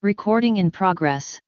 Recording in progress.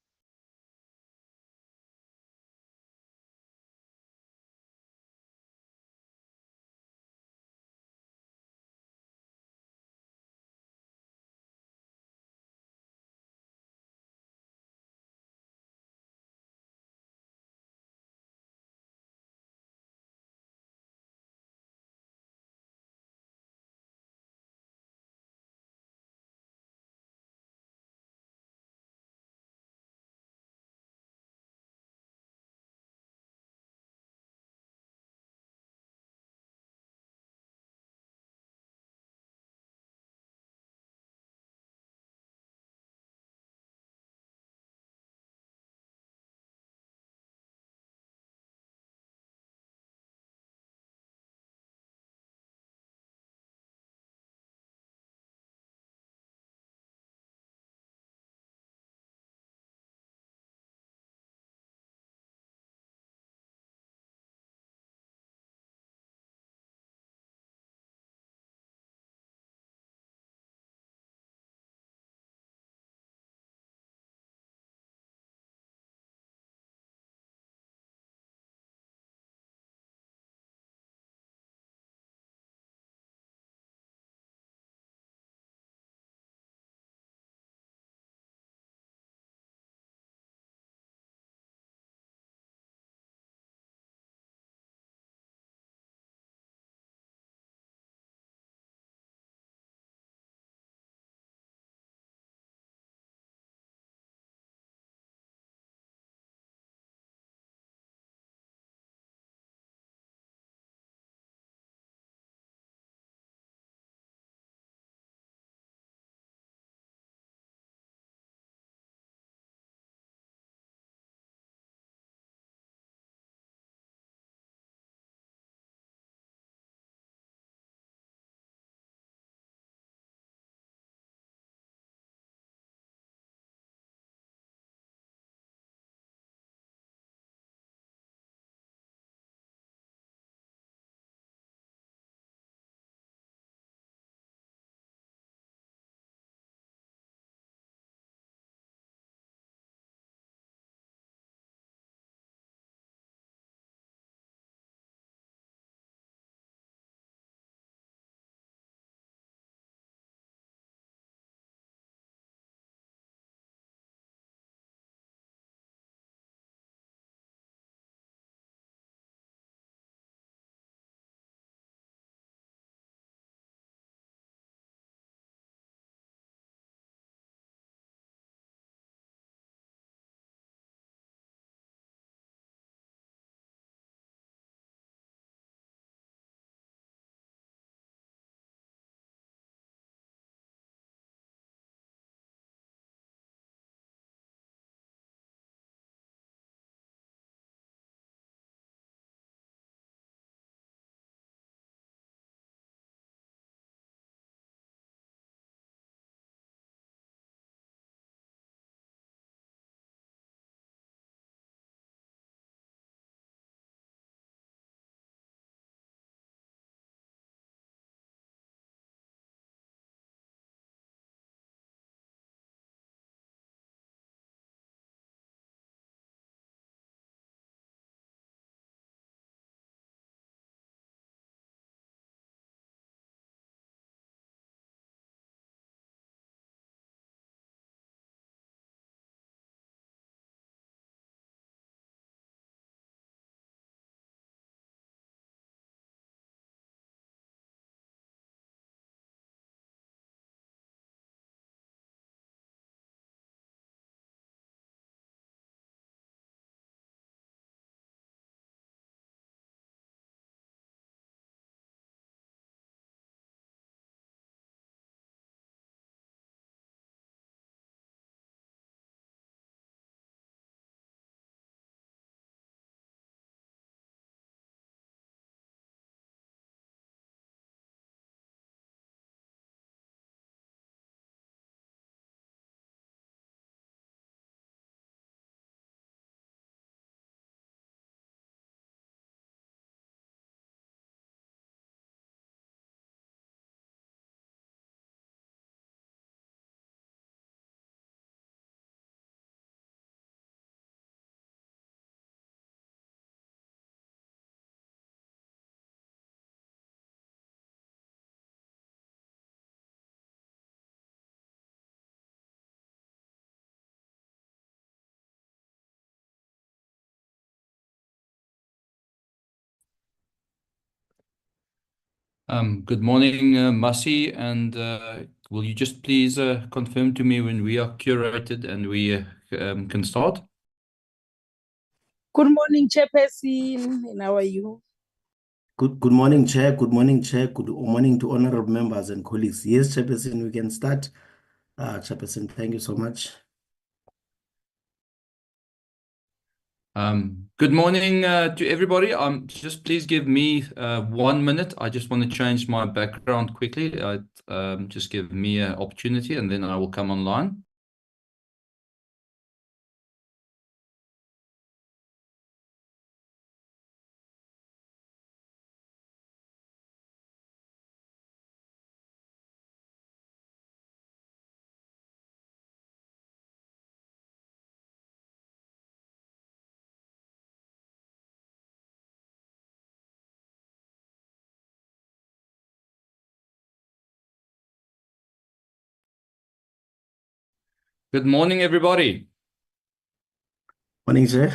Good morning, Masi, and will you just please confirm to me when we are curated and we can start? Good morning, Chairperson, and how are you? Good morning, Chair. Good morning, Chair. Good morning to honorable members and colleagues. Yes, Chairperson, we can start. Chairperson, thank you so much. Good morning to everybody. Just please give me 1 minute. I just want to change my background quickly. Just give me an opportunity and then I will come online. Good morning, everybody. Morning, Chair.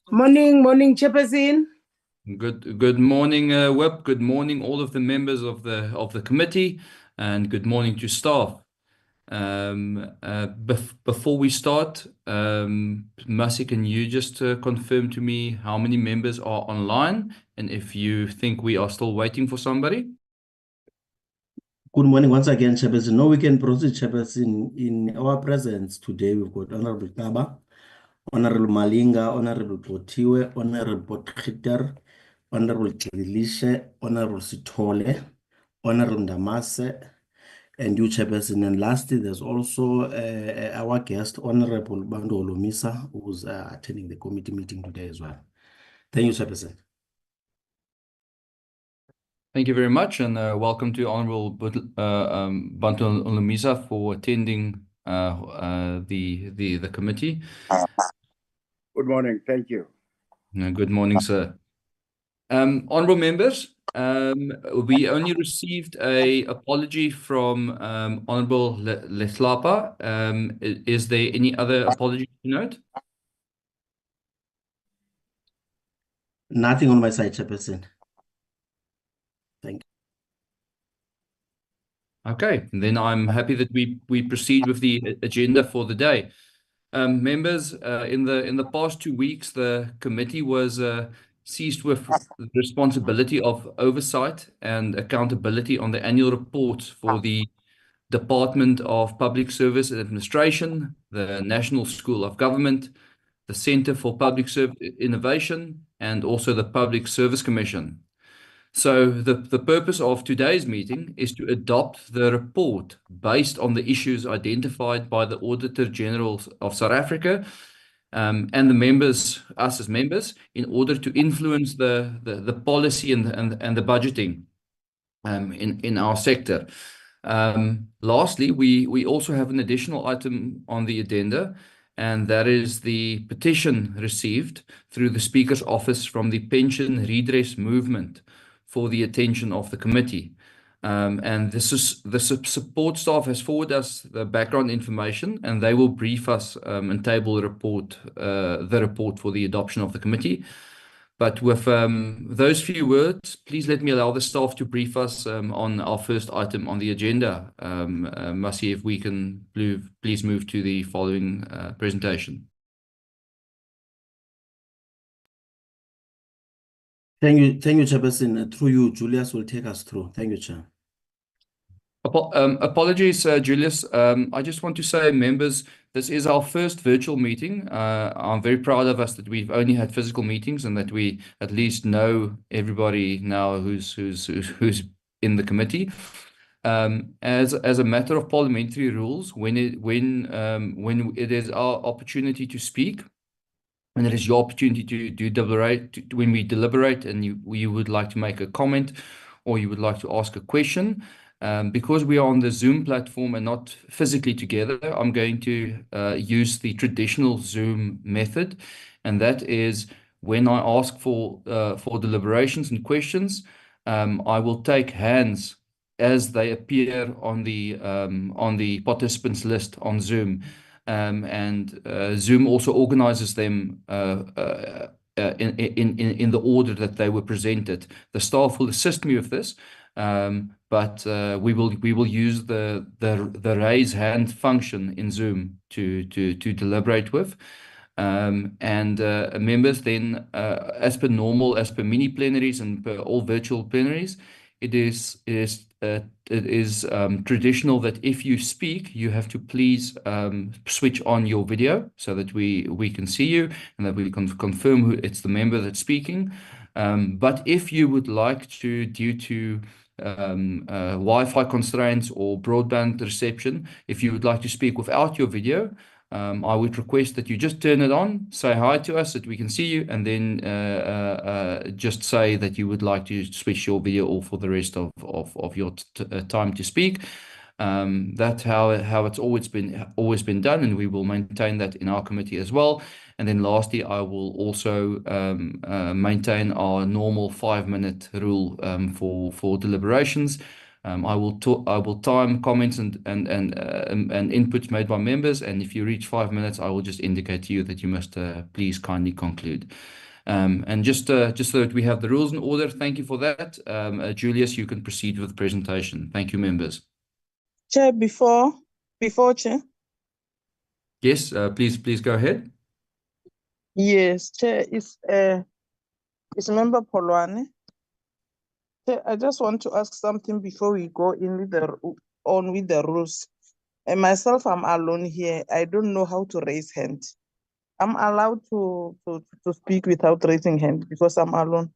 Morning, Chairperson. Good morning, Whip. Good morning, all of the members of the committee, and good morning to staff. Before we start, Masi, can you just confirm to me how many members are online, and if you think we are still waiting for somebody? Good morning once again, Chairperson. No, we can proceed, Chairperson. In our presence today, we've got Honorable Taba, Honorable Malinga, Honorable Potiwe, Honorable Potkhiter, Honorable Kirilishe, Honorable Sitole, Honorable Ndamase, and you, Chairperson. And lastly, there's also our guest, Honorable Bando Olomisa, who's attending the committee meeting today as well. Thank you, Chairperson. Thank you very much, and welcome to Honorable Bantu Olomisa for attending the committee. Good morning. Thank you. Good morning, sir. Honorable members, we only received an apology from Honorable Leslapa. Is there any other apology to note? Nothing on my side, Chairperson. Thank you. Okay, then I'm happy that we proceed with the agenda for the day. Members, in the past 2 weeks, the committee was seized with the responsibility of oversight and accountability on the annual report for the Department of Public Service and Administration, the National School of Government, the Centre for Public Service Innovation, and also the Public Service Commission. So the purpose of today's meeting is to adopt the report based on the issues identified by the Auditor General of South Africa and the members, us as members, in order to influence the policy and the budgeting in our sector. Lastly, we also have an additional item on the agenda, and that is the petition received through the Speaker's Office from the pension redress movement for the attention of the committee. And the support staff has forwarded us the background information, and they will brief us and table the report for the adoption of the committee. But with those few words, please let me allow the staff to brief us on our first item on the agenda. Masi, if we can please move to the following presentation. Thank you, Chairperson. Through you, Julius will take us through. Thank you, Chair. Apologies, Julius. I just want to say, members, this is our first virtual meeting. I'm very proud of us that we've only had physical meetings and that we at least know everybody now who's in the committee. As a matter of parliamentary rules, when it is our opportunity to speak, and it is your opportunity to deliberate, when we deliberate and you would like to make a comment or you would like to ask a question, because we are on the Zoom platform and not physically together, I'm going to use the traditional Zoom method, and that is when I ask for deliberations and questions, I will take hands as they appear on the participants list on Zoom. And Zoom also organizes them in the order that they were presented. The staff will assist me with this, but we will use the raise hand function in Zoom to deliberate with. Members then, as per normal, as per mini plenaries and per all virtual plenaries, it is traditional that if you speak, you have to please switch on your video so that we can see you and that we can confirm who it's the member that's speaking. But if you would like to, due to Wi-Fi constraints or broadband reception, if you would like to speak without your video, I would request that you just turn it on, say hi to us, that we can see you, and then just say that you would like to switch your video off for the rest of your time to speak. That's how it's always been done, and we will maintain that in our committee as well. And then lastly, I will also maintain our normal 5-minute rule for deliberations. I will time comments and inputs made by members, and if you reach 5 minutes, I will just indicate to you that you must please kindly conclude. And just so that we have the rules in order, thank you for that. Julius, you can proceed with the presentation. Thank you, members. Chair, before Chair. Yes, please go ahead. Yes, Chair, it's Member Polwane. I just want to ask something before we go in with the rules. And myself, I'm alone here. I don't know how to raise hand. I'm allowed to speak without raising hand because I'm alone.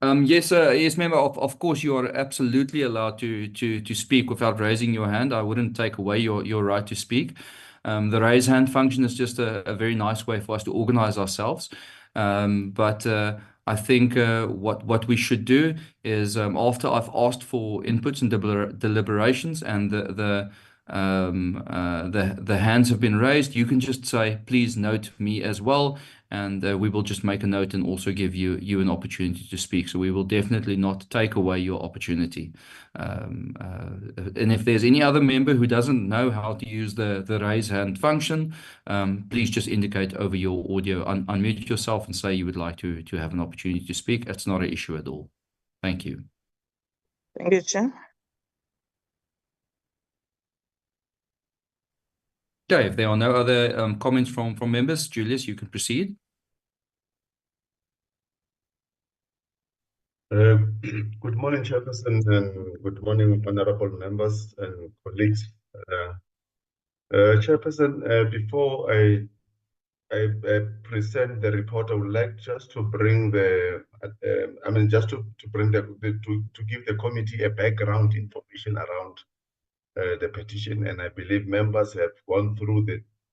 Yes, member. Of course, you are absolutely allowed to speak without raising your hand. I wouldn't take away your right to speak. The raise hand function is just a very nice way for us to organize ourselves. But I think what we should do is after I've asked for inputs and deliberations and the hands have been raised, you can just say, please note me as well, and we will just make a note and also give you an opportunity to speak. So we will definitely not take away your opportunity. And if there's any other member who doesn't know how to use the raise hand function, please just indicate over your audio, unmute yourself and say you would like to have an opportunity to speak. That's not an issue at all. Thank you. Thank you, Chair. Okay, if there are no other comments from members, Julius, you can proceed. Good morning, Chairperson, and good morning, honorable members and colleagues. Chairperson, before I present the report, I would like just to bring to give the committee a background information around the petition, and I believe members have gone through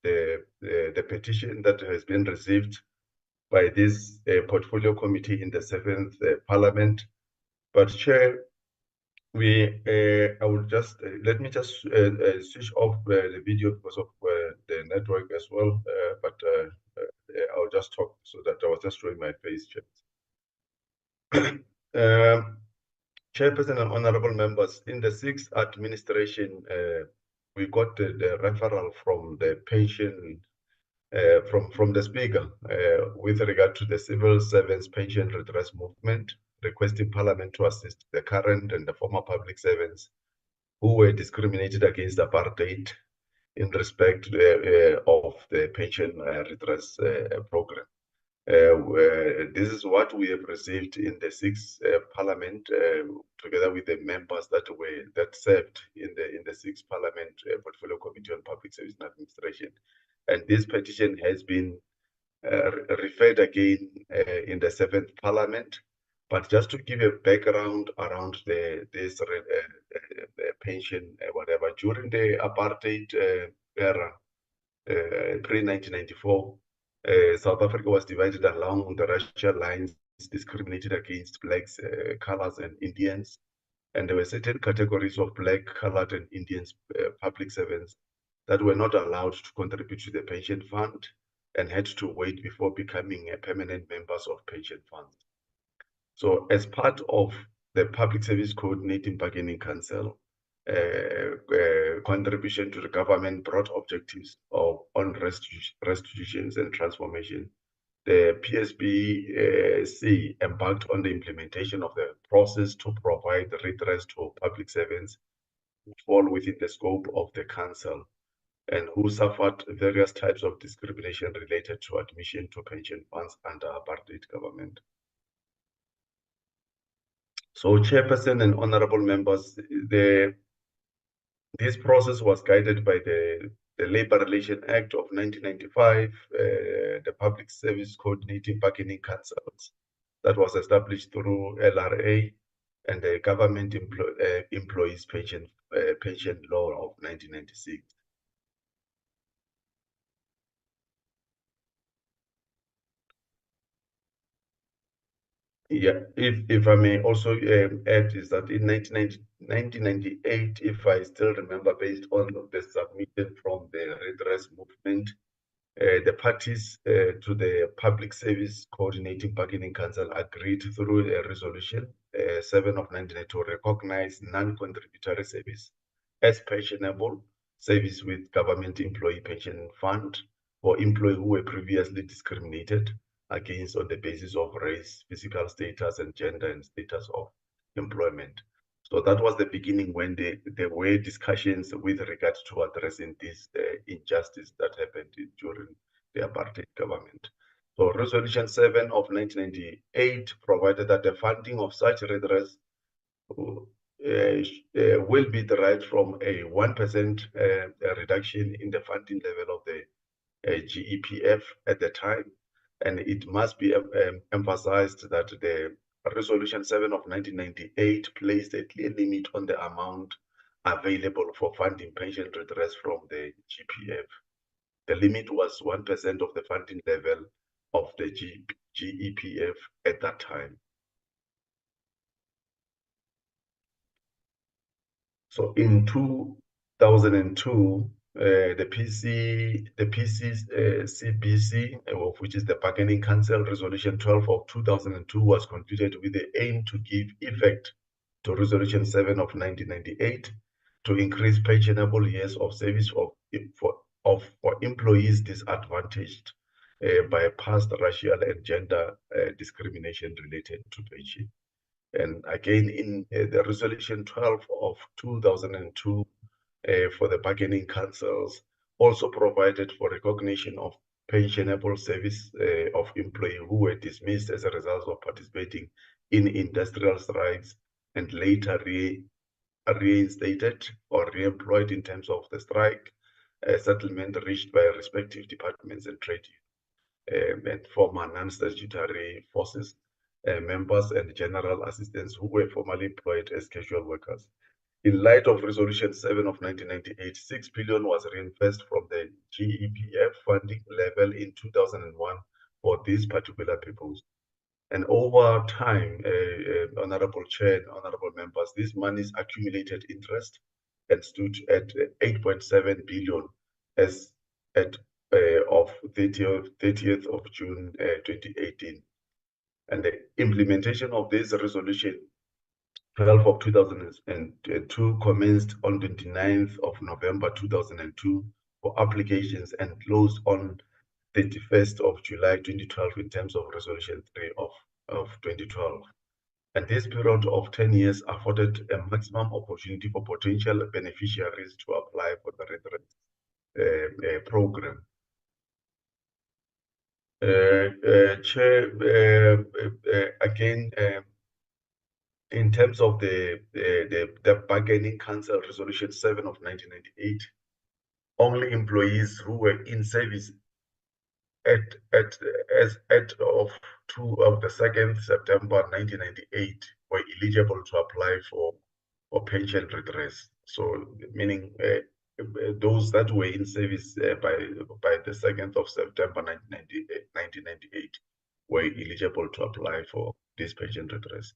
the petition that has been received by this portfolio committee in the 7th Parliament. But Chair, I will just let me just switch off the video because of the network as well. But I'll just talk so that I was just showing my face, Chair. Chairperson and honorable members, in the 6th administration, we got the referral from the pension from the Speaker with regard to the civil servants pension redress movement, requesting Parliament to assist the current and the former public servants who were discriminated against apartheid in respect of the pension redress program. This is what we have received in the 6th Parliament, together with the members that served in the 6th Parliament Portfolio Committee on Public Service and Administration. And this petition has been referred again in the 7th Parliament. But just to give a background around this pension, whatever, during the apartheid era, pre-1994, South Africa was divided along the racial lines, discriminated against blacks, colors, and Indians. And there were certain categories of black, colored, and Indians public servants that were not allowed to contribute to the pension fund and had to wait before becoming permanent members of pension funds. So as part of the Public Service Coordinating Bargaining Council, contribution to the government broad objectives on restitutions and transformation, the PSBC embarked on the implementation of the process to provide redress to public servants who fall within the scope of the council and who suffered various types of discrimination related to admission to pension funds under apartheid government. So, Chairperson and honorable members, this process was guided by the Labour Relations Act of 1995, the Public Service Coordinating Bargaining Councils that was established through LRA, and the Government Employees Pension Law of 1996. Yeah, if I may also add, is that in 1998, if I still remember, based on the submission from the redress movement, the parties to the Public Service Coordinating Bargaining Council agreed through a resolution 7 of 1998 to recognize non-contributory service as pensionable service with Government Employee Pension Fund for employees who were previously discriminated against on the basis of race, physical status, and gender and status of employment. So that was the beginning when there were discussions with regards to addressing this injustice that happened during the apartheid government. So Resolution 7 of 1998 provided that the funding of such redress will be derived from a 1% reduction in the funding level of the GEPF at the time. And it must be emphasized that the Resolution 7 of 1998 placed a clear limit on the amount available for funding pension redress from the GPF. The limit was 1% of the funding level of the GEPF at that time. So in 2002, the PCCBC, which is the Bargaining Council Resolution 12 of 2002, was concluded with the aim to give effect to Resolution 7 of 1998 to increase pensionable years of service for employees disadvantaged by past racial and gender discrimination related to pension. And again, in the Resolution 12 of 2002, for the bargaining councils, also provided for recognition of pensionable service of employees who were dismissed as a result of participating in industrial strikes and later reinstated or re-employed in terms of the strike settlement reached by respective departments and trade and former non-statutory forces members and general assistants who were formerly employed as casual workers. In light of Resolution 7 of 1998, 6 billion was reinvested from the GEPF funding level in 2001 for this particular purpose. And over time, Honorable Chair and Honorable Members, these monies accumulated interest and stood at 8.7 billion as at of 30th of June 2018. And the implementation of this resolution 12 of 2002 commenced on 29th of November 2002 for applications and closed on 31st of July 2012 in terms of Resolution 3 of 2012. And this period of 10 years afforded a maximum opportunity for potential beneficiaries to apply for the redress program. Chair, again, in terms of the Bargaining Council Resolution 7 of 1998, only employees who were in service as of 2nd September 1998 were eligible to apply for pension redress. So, meaning those that were in service by the 2nd of September 1998 were eligible to apply for this pension redress.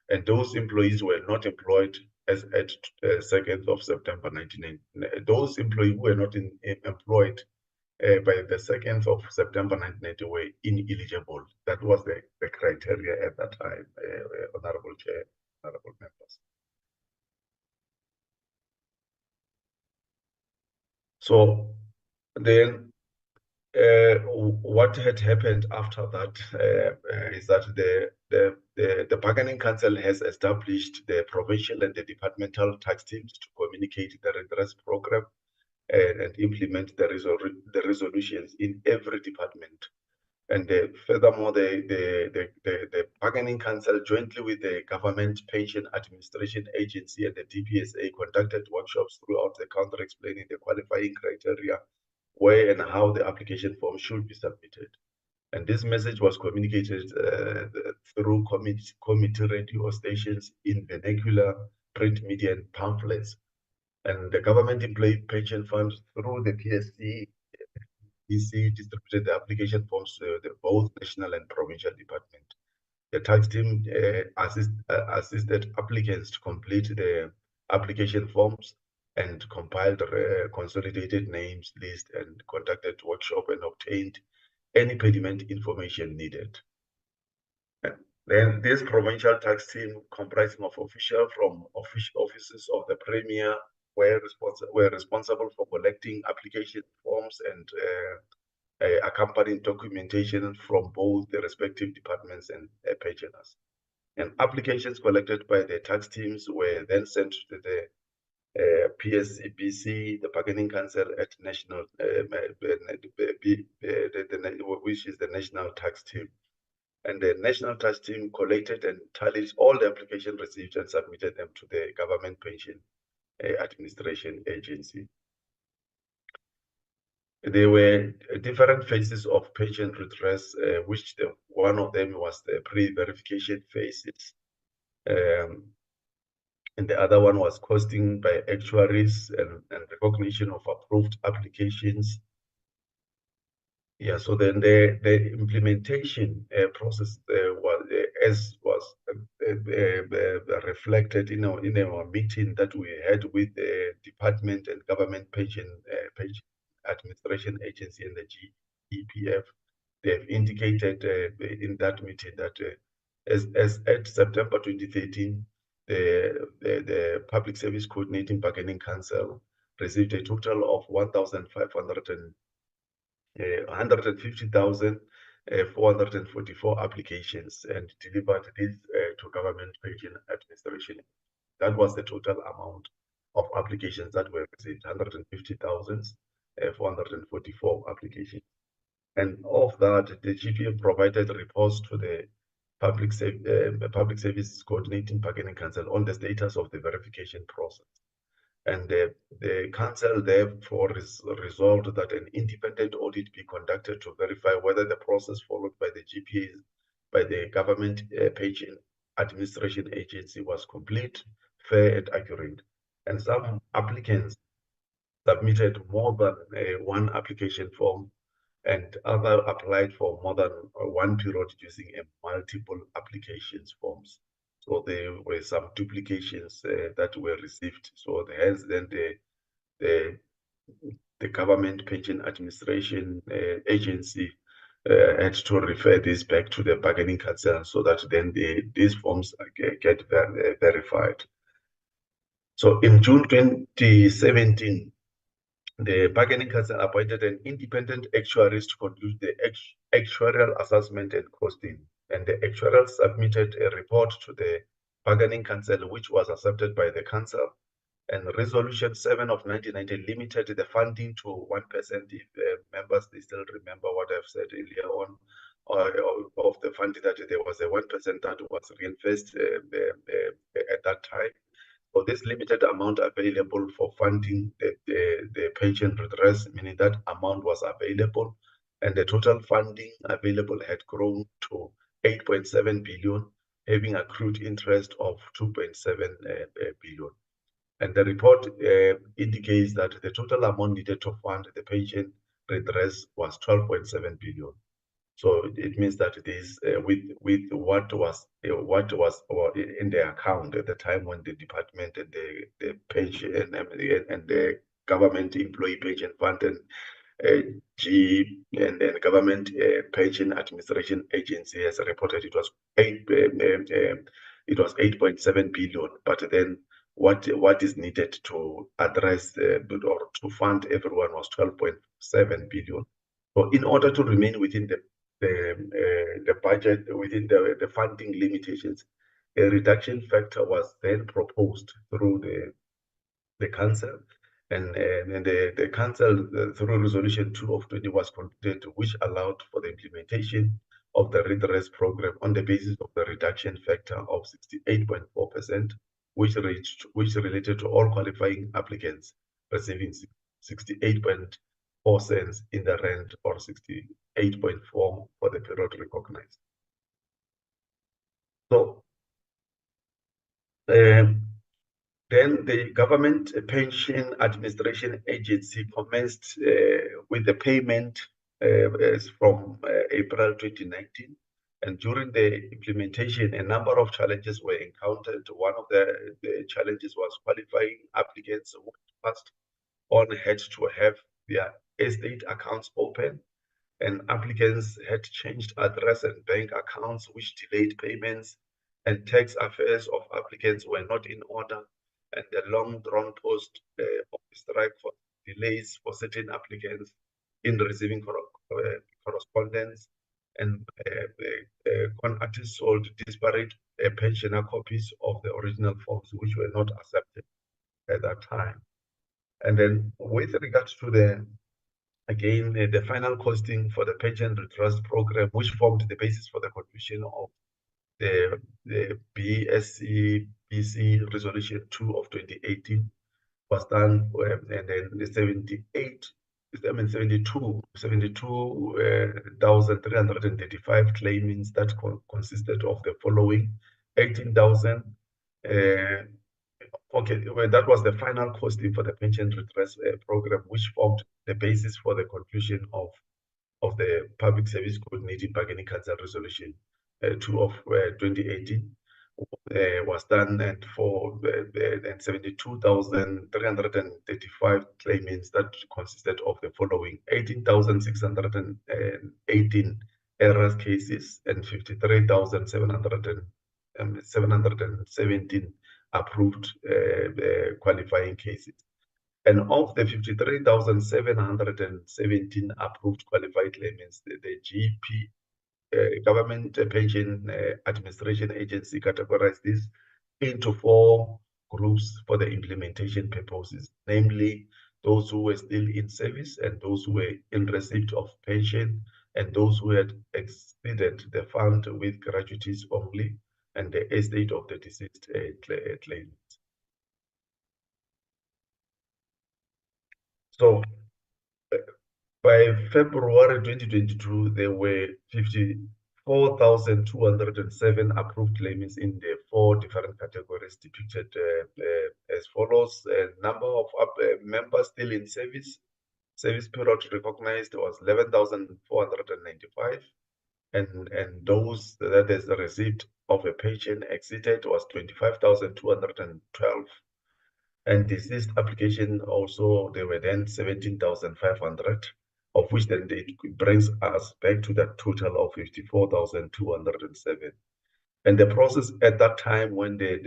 And those employees were not employed as at 2nd of September 1998. Those employees who were not employed by the 2nd of September 1990 were ineligible. That was the criteria at that time, Honorable Chair, Honorable Members. So then what had happened after that is that the bargaining council has established the provincial and the departmental tax teams to communicate the redress program and implement the resolutions in every department. And furthermore, the bargaining council, jointly with the Government Pension Administration Agency and the DPSA, conducted workshops throughout the country explaining the qualifying criteria, where and how the application form should be submitted. And this message was communicated through committee radio stations, in vernacular, print media, and pamphlets. And the Government Employee Pension Fund, through the PSC, distributed the application forms to both national and provincial department. The tax team assisted applicants to complete the application forms and compiled consolidated names list and conducted workshop and obtained any pertinent information needed. And then this provincial tax team, comprising of officials from offices of the Premier, were responsible for collecting application forms and accompanying documentation from both the respective departments and pensioners. And applications collected by the tax teams were then sent to the PSCBC, the bargaining council at national, which is the national tax team. And the national tax team collected and tallied all the applications received and submitted them to the Government Pension Administration Agency. There were different phases of pension redress, which one of them was the pre-verification phases. And the other one was costing by actuaries and recognition of approved applications. Yeah, so then the implementation process was reflected in our meeting that we had with the Department and Government Pension Administration Agency and the GEPF. They've indicated in that meeting that as at September 2013, the Public Service Coordinating Bargaining Council received a total of 150,444 applications and delivered this to Government Pension Administration. That was the total amount of applications that were received, 150,444 applications. And of that, the GPF provided reports to the Public Service Coordinating Bargaining Council on the status of the verification process. And the council therefore resolved that an independent audit be conducted to verify whether the process followed by the GPA, by the Government Pension Administration Agency, was complete, fair, and accurate. And some applicants submitted more than one application form, and others applied for more than one period using multiple applications forms. So there were some duplications that were received. So hence then the Government Pension Administration Agency had to refer this back to the bargaining council so that then these forms get verified. So in June 2017, the bargaining council appointed an independent actuaries to conduct the actuarial assessment and costing. And the actuarial submitted a report to the bargaining council, which was accepted by the council. And Resolution 7 of 1990 limited the funding to 1%. If members, they still remember what I've said earlier on, of the funding, that there was a 1% that was reinvested at that time. So this limited amount available for funding the pension redress, meaning that amount was available, and the total funding available had grown to 8.7 billion, having accrued interest of 2.7 billion. And the report indicates that the total amount needed to fund the pension redress was 12.7 billion. So it means that it is with what was in the account at the time when the department and the pension and the Government Employee Pension Fund and Government Pension Administration Agency has reported it was 8.7 billion. But then what is needed to address or to fund everyone was 12.7 billion. So in order to remain within the budget, within the funding limitations, a reduction factor was then proposed through the council, and the council through resolution 2 of 20 was concluded, which allowed for the implementation of the redress program on the basis of the reduction factor of 68.4%, which related to all qualifying applicants receiving 68.4 cents in the rand or 68.4 for the period recognized. So then the Government Pension Administration Agency commenced with the payment from April 2019. And during the implementation, a number of challenges were encountered. One of the challenges was qualifying applicants who first on had to have their estate accounts open, and applicants had changed address and bank accounts, which delayed payments, and tax affairs of applicants were not in order, and the long-drawn post of strike for delays for certain applicants in receiving correspondence, and artists sold disparate pensioner copies of the original forms, which were not accepted at that time. And then with regards to the final costing for the pension redress program, which formed the basis for the conclusion of the BSCBC resolution 2 of 2018, was done, and then the 72,335 claimants that consisted of the following: 18,000. Okay, well, that was the final costing for the pension redress program, which formed the basis for the conclusion of the Public Service Coordinating Bargaining Council resolution 2 of 2018. Was done, and for 72,335 claimants that consisted of the following: 18,618 errors cases and 53,717 approved qualifying cases. And of the 53,717 approved qualified claimants, the GP Government Pension Administration Agency categorized this into 4 groups for the implementation purposes, namely those who were still in service, and those who were in receipt of pension, and those who had exceeded the fund with gratuities only, and the estate of the deceased claimants. So by February 2022, there were 54,207 approved claimants in the 4 different categories depicted as follows. Number of members still in service period recognized was 11,495, and those that is the receipt of a pension exceeded was 25,212. And deceased application also, there were then 17,500, of which then it brings us back to that total of 54,207. And the process at that time, when the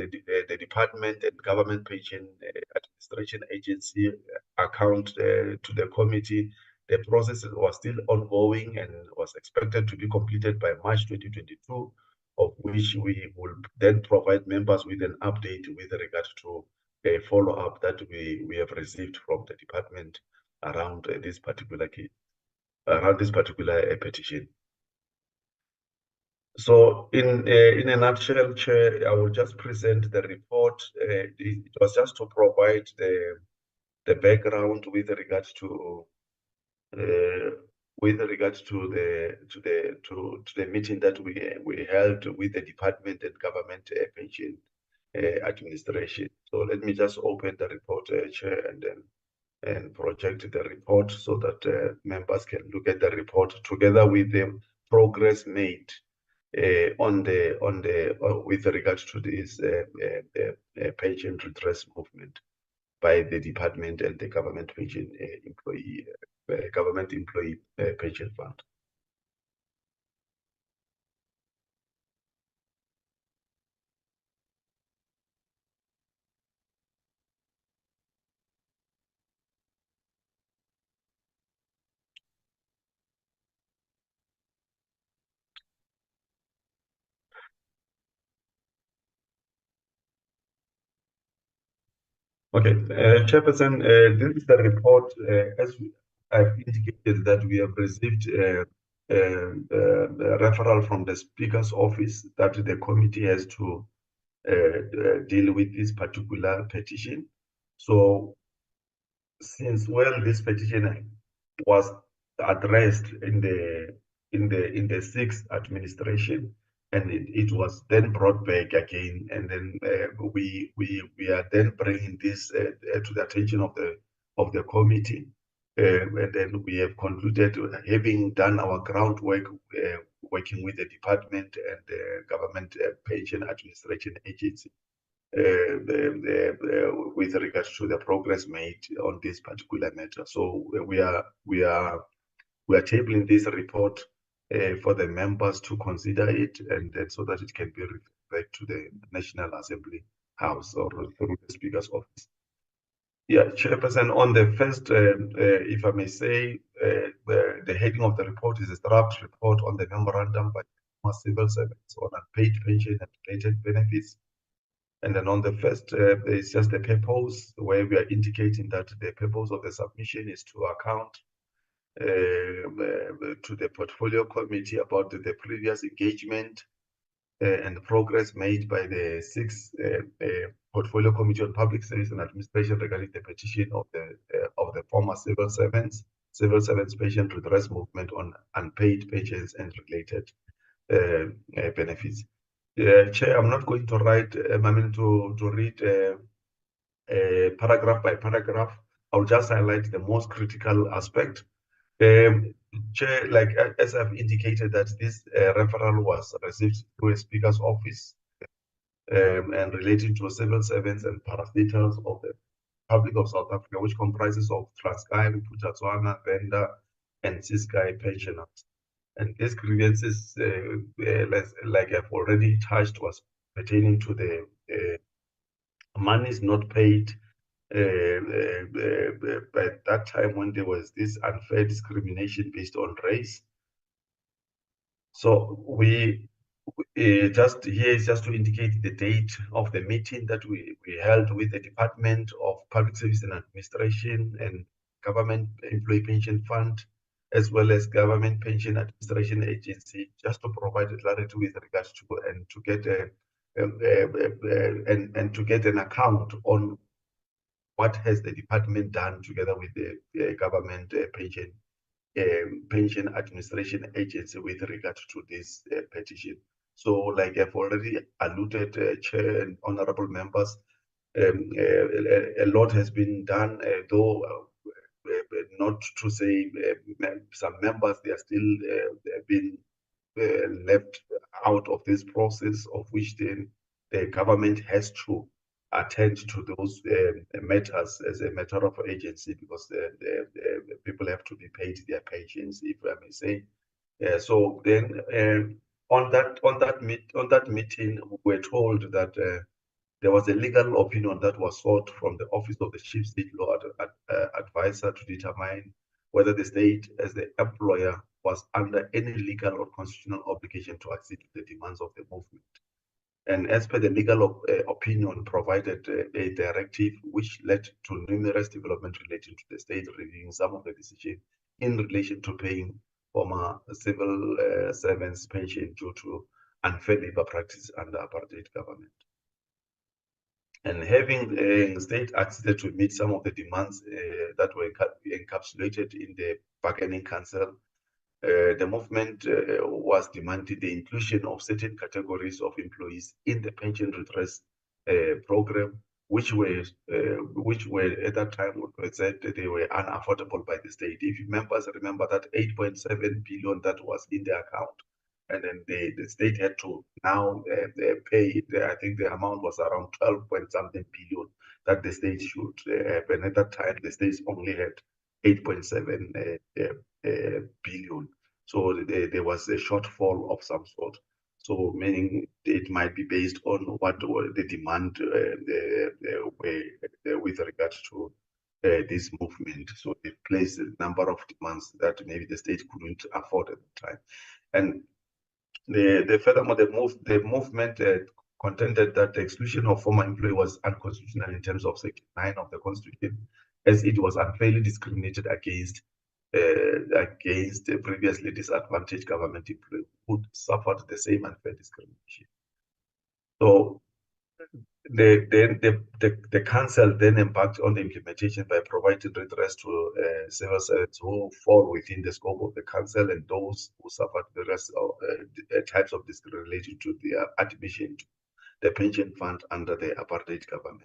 Department and Government Pension Administration Agency account to the committee, the process was still ongoing and was expected to be completed by March 2022, of which we will then provide members with an update with regard to a follow-up that we have received from the department around this particular case, around this particular petition. So in a nutshell, Chair, I will just present the report. It was just to provide the background with regards to the meeting that we held with the department and government pension administration. So let me just open the report, Chair, and project the report so that members can look at the report together with the progress made with regards to this pension redress movement by the department and the government pension employee pension fund. Okay, Chairperson, this is the report. As I've indicated that we have received a referral from the Speaker's office that the committee has to deal with this particular petition. So, since this petition was addressed in the sixth administration, and it was then brought back again, and then we are then bringing this to the attention of the committee, and then we have concluded, having done our groundwork, working with the department and the government pension administration agency, with regards to the progress made on this particular matter. So we are tabling this report for the members to consider it, and then so that it can be referred back to the National Assembly House or through the Speaker's office. Yeah, Chairperson, on the first, if I may say, the heading of the report is a draft report on the memorandum by civil servants on unpaid pension and related benefits. And then on the first, it's just the purpose, where we are indicating that the purpose of the submission is to account to the portfolio committee about the previous engagement and progress made by the sixth portfolio committee on public service and administration regarding the petition of the former civil servants pension redress movement on unpaid pensions and related benefits. Chair, I'm not going to write, to read paragraph by paragraph. I'll just highlight the most critical aspect. Chair, like as I've indicated, that this referral was received through a Speaker's office and relating to civil servants and parastatals of the Republic of South Africa, which comprises of Transkei, Botswana, Venda, and Ciskei pensioners. And these grievances, like I've already touched, was pertaining to the monies not paid by that time when there was this unfair discrimination based on race. So we just here is just to indicate the date of the meeting that we held with the Department of Public Service and Administration and Government Employee Pension Fund, as well as Government Pension Administration Agency, just to provide clarity with regards to and to get an account on what has the department done together with the government pension administration agency with regard to this petition. So, like I've already alluded, Chair and honorable members, a lot has been done, though not to say some members, they are still been left out of this process, of which then the government has to attend to those matters as a matter of agency, because the people have to be paid their pensions, if I may say. So then on that meeting, we were told that there was a legal opinion that was sought from the Office of the Chief State Law Advisor to determine whether the state, as the employer, was under any legal or constitutional obligation to accede to the demands of the movement. And as per the legal opinion, provided a directive which led to numerous developments relating to the state reviewing some of the decisions in relation to paying former civil servants pension due to unfair labor practice under apartheid government. And having state acceded to meet some of the demands that were encapsulated in the bargaining council, the movement was demanding the inclusion of certain categories of employees in the pension redress program, which were at that time said that they were unaffordable by the state. If members remember that 8.7 billion that was in the account, and then the state had to now pay. I think the amount was around 12-point-something billion that the state should have, and at that time the state only had 8.7 billion. So there was a shortfall of some sort. So meaning it might be based on what the demand with regards to this movement. So it placed a number of demands that maybe the state couldn't afford at the time. And furthermore, the movement contended that the exclusion of former employee was unconstitutional in terms of Section 9 of the Constitution, as it was unfairly discriminated against the previously disadvantaged government employee who suffered the same unfair discrimination. So the council then embarked on the implementation by providing redress to civil servants who fall within the scope of the council and those who suffered various types of discrimination to their admission to the pension fund under the apartheid government.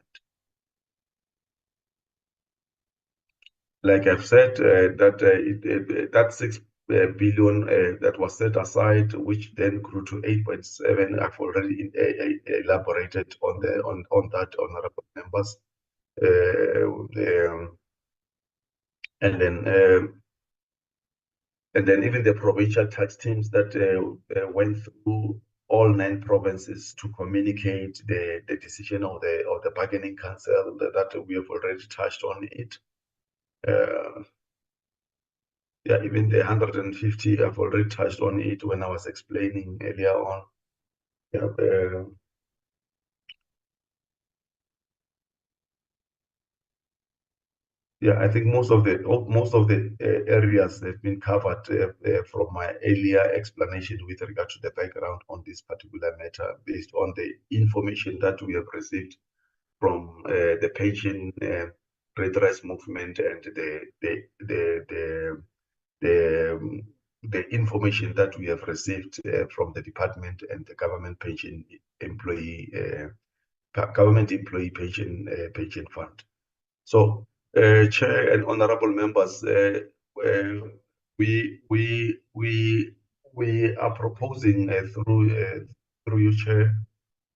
Like I've said, that 6 billion that was set aside, which then grew to 8.7, I've already elaborated on that, honorable members. And then even the provincial tax teams that went through all 9 provinces to communicate the decision of the bargaining council that we have already touched on it. Yeah, even the 150, I've already touched on it when I was explaining earlier on. Yeah, I think most of the areas have been covered from my earlier explanation with regard to the background on this particular matter, based on the information that we have received from the pension redress movement and the information that we have received from the department and the government employee pension fund. So, Chair and honorable members, we are proposing through you, Chair,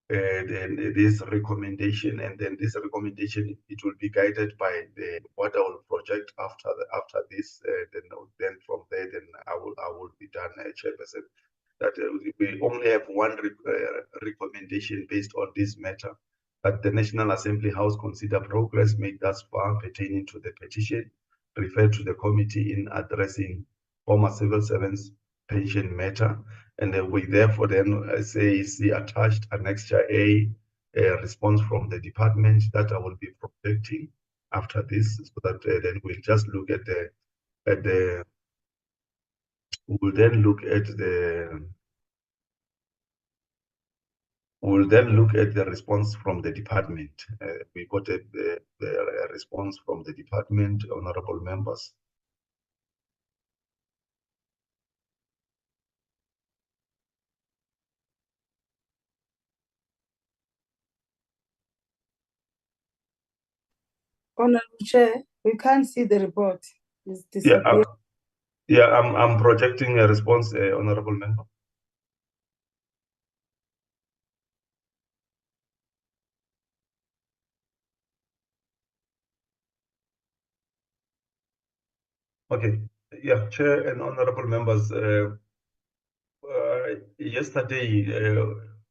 this recommendation, and then this recommendation, it will be guided by what I will project after this. Then from there, then I will be done, Chairperson. That we only have one recommendation based on this matter, that the National Assembly House consider progress made thus far pertaining to the petition referred to the committee in addressing former civil servants pension matter, and we therefore then see attached annexure A, response from the department that I will be projecting after this, so that then we'll just look at we'll then look at the response from the department. We got a response from the department, honorable members. Honorable Chair, we can't see the report. It's Yeah, disappeared. I'm projecting a response, honorable member. Okay, yeah, Chair and honorable members, yesterday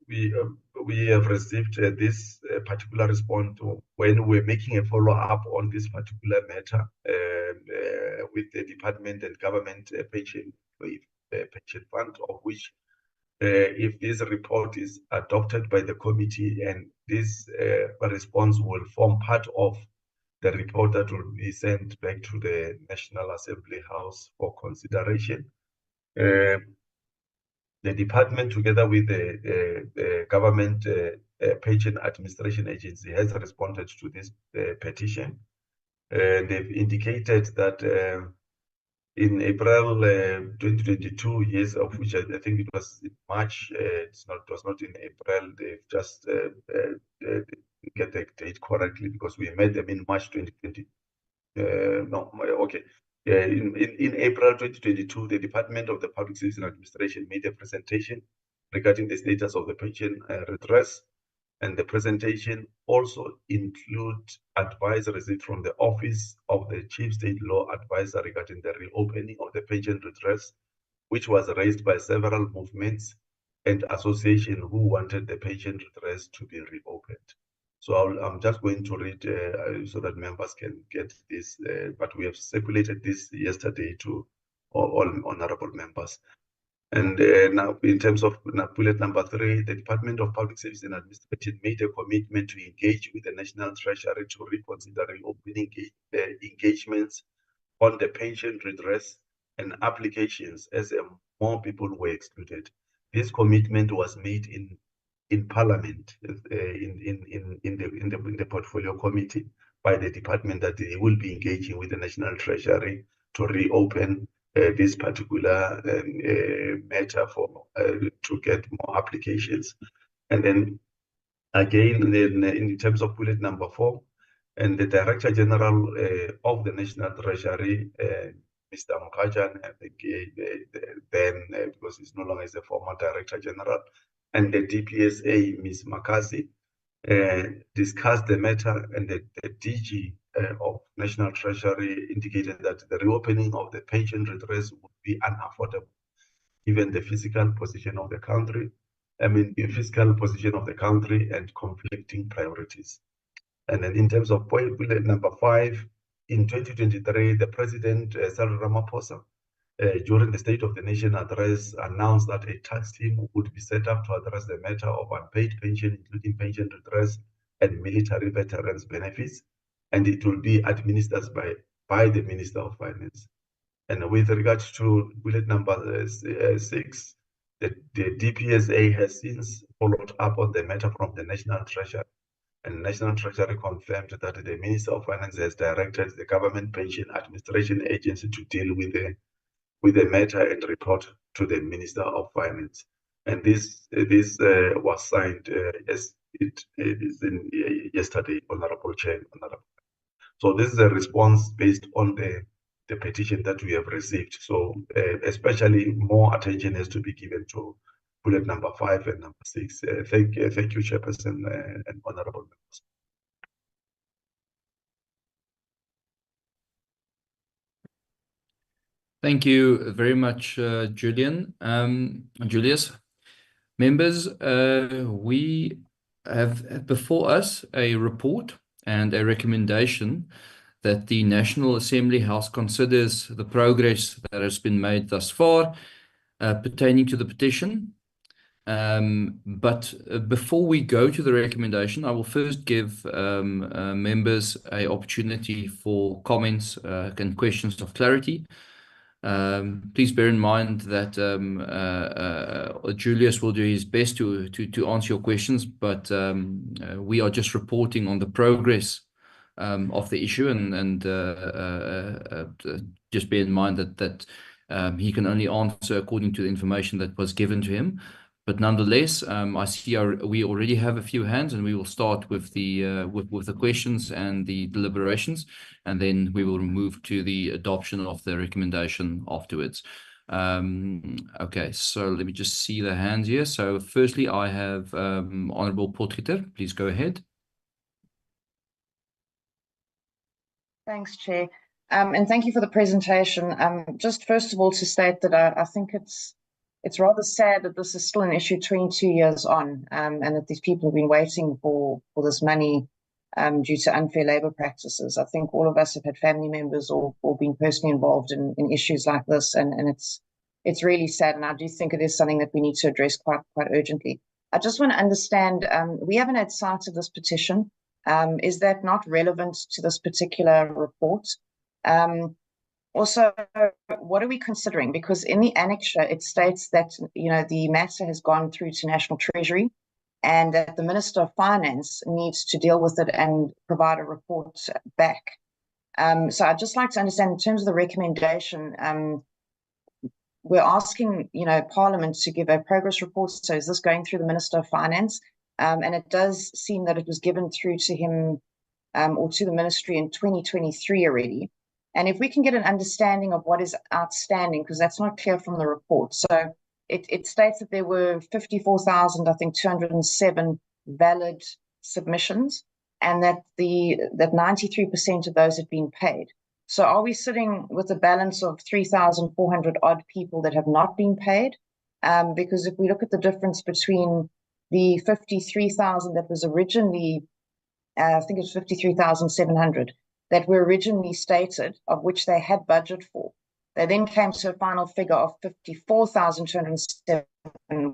we have received this particular response when we're making a follow-up on this particular matter with the department and government pension fund, of which if this report is adopted by the committee, and this response will form part of the report that will be sent back to the National Assembly House for consideration. The department, together with the government pension administration agency, has responded to this petition. They've indicated that in April 2022, yes, of which I think it was in March, it was not in April. They've just get the date correctly, because we met them in March 2020. No, okay. In April 2022, the Department of the Public Service and Administration made a presentation regarding the status of the pension redress, and the presentation also includes advice received from the Office of the Chief State Law Advisor regarding the reopening of the pension redress, which was raised by several movements and associations who wanted the pension redress to be reopened. So I'm just going to read so that members can get this, but we have circulated this yesterday to all honorable members. And now, in terms of bullet number 3, the Department of Public Service and Administration made a commitment to engage with the National Treasury to reconsider reopening engagements on the pension redress and applications as more people were excluded. This commitment was made in Parliament, in the Portfolio Committee by the department, that they will be engaging with the National Treasury to reopen this particular matter for to get more applications. And then again, in terms of bullet number 4, and the Director General of the National Treasury, Mr. Mukajan, I think because he's no longer is a former Director General, and the DPSA, Ms. Makasi, discussed the matter, and the DG of National Treasury indicated that the reopening of the pension redress would be unaffordable, given the fiscal position of the country, the fiscal position of the country and conflicting priorities. And then in terms of bullet number 5, in 2023, the President, Cyril Ramaphosa, during the State of the Nation address, announced that a task team would be set up to address the matter of unpaid pension, including pension redress and military veterans benefits, and it will be administered by the Minister of Finance. And with regards to bullet number 6, the DPSA has since followed up on the matter from the National Treasury, and National Treasury confirmed that the Minister of Finance has directed the Government Pension Administration Agency to deal with the matter and report to the Minister of Finance. And this was signed as it is in yesterday, Honorable Chair. So this is a response based on the petition that we have received. So especially more attention has to be given to bullet number 5 and number 6. Thank you, Chairperson and Honorable members. Thank you very much, Julius. Members, we have before us a report and a recommendation that the National Assembly House considers the progress that has been made thus far pertaining to the petition. But before we go to the recommendation, I will first give members an opportunity for comments and questions of clarity. Please bear in mind that Julius will do his best to answer your questions, but we are just reporting on the progress of the issue, and just bear in mind that he can only answer according to the information that was given to him. But nonetheless, I see we already have a few hands, and we will start with the questions and the deliberations, and then we will move to the adoption of the recommendation afterwards. Okay, so let me just see the hands here. So firstly, I have Honourable Potgieter. Please go ahead. Thanks, Chair. And thank you for the presentation. Just first of all, to state that I think it's rather sad that this is still an issue 22 years on, and that these people have been waiting for this money due to unfair labour practices. I think all of us have had family members or been personally involved in issues like this, and it's really sad, and I do think it is something that we need to address quite urgently. I just want to understand, we haven't had sight of this petition. Is that not relevant to this particular report? Also, what are we considering? Because in the annexure, it states that, the matter has gone through to National Treasury, and that the Minister of Finance needs to deal with it and provide a report back. So I'd just like to understand, in terms of the recommendation, we're asking, Parliament to give a progress report. So is this going through the Minister of Finance? And it does seem that it was given through to him or to the ministry in 2023 already. And if we can get an understanding of what is outstanding, because that's not clear from the report. So it states that there were 54,207 valid submissions, and that 93% of those had been paid. So are we sitting with a balance of 3,400 odd people that have not been paid? Because if we look at the difference between the 53,000 that was originally, I think it was 53,700, that were originally stated, of which they had budget for, They then came to a final figure of 54,207,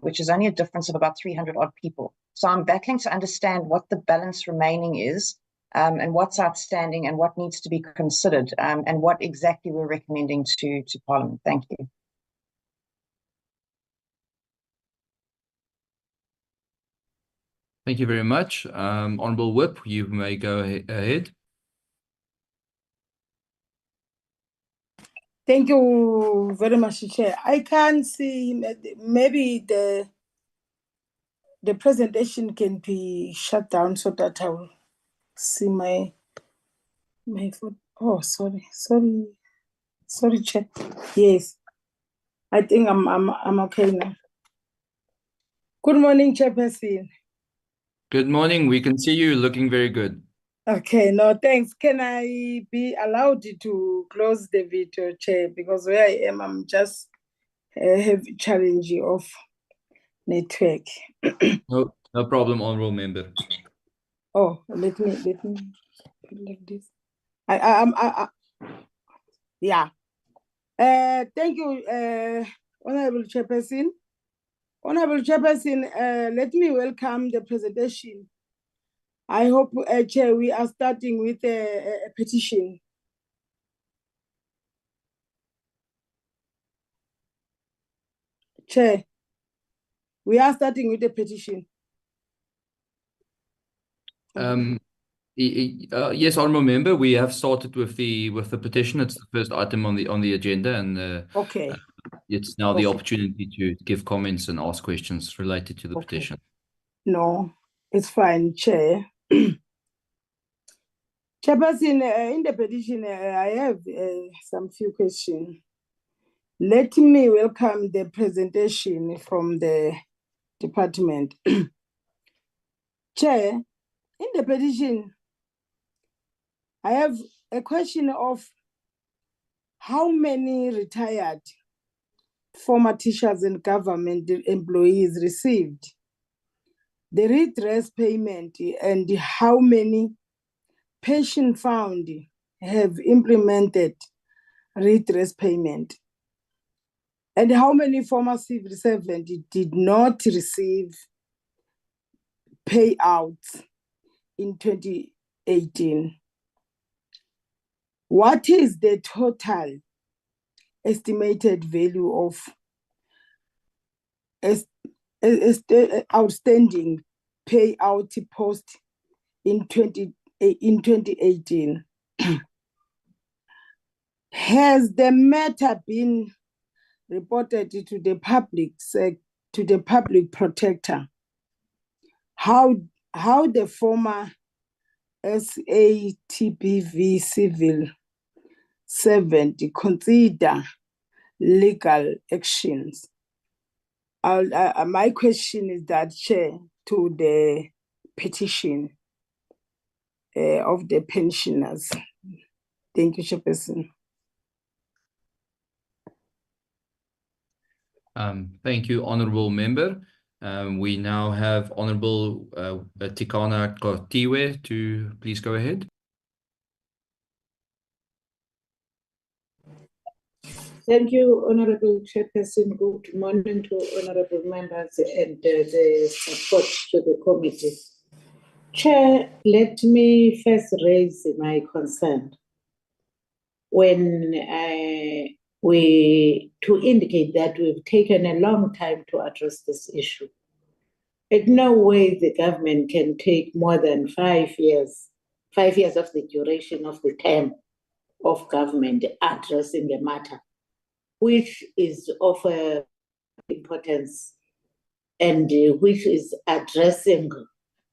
which is only a difference of about 300 odd people. So I'm battling to understand what the balance remaining is, and what's outstanding and what needs to be considered, and what exactly we're recommending to Parliament. Thank you. Thank you very much. Honourable Whip, you may go ahead. Thank you very much, Chair. I can't see, maybe the presentation can be shut down so that I will see my phone. Oh, sorry, Chair. Yes, I think I'm okay now. Good morning, Chairperson. Good morning. We can see you looking very good. Okay, no, thanks. Can I be allowed to close the video, Chair? Because where I am, I'm just have challenge of network. No problem, Honourable Member. Oh, let me put like this. Yeah. Thank you, Honourable Chairperson. Honourable Chairperson, let me welcome the presentation. I hope, Chair, we are starting with a petition. Chair, we are starting with a petition. Yes, Honourable Member, we have started with the petition. It's the first item on the agenda, and Okay. it's now the opportunity to give comments and ask questions related to the petition. No, it's fine, Chair. Chairperson, in the petition, I have some few questions. Let me welcome the presentation from the department. Chair, in the petition, I have a question of how many retired former teachers and government employees received the redress payment, and how many pension fund have implemented redress payment, and how many former civil servants did not receive payouts in 2018. What is the total estimated value of outstanding payout post in 2018? Has the matter been reported to the public protector? How the former SATBV civil servant consider legal actions? My question is that, Chair, to the petition of the pensioners. Thank you, Chairperson. Thank you, Honourable Member. We now have Honourable Tikana Kotiwe to please go ahead. Thank you, Honourable Chairperson. Good morning to Honourable Members and the support to the committee. Chair, let me first raise my concern when to indicate that we've taken a long time to address this issue. In no way the government can take more than 5 years of the duration of the term of government addressing the matter, which is of importance and which is addressing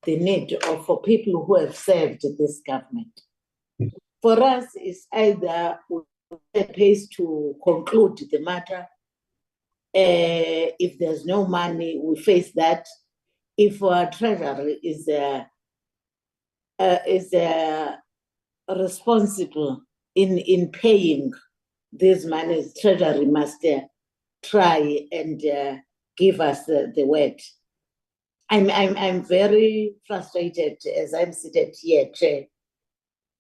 the need for people who have served this government. For us, it's either a pace to conclude the matter. If there's no money, we face that. If our treasury is responsible in paying these monies, treasury must try and give us the word. I'm very frustrated as I'm seated here, Chair.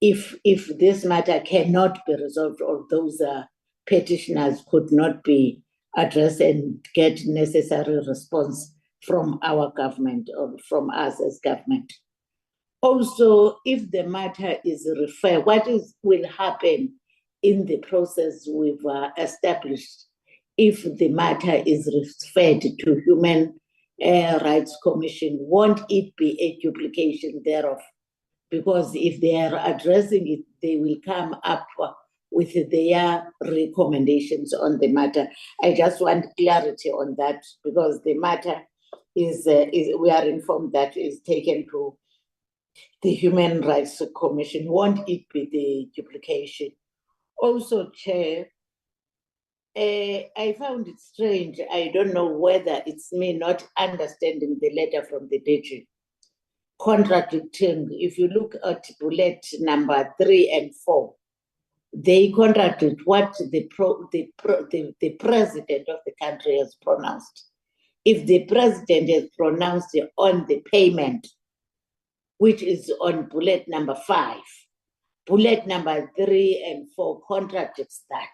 If this matter cannot be resolved, or those petitioners could not be addressed and get necessary response from our government or from us as government. Also, if the matter is referred, will happen in the process we've established if the matter is referred to Human Rights Commission? Won't it be a duplication thereof? Because if they are addressing it, they will come up with their recommendations on the matter. I just want clarity on that, because the matter is we are informed that is taken to the Human Rights Commission. Won't it be the duplication? Also, Chair, I found it strange. I don't know whether it's me not understanding the letter from the DG, contradicting. If you look at bullet number 3 and 4, they contradict what the president of the country has pronounced. If the president has pronounced on the payment, which is on bullet number 5, bullet number 3 and 4 contradicts that.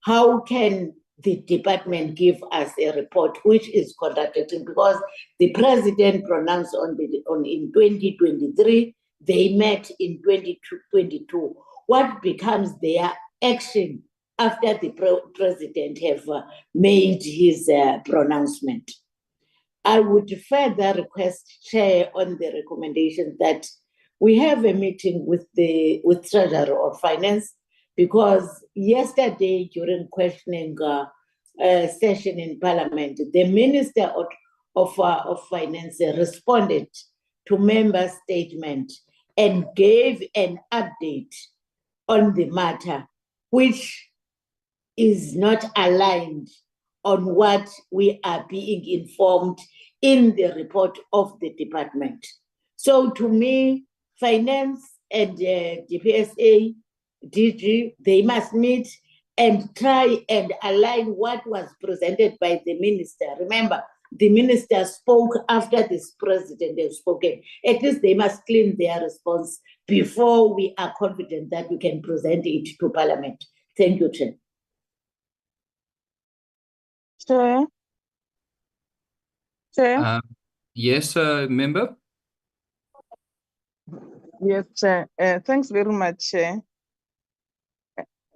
How can the department give us a report which is contradicting? Because the president pronounced in 2023, they met in 2022. What becomes their action after the president have made his pronouncement? I would further request, Chair, on the recommendation that we have a meeting with Treasury or Finance, because yesterday during questioning session in Parliament, the Minister of Finance responded to member statement and gave an update on the matter, which is not aligned on what we are being informed in the report of the department. So to me, Finance and DPSA, DG, they must meet and try and align what was presented by the minister. Remember, the minister spoke after this president has spoken. At least they must clean their response before we are confident that we can present it to Parliament. Thank you, Chair. Chair? Yes, member? Yes, Chair. Thanks very much, Chair.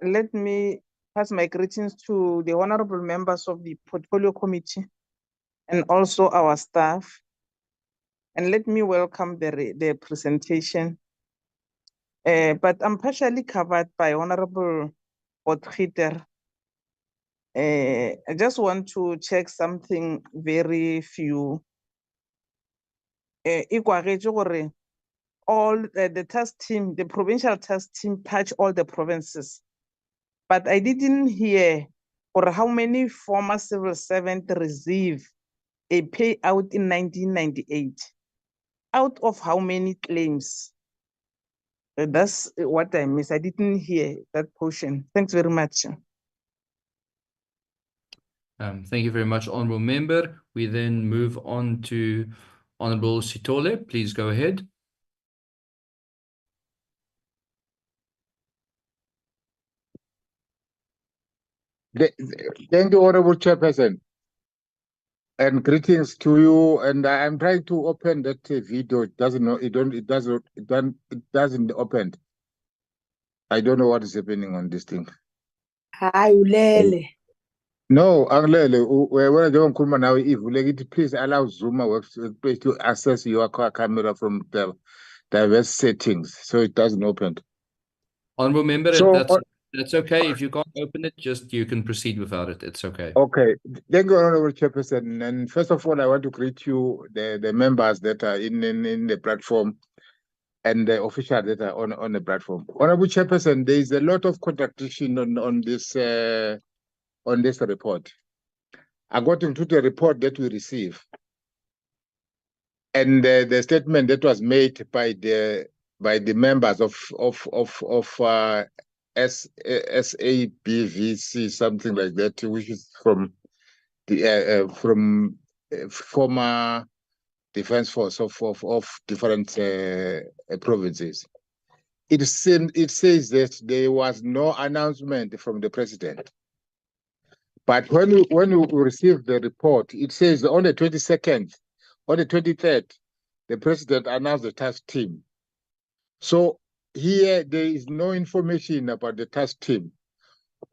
Let me pass my greetings to the honorable members of the Portfolio Committee and also our staff. And let me welcome the presentation. But I'm partially covered by Honorable Potgieter. I just want to check something very few. All the task team, the provincial task team patch all the provinces. But I didn't hear or how many former civil servants receive a payout in 1998. Out of how many claims? That's what I missed. I didn't hear that portion. Thanks very much. Thank you very much, Honourable Member. We then move on to Honourable Sithole. Please go ahead. Thank you, Honourable Chairperson, and greetings to you. And I'm trying to open that video. It doesn't open. I don't know what is happening on this thing. Hi, Ulele. No, Anglele, when I don't now, if please allow Zoom to access your camera from the diverse settings, so it doesn't open. Honourable Member, So, that's okay. If you can't open it, just you can proceed without it. It's okay. Okay. Thank you, Honourable Chairperson. And first of all, I want to greet you, the members that are in the platform and the officials that are on the platform. Honourable Chairperson, there is a lot of contradiction on this report. According to the report that we receive, and the statement that was made by the members of SATBVC, something like that, which is from the former defense force of different provinces. it says that there was no announcement from the president. But when we received the report, it says on the 22nd, on the 23rd, the president announced the task team. So here there is no information about the task team.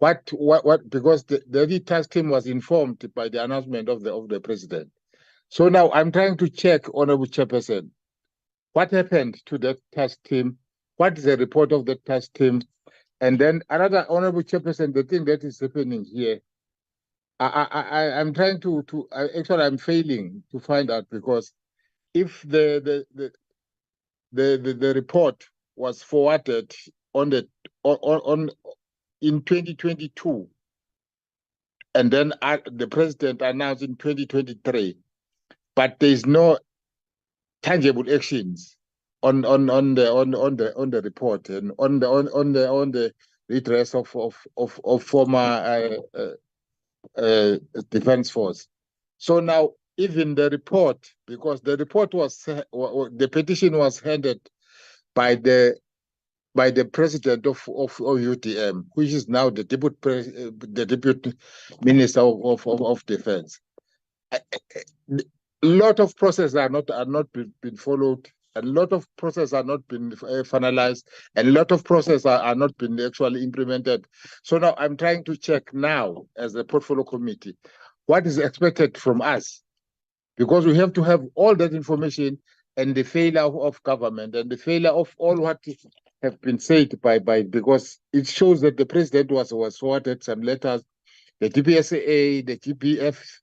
Because the task team was informed by the announcement of the president. So now I'm trying to check, Honorable Chairperson, what happened to that task team? What is the report of the task team? And then another, Honorable Chairperson, the thing that is happening here, I'm trying actually I'm failing to find out, because if the report was forwarded in 2022, and then the president announced in 2023, but there is no tangible actions on the report and on the redress of former defense force. So now even the report, because the report was the petition was handed by the president of UTM, which is now the deputy minister of defense. A lot of processes are not been followed, and a lot of processes are not been finalized, and a lot of processes are not been actually implemented. So now I'm trying to check now as a portfolio committee what is expected from us, because we have to have all that information, and the failure of government and the failure of all what have been said by because it shows that the president was forwarded some letters, the GPSA, the GPF,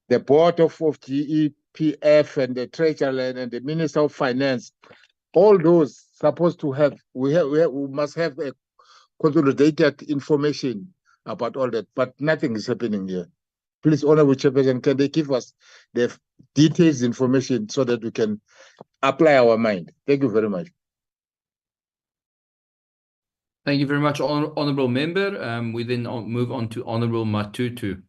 the board of GEPF, and the treasurer and the minister of finance. All those supposed to have we must have a consolidated information about all that, but nothing is happening here. Please, Honorable Chairperson, can they give us the details information so that we can apply our mind? Thank you very much. Thank you very much, Honourable Member. We then move on to Honourable Matutu.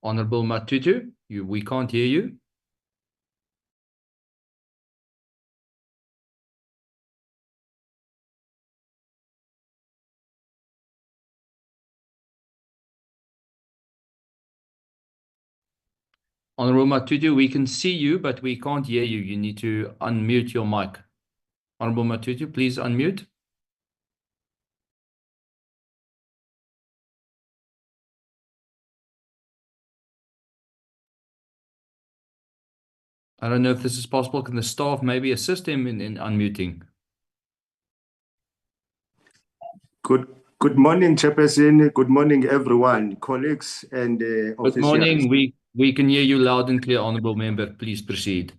Honourable Matutu, we can't hear you. Honourable Matutu, we can see you, but we can't hear you. You need to unmute your mic. Honourable Matutu, please unmute. I don't know if this is possible. Can the staff maybe assist him in unmuting? Good morning, Chairperson. Good morning, everyone, colleagues and officials. Good morning. We can hear you loud and clear, Honourable Member. Please proceed.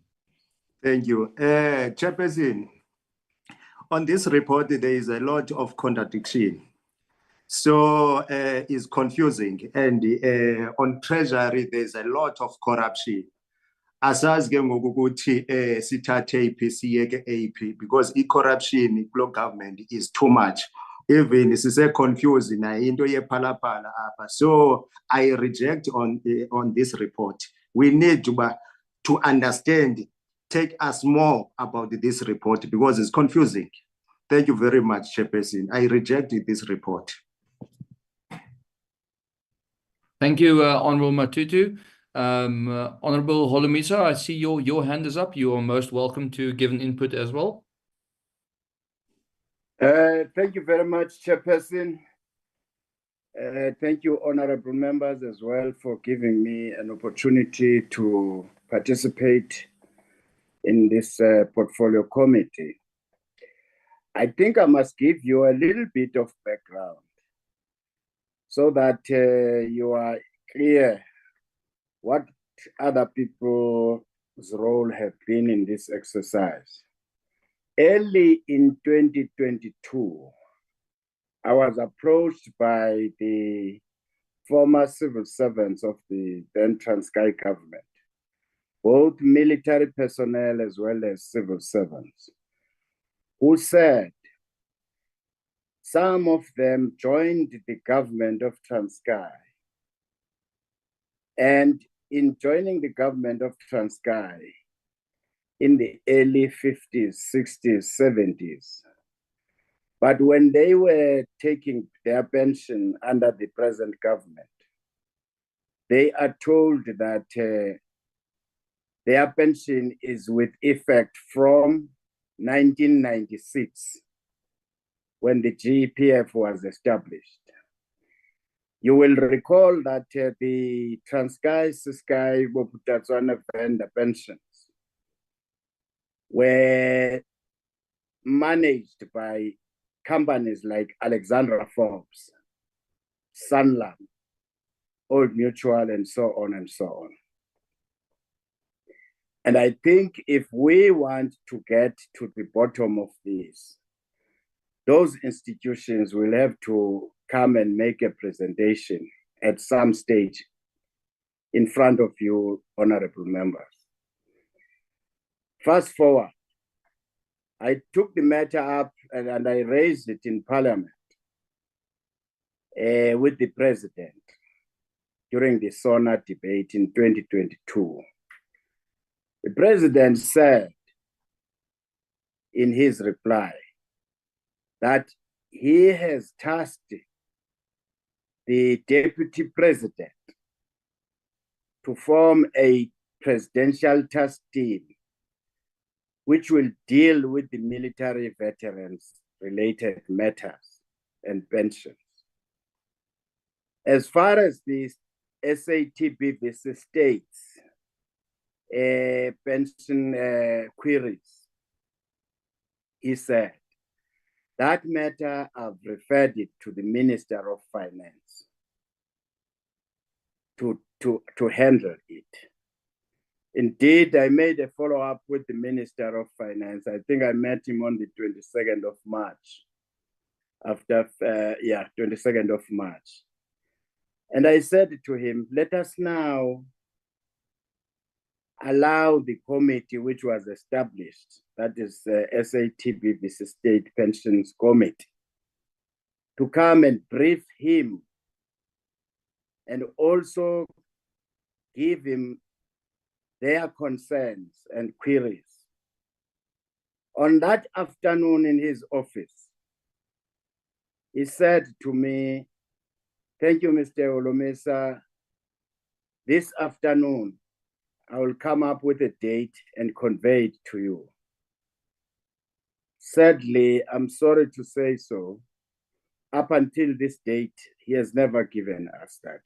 Thank you. Chairperson, on this report, there is a lot of contradiction. So it's confusing. And on Treasury, there's a lot of corruption. Asazi ke ngokuthi sithathe ipc AP, because corruption in government is too much. Even sise confused na into yephalaphala apha. So I reject on this report. We need to understand, take us more about this report, because it's confusing. Thank you very much, Chairperson. I reject this report. Thank you, Honourable Matutu. Honourable Holomisa, I see your hand is up. You are most welcome to give an input as well. Thank you very much, Chairperson. Thank you, honourable members, as well, for giving me an opportunity to participate in this portfolio committee. I think I must give you a little bit of background so that you are clear what other people's role have been in this exercise. Early in 2022, I was approached by the former civil servants of the then Transkei government, both military personnel as well as civil servants, who said some of them joined the government of Transkei. And in joining the government of Transkei in the early 50s, 60s, 70s, but when they were taking their pension under the present government, they are told that their pension is with effect from 1996, when the GEPF was established. You will recall that the Transkei, Ciskei, Bophuthatswana vendor pensions were managed by companies like Alexandra Forbes, Sanlam, Old Mutual, and so on and so on. And I think if we want to get to the bottom of this, those institutions will have to come and make a presentation at some stage in front of you, honorable members. Fast forward, I took the matter up and I raised it in Parliament with the President during the SONA debate in 2022. The President said in his reply that he has tasked the Deputy President to form a presidential task team which will deal with the military veterans related matters and pensions. As far as the SATBVC States pension queries, he said, that matter I've referred it to the Minister of Finance to handle it. Indeed, I made a follow-up with the Minister of Finance. I think I met him on the 22nd of March. 22nd of March. And I said to him, let us now allow the committee which was established, that is SATBVC State Pensions Committee, to come and brief him and also give him their concerns and queries. On that afternoon in his office, he said to me, thank you, Mr. Olomesa. This afternoon, I will come up with a date and convey it to you. Sadly, I'm sorry to say so, up until this date, he has never given us that.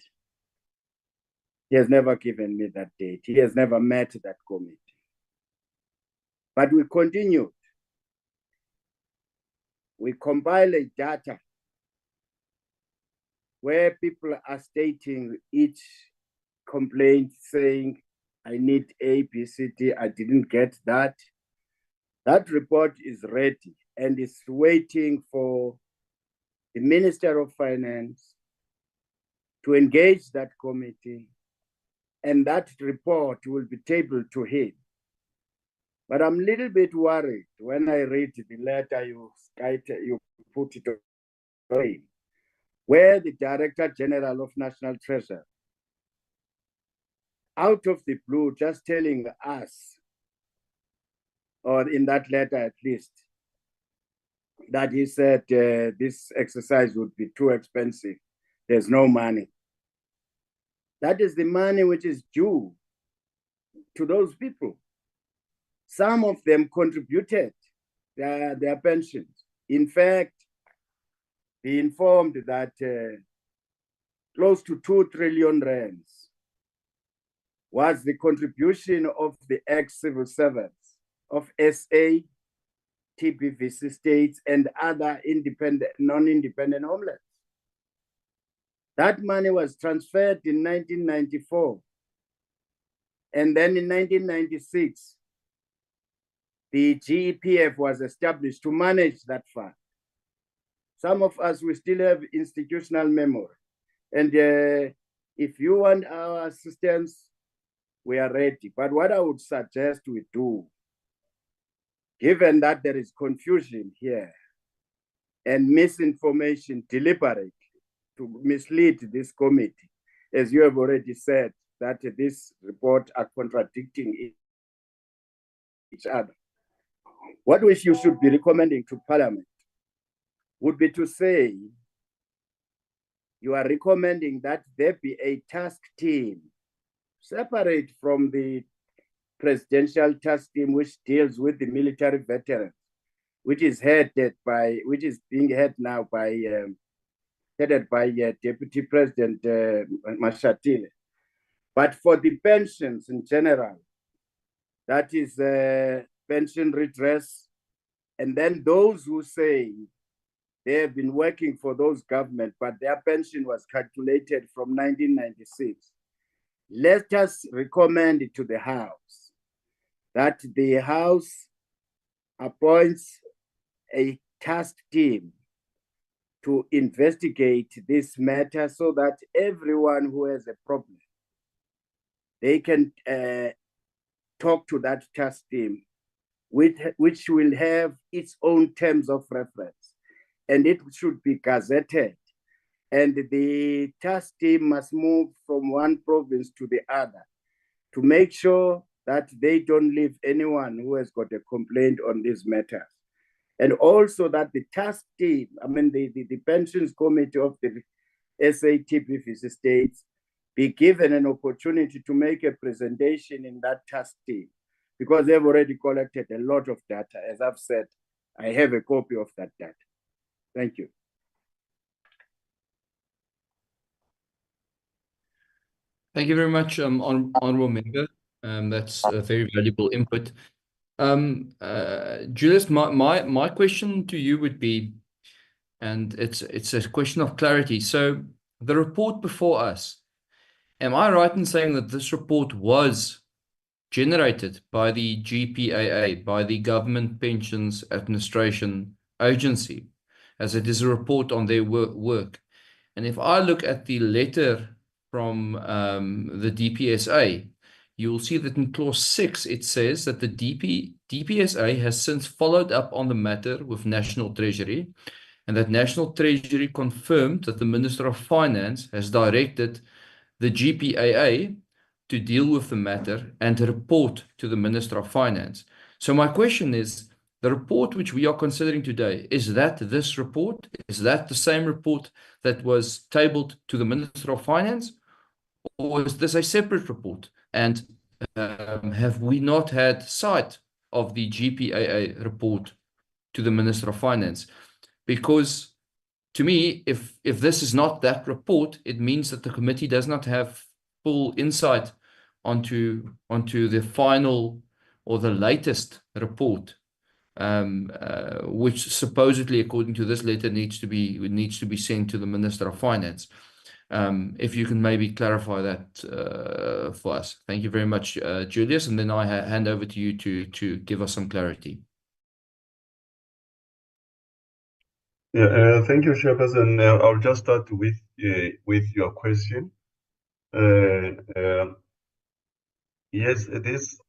He has never given me that date. He has never met that committee. But we continued. We compile a data where people are stating each complaint saying, I need A, B, C, D, I didn't get that. That report is ready and is waiting for the Minister of Finance to engage that committee, and that report will be tabled to him. But I'm a little bit worried when I read the letter you put it on, where the Director General of National Treasury, out of the blue, just telling us, or in that letter at least, that he said this exercise would be too expensive. There's no money. That is the money which is due to those people. Some of them contributed their pensions. In fact, be informed that close to 2 trillion rands was the contribution of the ex-civil servants of SA, TBVC states, and other non-independent homelands. That money was transferred in 1994. And then in 1996, the GEPF was established to manage that fund. Some of us, we still have institutional memory. And if you want our assistance, we are ready. But what I would suggest we do, given that there is confusion here and misinformation deliberately to mislead this committee, as you have already said, that this report are contradicting each other. What you should be recommending to Parliament would be to say, you are recommending that there be a task team separate from the presidential task team, which deals with the military veterans, which is headed by, which is being headed now by, headed by Deputy President Mashatile. But for the pensions in general, that is pension redress, and then those who say they have been working for those government, but their pension was calculated from 1996. Let us recommend it to the House that the House appoints a task team to investigate this matter so that everyone who has a problem, they can talk to that task team, which will have its own terms of reference, and it should be gazetted. And the task team must move from one province to the other to make sure that they don't leave anyone who has got a complaint on these matters. And also that the task team, I mean, the pensions committee of the SATBVC states be given an opportunity to make a presentation in that task team, because they've already collected a lot of data. As I've said, I have a copy of that data. Thank you. Thank you very much, Honourable Member. That's a very valuable input. Julius, my question to you would be, and it's a question of clarity. So the report before us, am I right in saying that this report was generated by the GPAA, by the Government Pensions Administration Agency, as it is a report on their work? And if I look at the letter from the DPSA, you will see that in clause 6, it says that the DPSA has since followed up on the matter with National Treasury, and that National Treasury confirmed that the Minister of Finance has directed the GPAA to deal with the matter and report to the Minister of Finance. So my question is, the report which we are considering today, is that this report? Is that the same report that was tabled to the Minister of Finance? Or is this a separate report? And have we not had sight of the GPAA report to the Minister of Finance? Because to me, if this is not that report, it means that the committee does not have full insight onto the final or the latest report, which supposedly, according to this letter, needs to be sent to the Minister of Finance. If you can maybe clarify that for us. Thank you very much, Julius, and then I hand over to you to give us some clarity. Yeah, thank you, Chairperson. I'll just start with your question. Yes, this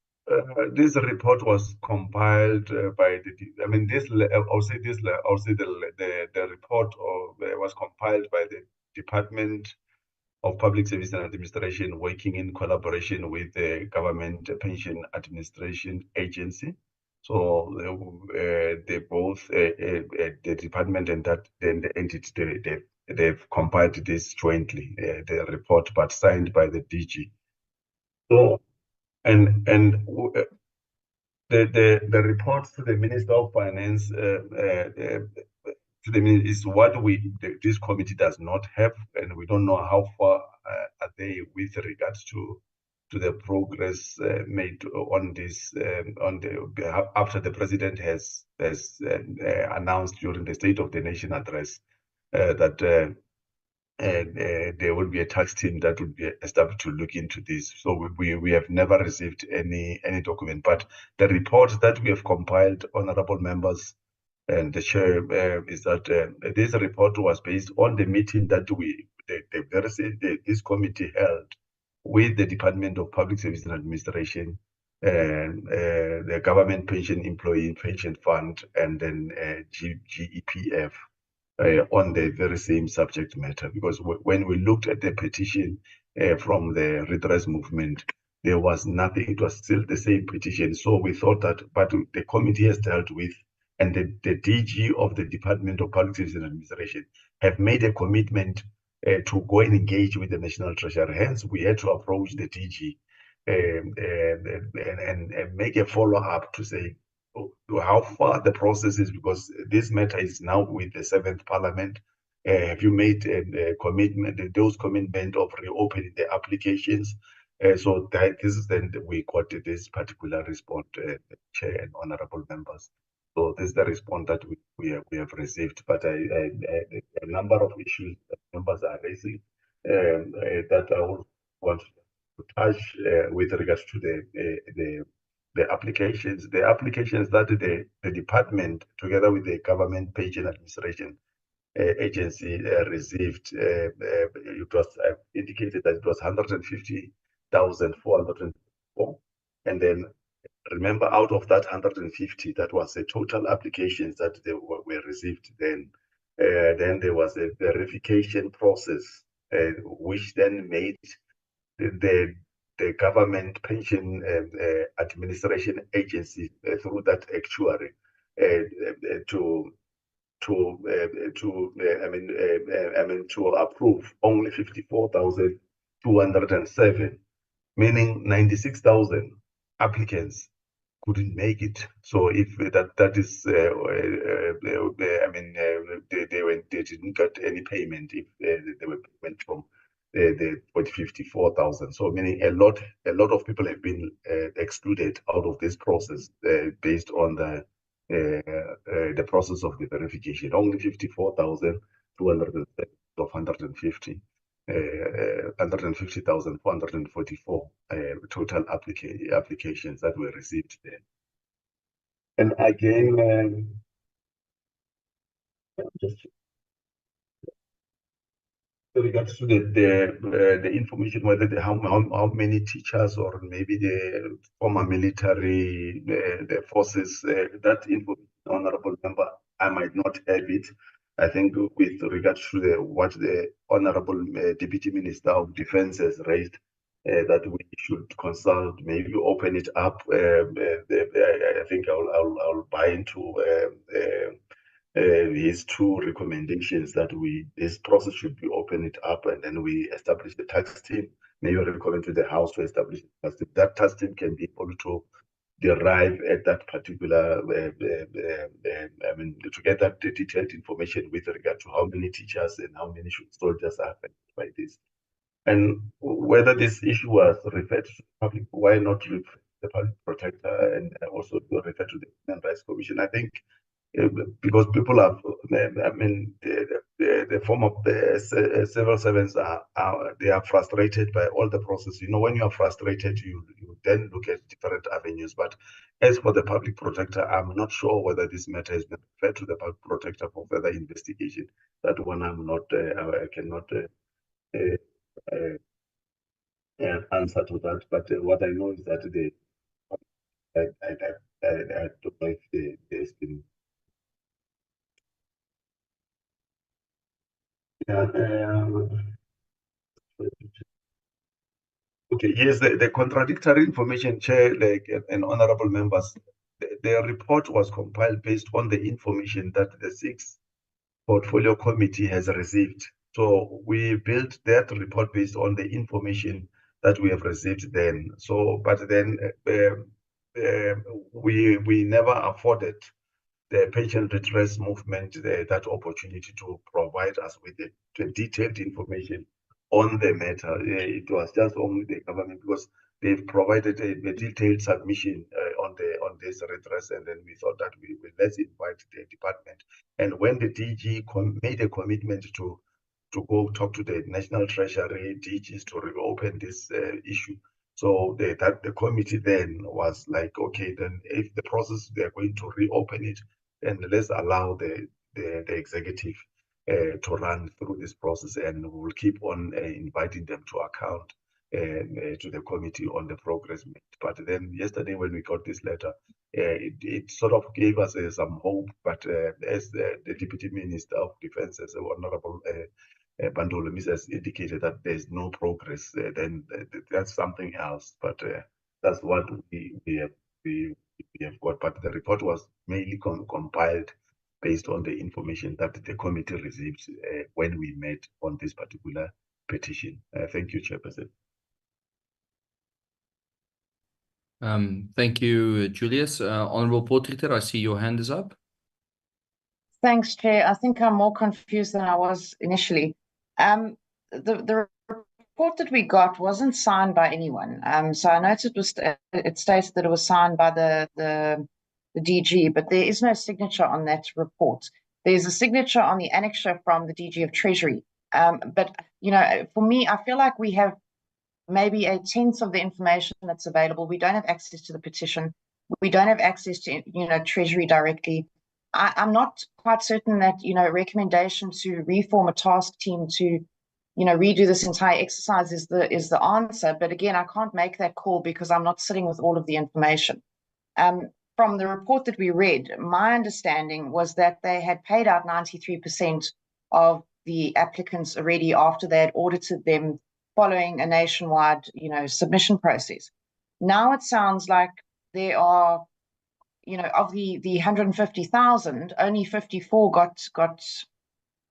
report was compiled by the. I mean, I'll say the report was compiled by the Department of Public Service and Administration, working in collaboration with the Government Pension Administration Agency. So they both, the department and the entity, they've compiled this jointly, the report, but signed by the DG. So, and the report to the Minister of Finance is what this committee does not have, and we don't know how far are they with regards to the progress made on this after the president has announced during the State of the Nation address that there will be a tax team that will be established to look into this. So we have never received any document, but the report that we have compiled, honorable members and the chair, is that this report was based on the meeting that this committee held with the Department of Public Service and Administration, the Government Pension Employee Pension Fund, and then GEPF on the very same subject matter. Because when we looked at the petition from the redress movement, there was nothing. It was still the same petition. So we thought that, but the committee has dealt with, and the DG of the Department of Public Service and Administration have made a commitment to go and engage with the National Treasury. Hence, we had to approach the DG and make a follow-up to say how far the process is, because this matter is now with the 7th Parliament. Have you made a commitment, those commitment of reopening the applications? So that this is then we got this particular response, Chair and honourable members. So this is the response that we have received. But a number of issues that members are raising that I would want to touch with regards to the applications. The applications that the department, together with the Government Pension Administration Agency, received, it was indicated that it was 150,404, and then remember, out of that 150, that was the total applications that they were received. Then there was a verification process, which then made the Government Pension Administration Agency through that actuary to approve only 54,207, meaning 96,000 applicants couldn't make it. So if that is, they didn't get any payment if they went from the 54,000. So meaning a lot of people have been excluded out of this process based on the process of the verification. Only 54,200 of 150,444 total applications that were received there. And again, just with regards to the information, whether how many teachers or maybe the former military, the forces, that information, honourable member, I might not have it. I think with regards to what the Honourable Deputy Minister of Defence has raised, that we should consult, maybe open it up. I think I'll buy into his two recommendations that this process should be open it up, and then we establish the task team. Maybe recommend to the House to establish the task team. That task team can be able to derive at that particular, to get that detailed information with regard to how many teachers and how many soldiers are affected by this. And whether this issue was referred to the public, why not refer the public protector and also refer to the Human Rights Commission? I think because people have, the form of the civil servants they are frustrated by all the process. You know, when you are frustrated, you then look at different avenues. But as for the public protector, I'm not sure whether this matter has been referred to the public protector for further investigation. That one I'm not, I cannot answer to that. But what I know is that I don't know if there's been. Okay, yes, the contradictory information, Chair, and honourable members, the report was compiled based on the information that the 6th Portfolio Committee has received. So we built that report based on the information that we have received then. So, but then we never afforded the pension redress movement that opportunity to provide us with the detailed information on the matter. It was just only the government, because they've provided a detailed submission on this redress, and then we thought that let's invite the department. And when the DG made a commitment to go talk to the National Treasury DGs to reopen this issue, so the committee then was like, okay, then if the process they are going to reopen it, then let's allow the executive to run through this process, and we'll keep on inviting them to account to the committee on the progress made. But then yesterday when we got this letter, it sort of gave us some hope. But as the Deputy Minister of Defence, as Honourable Bandolomis has indicated that there's no progress, then that's something else. But that's what we have got. But the report was mainly compiled based on the information that the committee received when we met on this particular petition. Thank you, Chairperson. Thank you, Julius. Honourable Potgieter, I see your hand is up. Thanks, Chair. I think I'm more confused than I was initially. The report that we got wasn't signed by anyone. So I noticed it stated that it was signed by the DG, but there is no signature on that report. There's a signature on the annexure from the DG of Treasury. But, you know, for me, I feel like we have maybe a tenth of the information that's available. We don't have access to the petition. We don't have access to, you know, Treasury directly. I'm not quite certain that, you know, recommendation to reform a task team to, you know, redo this entire exercise is the answer. But again, I can't make that call because I'm not sitting with all of the information. From the report that we read, my understanding was that they had paid out 93% of the applicants already after they had audited them following a nationwide, you know, submission process. Now it sounds like there are, you know, of the 150,000, only 54 got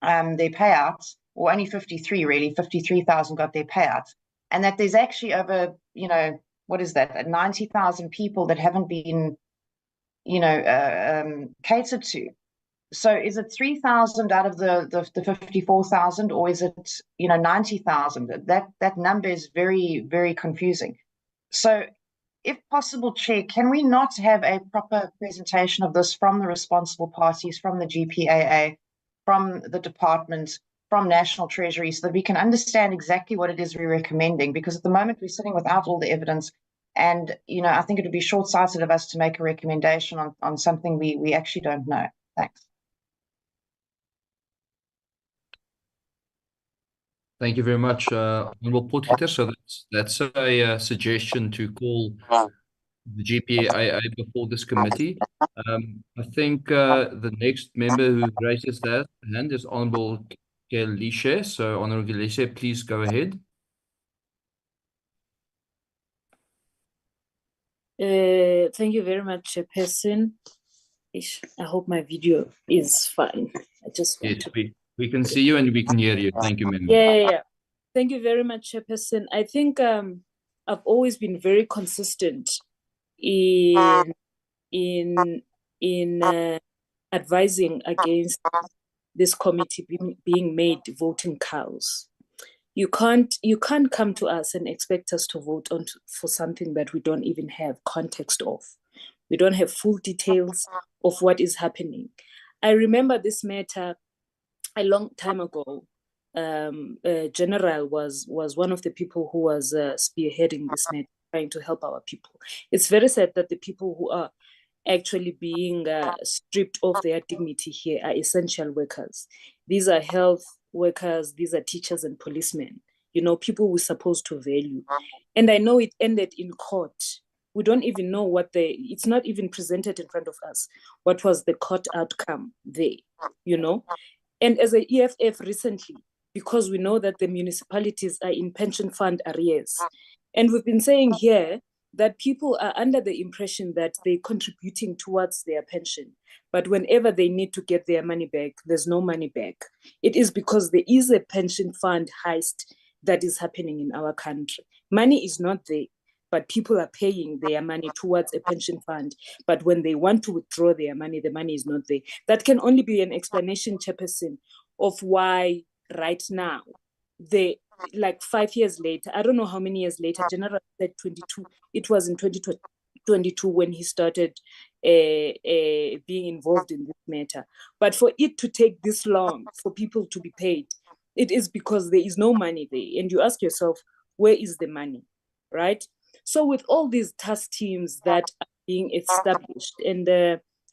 their payouts, or only 53 really, 53,000 got their payouts, and that there's actually over, you know, what is that, 90,000 people that haven't been, you know, catered to. So is it 3,000 out of the 54,000, or is it, you know, 90,000? That number is very, very confusing. So if possible, Chair, can we not have a proper presentation of this from the responsible parties, from the GPAA, from the department, from National Treasury, so that we can understand exactly what it is we're recommending? Because at the moment we're sitting without all the evidence. And, you know, I think it would be short-sighted of us to make a recommendation on something we actually don't know. Thanks. Thank you very much, Honourable Potgieter. So that's a suggestion to call the GPAA before this committee. I think the next member who raises their hand is Honourable Gelishe. So Honourable Gelishe, please go ahead. Thank you very much, Chairperson. I hope my video is fine. I just want yes, we can see you and we can hear you. Thank you, member. Yeah. Thank you very much, Chairperson. I think I've always been very consistent in advising against this committee being made voting cows. You can't come to us and expect us to vote for something that we don't even have context of. We don't have full details of what is happening. I remember this matter a long time ago. General was one of the people who was spearheading this matter, trying to help our people. It's very sad that the people who are actually being stripped of their dignity here are essential workers. These are health workers, these are teachers and policemen, you know, people we're supposed to value. And I know it ended in court. We don't even know it's not even presented in front of us. What was the court outcome there, you know? And as a EFF recently, because we know that the municipalities are in pension fund arrears, and we've been saying here that people are under the impression that they're contributing towards their pension, but whenever they need to get their money back, there's no money back. It is because there is a pension fund heist that is happening in our country. Money is not there, but people are paying their money towards a pension fund. But when they want to withdraw their money, the money is not there. That can only be an explanation, Chairperson, of why right now, like 5 years later, I don't know how many years later, General said 22, it was in 2022 when he started being involved in this matter. But for it to take this long for people to be paid, it is because there is no money there. And you ask yourself, where is the money, right? So with all these task teams that are being established, and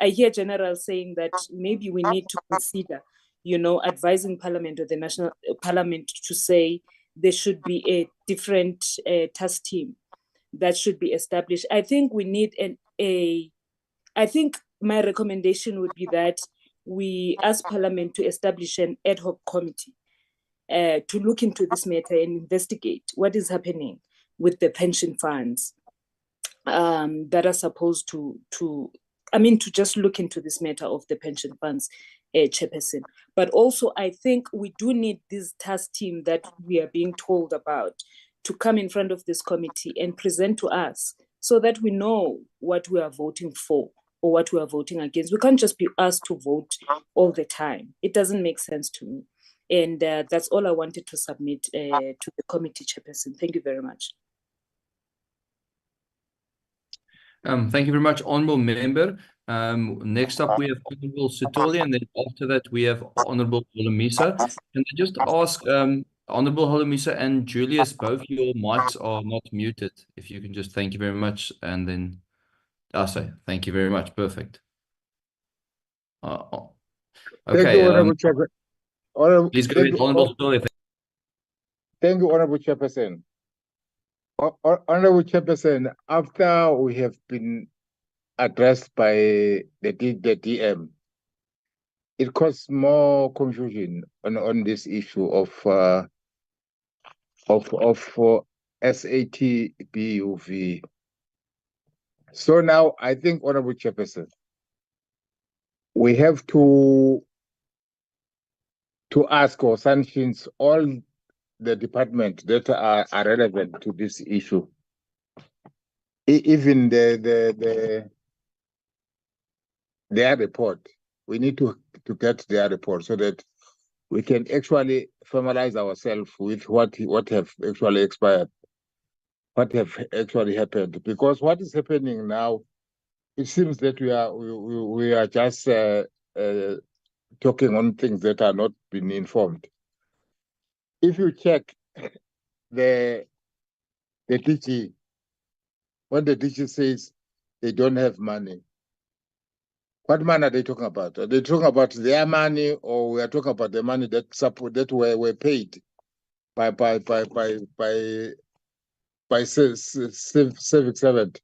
I hear General saying that maybe we need to consider, you know, advising Parliament or the National Parliament to say there should be a different task team that should be established. I think we need I think my recommendation would be that we ask Parliament to establish an ad hoc committee to look into this matter and investigate what is happening with the pension funds that are supposed to just look into this matter of the pension funds, Chairperson. But also, I think we do need this task team that we are being told about to come in front of this committee and present to us so that we know what we are voting for or what we are voting against. We can't just be asked to vote all the time. It doesn't make sense to me. And that's all I wanted to submit to the committee, Chairperson. Thank you very much. Thank you very much, Honourable Member. Next up, we have Honourable Sitoli, and then after that, we have Honourable Holomisa. Can I just ask Honourable Holomisa and Julius, both your mics are not muted. If you can just thank you very much, and then Asa, thank you very much. Perfect. Okay. Thank you, Honourable Chairperson. Please go ahead, Honourable Sitoli. Thank you, Honourable Chairperson. Honourable Chairperson, after we have been addressed by the DM, it caused more confusion on this issue of SATBVC. So now I think, Honourable Chairperson, we have to ask or sanctions all the departments that are relevant to this issue. Even their report, we need to get their report so that we can actually familiarize ourselves with what have actually expired, what have actually happened. Because what is happening now, it seems that we are just talking on things that are not being informed. If you check the DG, when the DG says they don't have money, what money are they talking about? Are they talking about their money, or we are talking about the money that were paid by civic servant?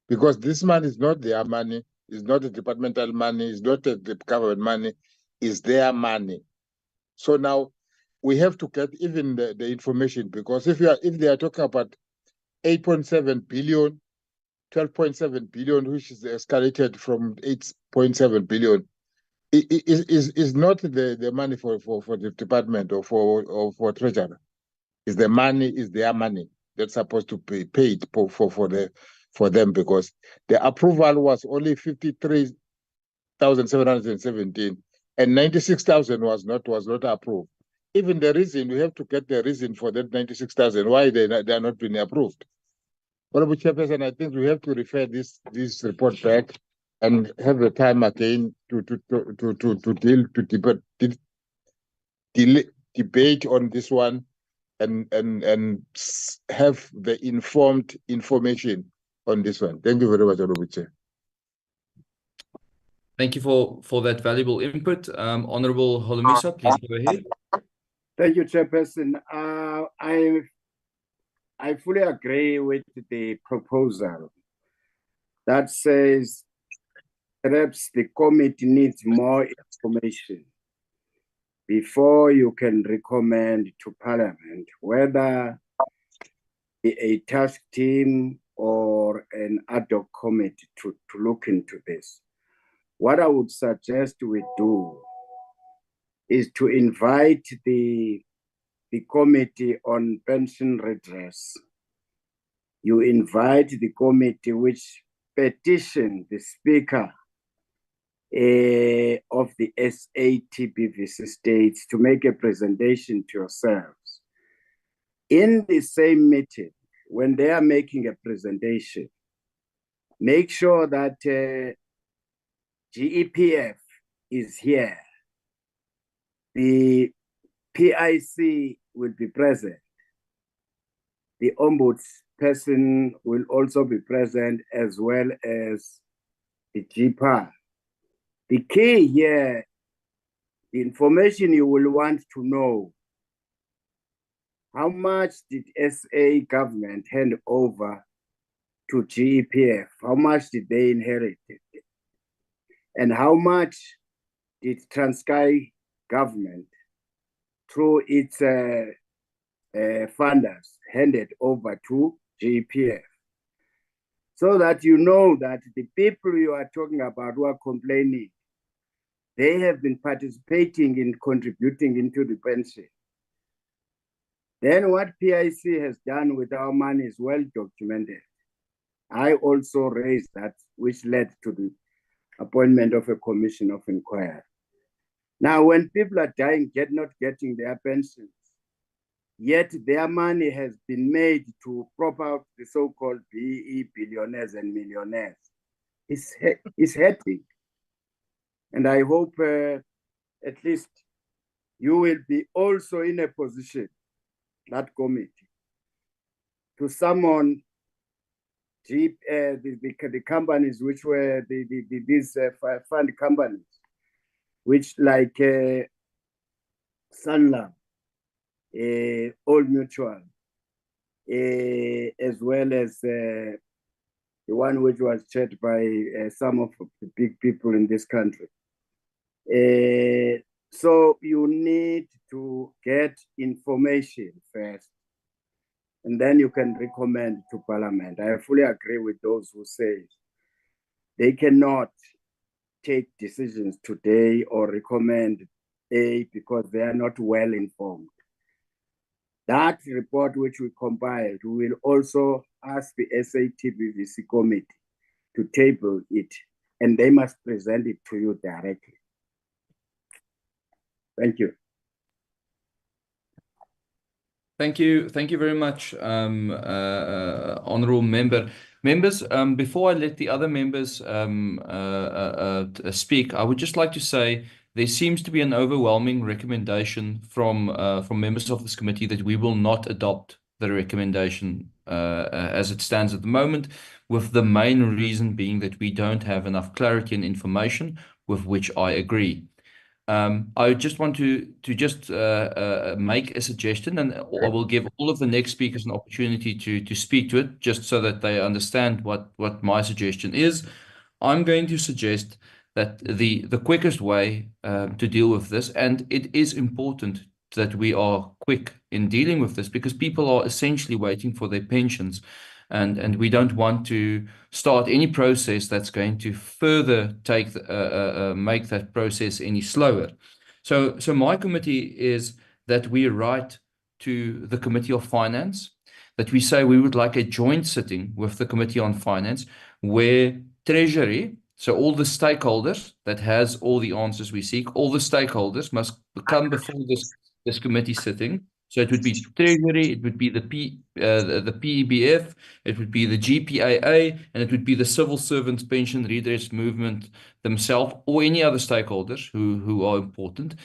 Because this money is not their money, it's not the departmental money, it's not the government money, it's their money. So now we have to get even the information, because if they are talking about 8.7 billion, 12.7 billion, which is escalated from 8.7 billion, is not the money for the department or for treasurer. Is the money, is their money that's supposed to be paid for them, because the approval was only 53,717 and 96,000 was not approved. Even the reason, we have to get the reason for that 96,000, why they are not being approved. Honourable Chairperson, I think we have to refer this report back and have the time again to debate on this one and have the informed information on this one. Thank you very much, Honourable Chair. Thank you for that valuable input. Honourable Holomisa, please go ahead. Thank you, Chairperson. I fully agree with the proposal that says perhaps the committee needs more information before you can recommend to Parliament whether a task team or an ad hoc committee to look into this. What I would suggest we do is to invite the Committee on Pension Redress. You invite the committee which petitioned the Speaker of the SATBVC States to make a presentation to yourselves. In the same meeting, when they are making a presentation, make sure that GEPF is here. The PIC will be present. The ombudsperson will also be present, as well as the GPAR. The key here, the information you will want to know how much did SA government hand over to GEPF? How much did they inherit? And how much did Transkei government, through its funders, handed over to GEPF? So that you know that the people you are talking about who are complaining, they have been participating in contributing into the pension. Then what PIC has done with our money is well documented. I also raised that, which led to the appointment of a commission of inquiry. Now, when people are dying, not getting their pensions, yet their money has been made to prop out the so-called BE billionaires and millionaires, it's hurting. And I hope at least you will be also in a position, that committee, to summon the companies which were these fund companies, which like Sanlam, Old Mutual, as well as the one which was chaired by some of the big people in this country. So you need to get information first, and then you can recommend to Parliament. I fully agree with those who say they cannot take decisions today or recommend because they are not well informed. That report which we compiled, we will also ask the SATBVC committee to table it, and they must present it to you directly. Thank you. Thank you very much, honourable member. Members, before I let the other members speak, I would just like to say there seems to be an overwhelming recommendation from members of this committee that we will not adopt the recommendation as it stands at the moment, with the main reason being that we don't have enough clarity and information, with which I agree. I just want to make a suggestion, and I will give all of the next speakers an opportunity to speak to it, just so that they understand what my suggestion is. I'm going to suggest that the quickest way to deal with this, and it is important that we are quick in dealing with this, because people are essentially waiting for their pensions, and we don't want to start any process that's going to further make that process any slower. So my committee is that we write to the Committee of Finance, that we say we would like a joint sitting with the Committee on Finance, where Treasury, so all the stakeholders that has all the answers we seek, all the stakeholders must come before this committee sitting. So it would be Treasury, it would be the PEBF, it would be the GPAA, and it would be the civil servants pension redress movement themselves, or any other stakeholders who are important,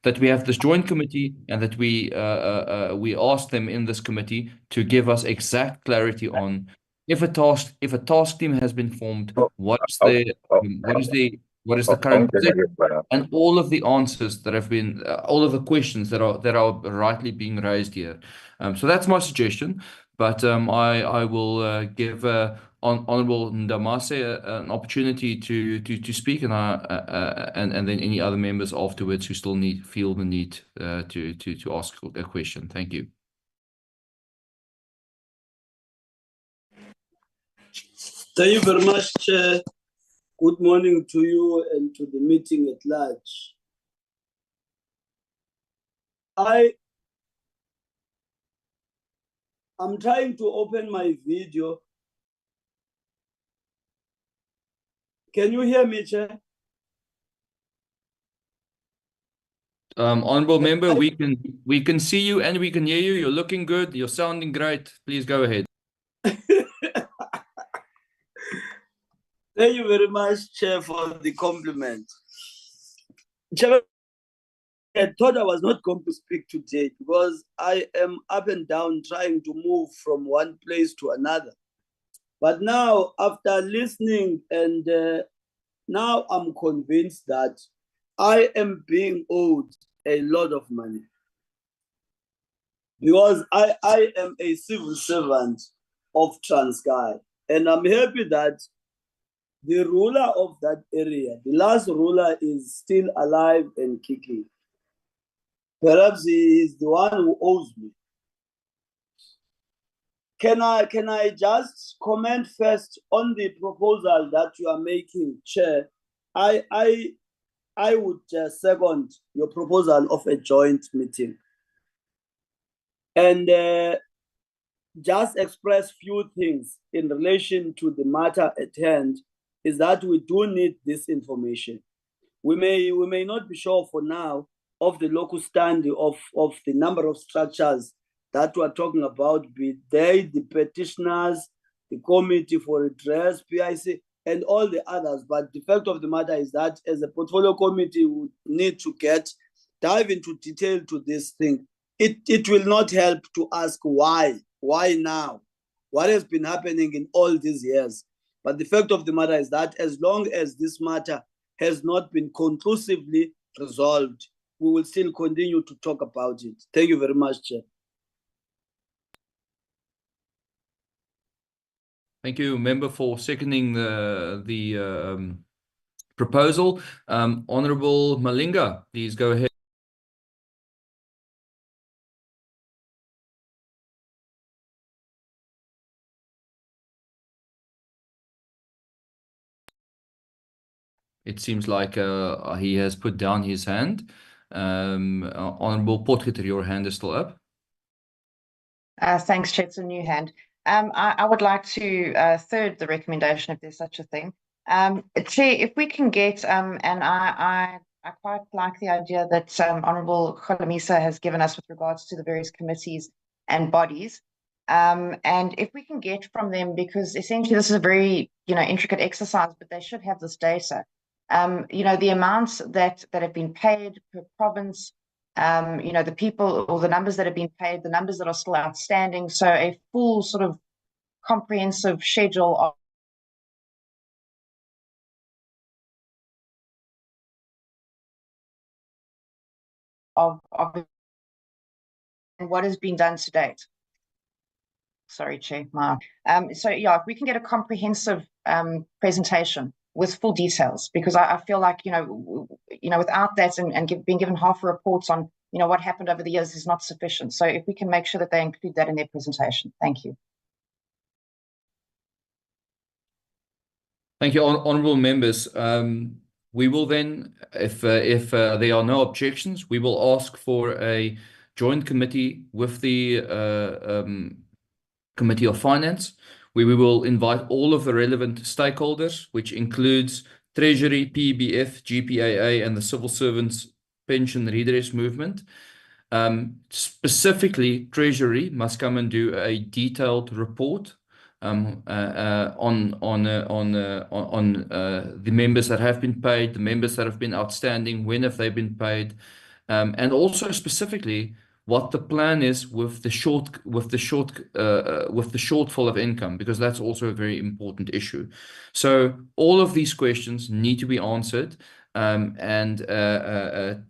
that we have this joint committee, and that we ask them in this committee to give us exact clarity on if a task team has been formed, what is the current position, and all of the answers that have been, all of the questions that are rightly being raised here. So that's my suggestion. But I will give Honourable Ndamase an opportunity to speak, and then any other members afterwards who still feel the need to ask a question. Thank you. Thank you very much, Chair. Good morning to you and to the meeting at large. I'm trying to open my video. Can you hear me, Chair? Honourable member, we can see you and we can hear you. You're looking good. You're sounding great. Please go ahead. Thank you very much, Chair, for the compliment. Chair, I thought I was not going to speak today because I am up and down trying to move from one place to another. But now, after listening, and now I'm convinced that I am being owed a lot of money. because I am a civil servant of Transkei, and I'm happy that the ruler of that area, the last ruler, is still alive and kicking. Perhaps he is the one who owes me. Can I just comment first on the proposal that you are making, Chair? I would second your proposal of a joint meeting, and just express few things in relation to the matter at hand. Is that we do need this information. We may not be sure for now of the local standing of the number of structures that we're talking about, be they the petitioners, the committee for redress, PIC, and all the others. But the fact of the matter is that as a portfolio committee, we need to dive into detail to this thing. It will not help to ask why now, what has been happening in all these years. But the fact of the matter is that as long as this matter has not been conclusively resolved, we will still continue to talk about it. Thank you very much, Chair. Thank you, Member, for seconding the proposal. Honourable Malinga, please go ahead. It seems like he has put down his hand. Honourable Potgieter, your hand is still up. Thanks, Chair. It's a new hand. I would like to third the recommendation, if there's such a thing. Chair, if we can get, and I quite like the idea that Honourable Kholomisa has given us with regards to the various committees and bodies. And if we can get from them, because essentially this is a very intricate exercise, but they should have this data. The amounts that have been paid per province, the people or the numbers that have been paid, the numbers that are still outstanding. So a full sort of comprehensive schedule of what has been done to date. Sorry, Chair, Mark. So yeah, if we can get a comprehensive presentation with full details, because I feel like without that and being given half reports on what happened over the years is not sufficient. So if we can make sure that they include that in their presentation, thank you. Thank you, honourable members. We will then, if there are no objections, we will ask for a joint committee with the Committee of Finance, where we will invite all of the relevant stakeholders, which includes Treasury, PBF, GPAA, and the Civil Servants Pension Redress Movement. Specifically, Treasury must come and do a detailed report on the members that have been paid, the members that have been outstanding, when have they been paid, and also specifically what the plan is with the shortfall of income, because that's also a very important issue. So all of these questions need to be answered, and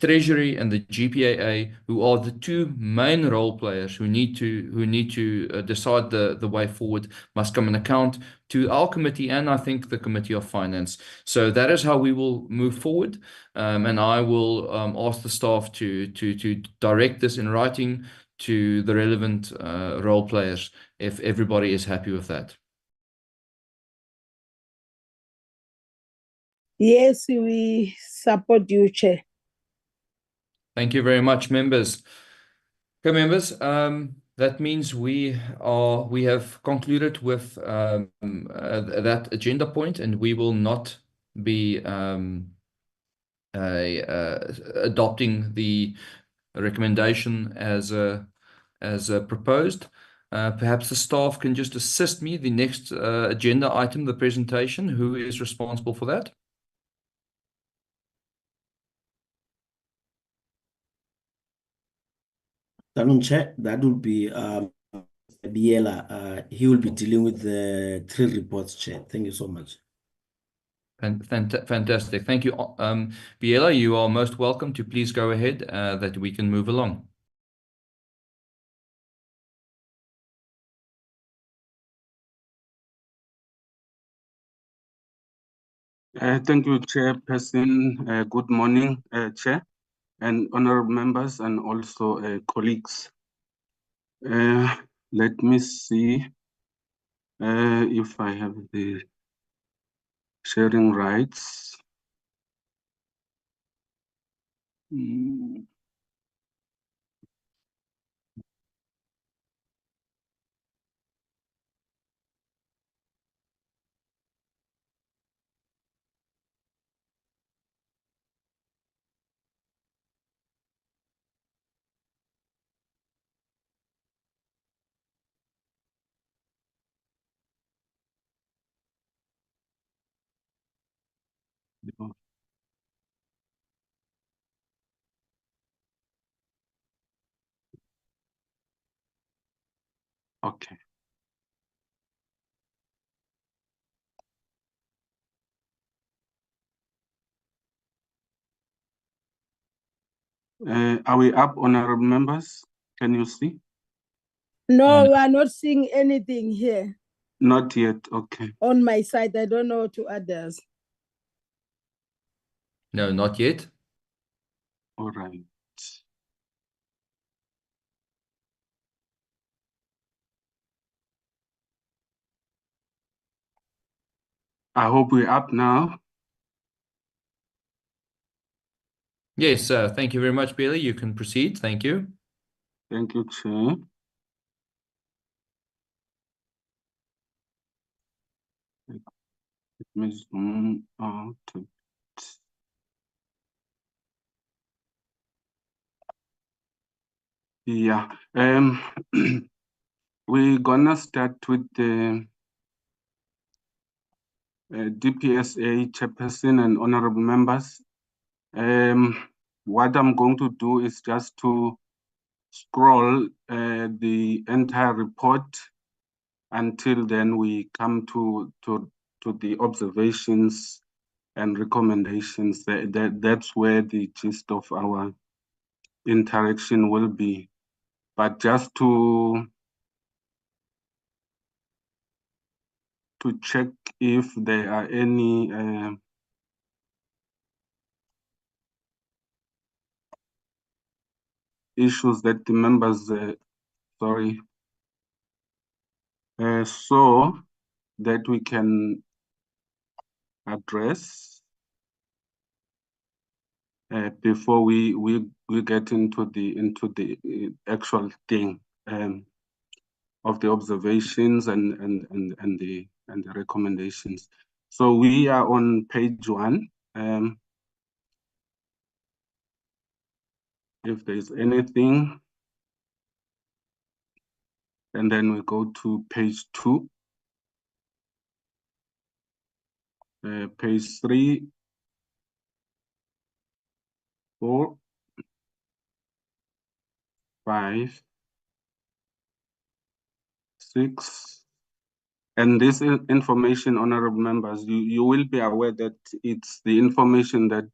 Treasury and the GPAA, who are the two main role players who need to decide the way forward, must come and account to our committee and I think the Committee of Finance. So that is how we will move forward, and I will ask the staff to direct this in writing to the relevant role players if everybody is happy with that. Yes, we support you, Chair. Thank you very much, members. Okay, members, that means we have concluded with that agenda point, and we will not be adopting the recommendation as proposed. Perhaps the staff can just assist me. The next agenda item, the presentation, who is responsible for that? Chair, that will be Biela. He will be dealing with the 3 reports, Chair. Thank you so much. Fantastic. Thank you. Biela, you are most welcome to please go ahead, that we can move along. Thank you, Chairperson. Good morning, Chair, and honorable members, and also colleagues. Let me see if I have the sharing rights. Okay. Are we up, honorable members? Can you see? No, we are not seeing anything here. Not yet. Okay. On my side, I don't know to others. No, not yet. All right. I hope we're up now. Yes, thank you very much, Bailey. You can proceed. Thank you. Thank you, Chair. Let me zoom out. Yeah. We're gonna start with the DPSA chairperson and honorable members. What I'm going to do is just to scroll the entire report until then we come to the observations and recommendations. That's where the gist of our interaction will be. But just to check if there are any issues that the members, so that we can address before we get into the actual thing of the observations and the recommendations. So we are on page 1. If there's anything, and then we go to page 2, page 3, 4, 5, 6, and this information, honorable members, you will be aware that it's the information that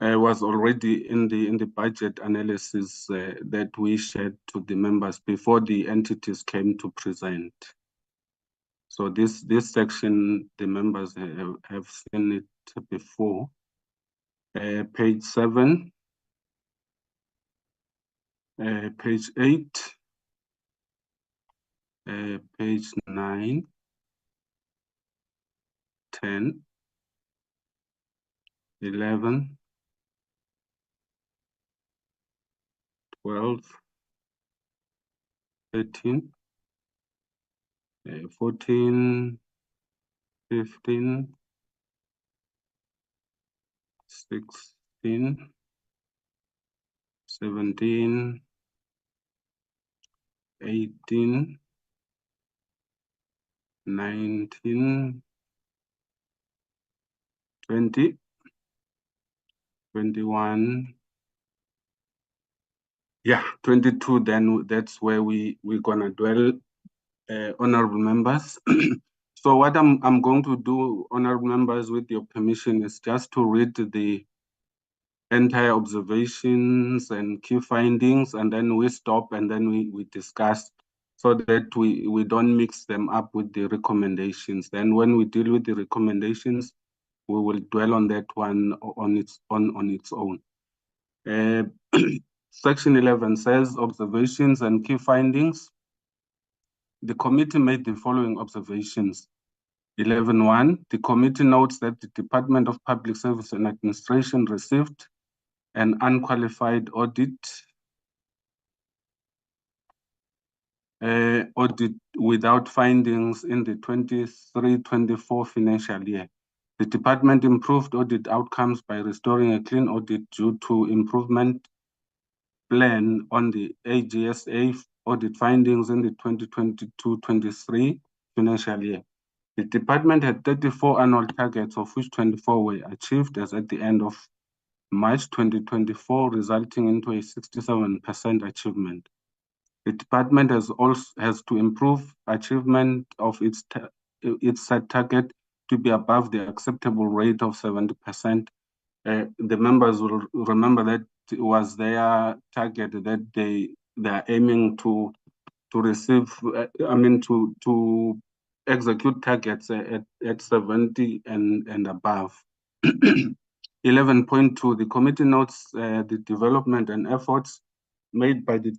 was already in the budget analysis that we shared to the members before the entities came to present. So this section, the members have seen it before. Page 7, page 8, page 9, 10, 11, 12, 13, 14, 15, 16, 17, 18, 19, 20, 21, yeah, 22, then that's where we're gonna dwell, honorable members. So what I'm going to do, honorable members, with your permission, is just to read the entire observations and key findings, and then we stop and then we discuss so that we don't mix them up with the recommendations. Then when we deal with the recommendations, we will dwell on that one on its own. Section 11 says observations and key findings. The committee made the following observations. 11.1, the committee notes that the Department of Public Service and Administration received an unqualified audit without findings in the 23-24 financial year. The department improved audit outcomes by restoring a clean audit due to improvement plan on the AGSA audit findings in the 2022-23 financial year. The department had 34 annual targets, of which 24 were achieved as at the end of March 2024, resulting into a 67% achievement. The department has to improve achievement of its set target to be above the acceptable rate of 70%. The members will remember that it was their target that they are aiming to receive. To execute targets at 70 and above. 11.2, the committee notes the development and efforts made by the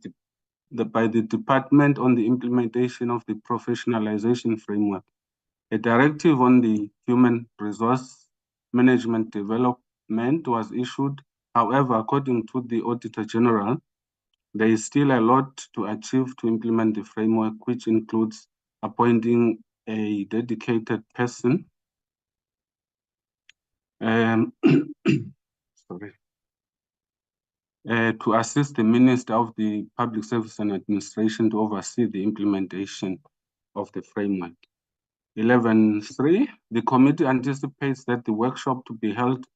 department on the implementation of the professionalization framework. A directive on the human resource management development was issued. However, according to the Auditor General, there is still a lot to achieve to implement the framework, which includes appointing a dedicated person to assist the Minister of the Public Service and Administration to oversee the implementation of the framework. 11.3, the committee anticipates that the workshop to be held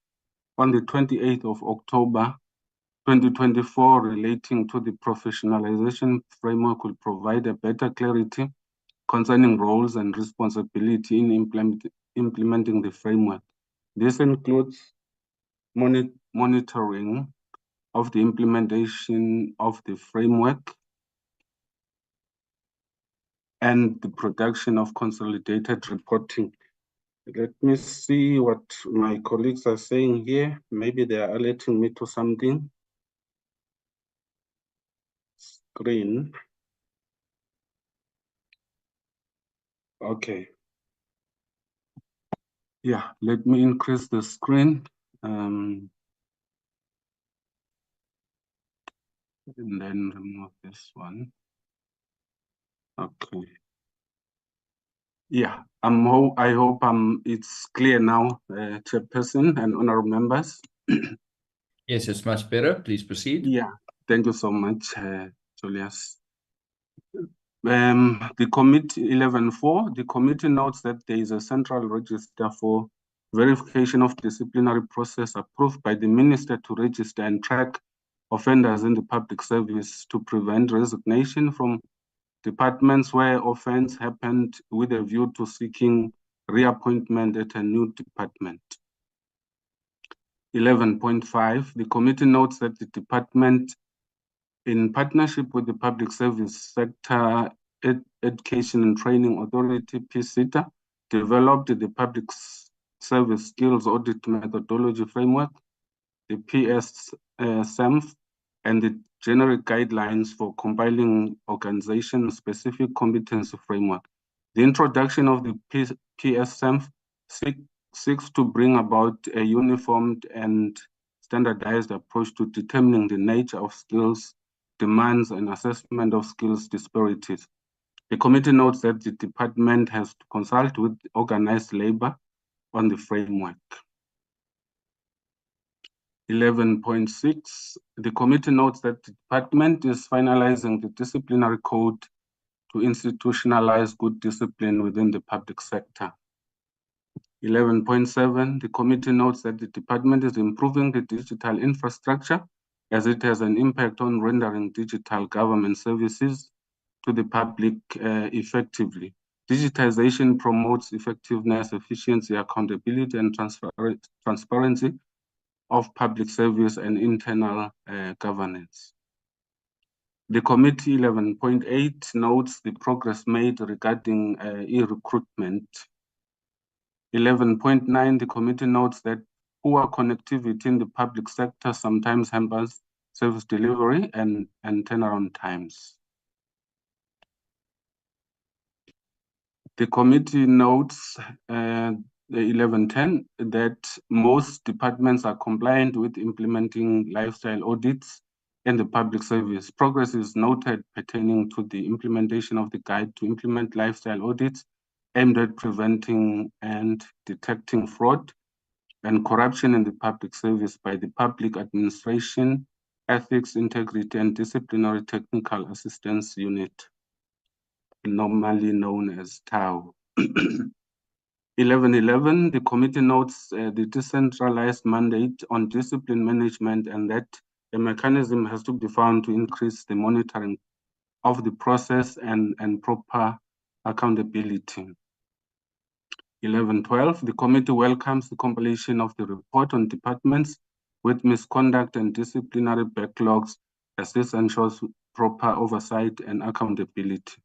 on the 28th of October 2024 relating to the professionalization framework will provide a better clarity concerning roles and responsibility in implementing the framework. This includes monitoring of the implementation of the framework and the production of consolidated reporting. Let me see what my colleagues are saying here. Maybe they are alerting me to something. Screen. Okay. Yeah, let me increase the screen. And then remove this one. Okay. Yeah, I hope it's clear now, Chairperson and honorable members. Yes, it's much better. Please proceed. Yeah, thank you so much, Julius. The committee 11.4, the committee notes that there is a central register for verification of disciplinary process approved by the minister to register and track offenders in the public service to prevent resignation from departments where offense happened with a view to seeking reappointment at a new department. 11.5, the committee notes that the department, in partnership with the Public Service Sector Education and Training Authority, PSETA, developed the Public Service Skills Audit Methodology Framework, the PSSAMF, and the generic guidelines for compiling organization-specific competency framework. The introduction of the PSSAMF seeks to bring about a uniformed and standardized approach to determining the nature of skills demands and assessment of skills disparities. The committee notes that the department has to consult with organized labor on the framework. 11.6, the committee notes that the department is finalizing the disciplinary code to institutionalize good discipline within the public sector. 11.7, the committee notes that the department is improving the digital infrastructure as it has an impact on rendering digital government services to the public effectively. Digitization promotes effectiveness, efficiency, accountability, and transparency of public service and internal governance. The committee 11.8 notes the progress made regarding e-recruitment. 11.9, the committee notes that poor connectivity in the public sector sometimes hampers service delivery and turnaround times. The committee notes 11.10 that most departments are compliant with implementing lifestyle audits in the public service. Progress is noted pertaining to the implementation of the guide to implement lifestyle audits aimed at preventing and detecting fraud and corruption in the public service by the Public Administration, Ethics, Integrity, and Disciplinary Technical Assistance Unit, normally known as TAU. 11.11, the committee notes the decentralized mandate on discipline management and that a mechanism has to be found to increase the monitoring of the process and proper accountability. 11.12, the committee welcomes the compilation of the report on departments with misconduct and disciplinary backlogs, as this ensures proper oversight and accountability.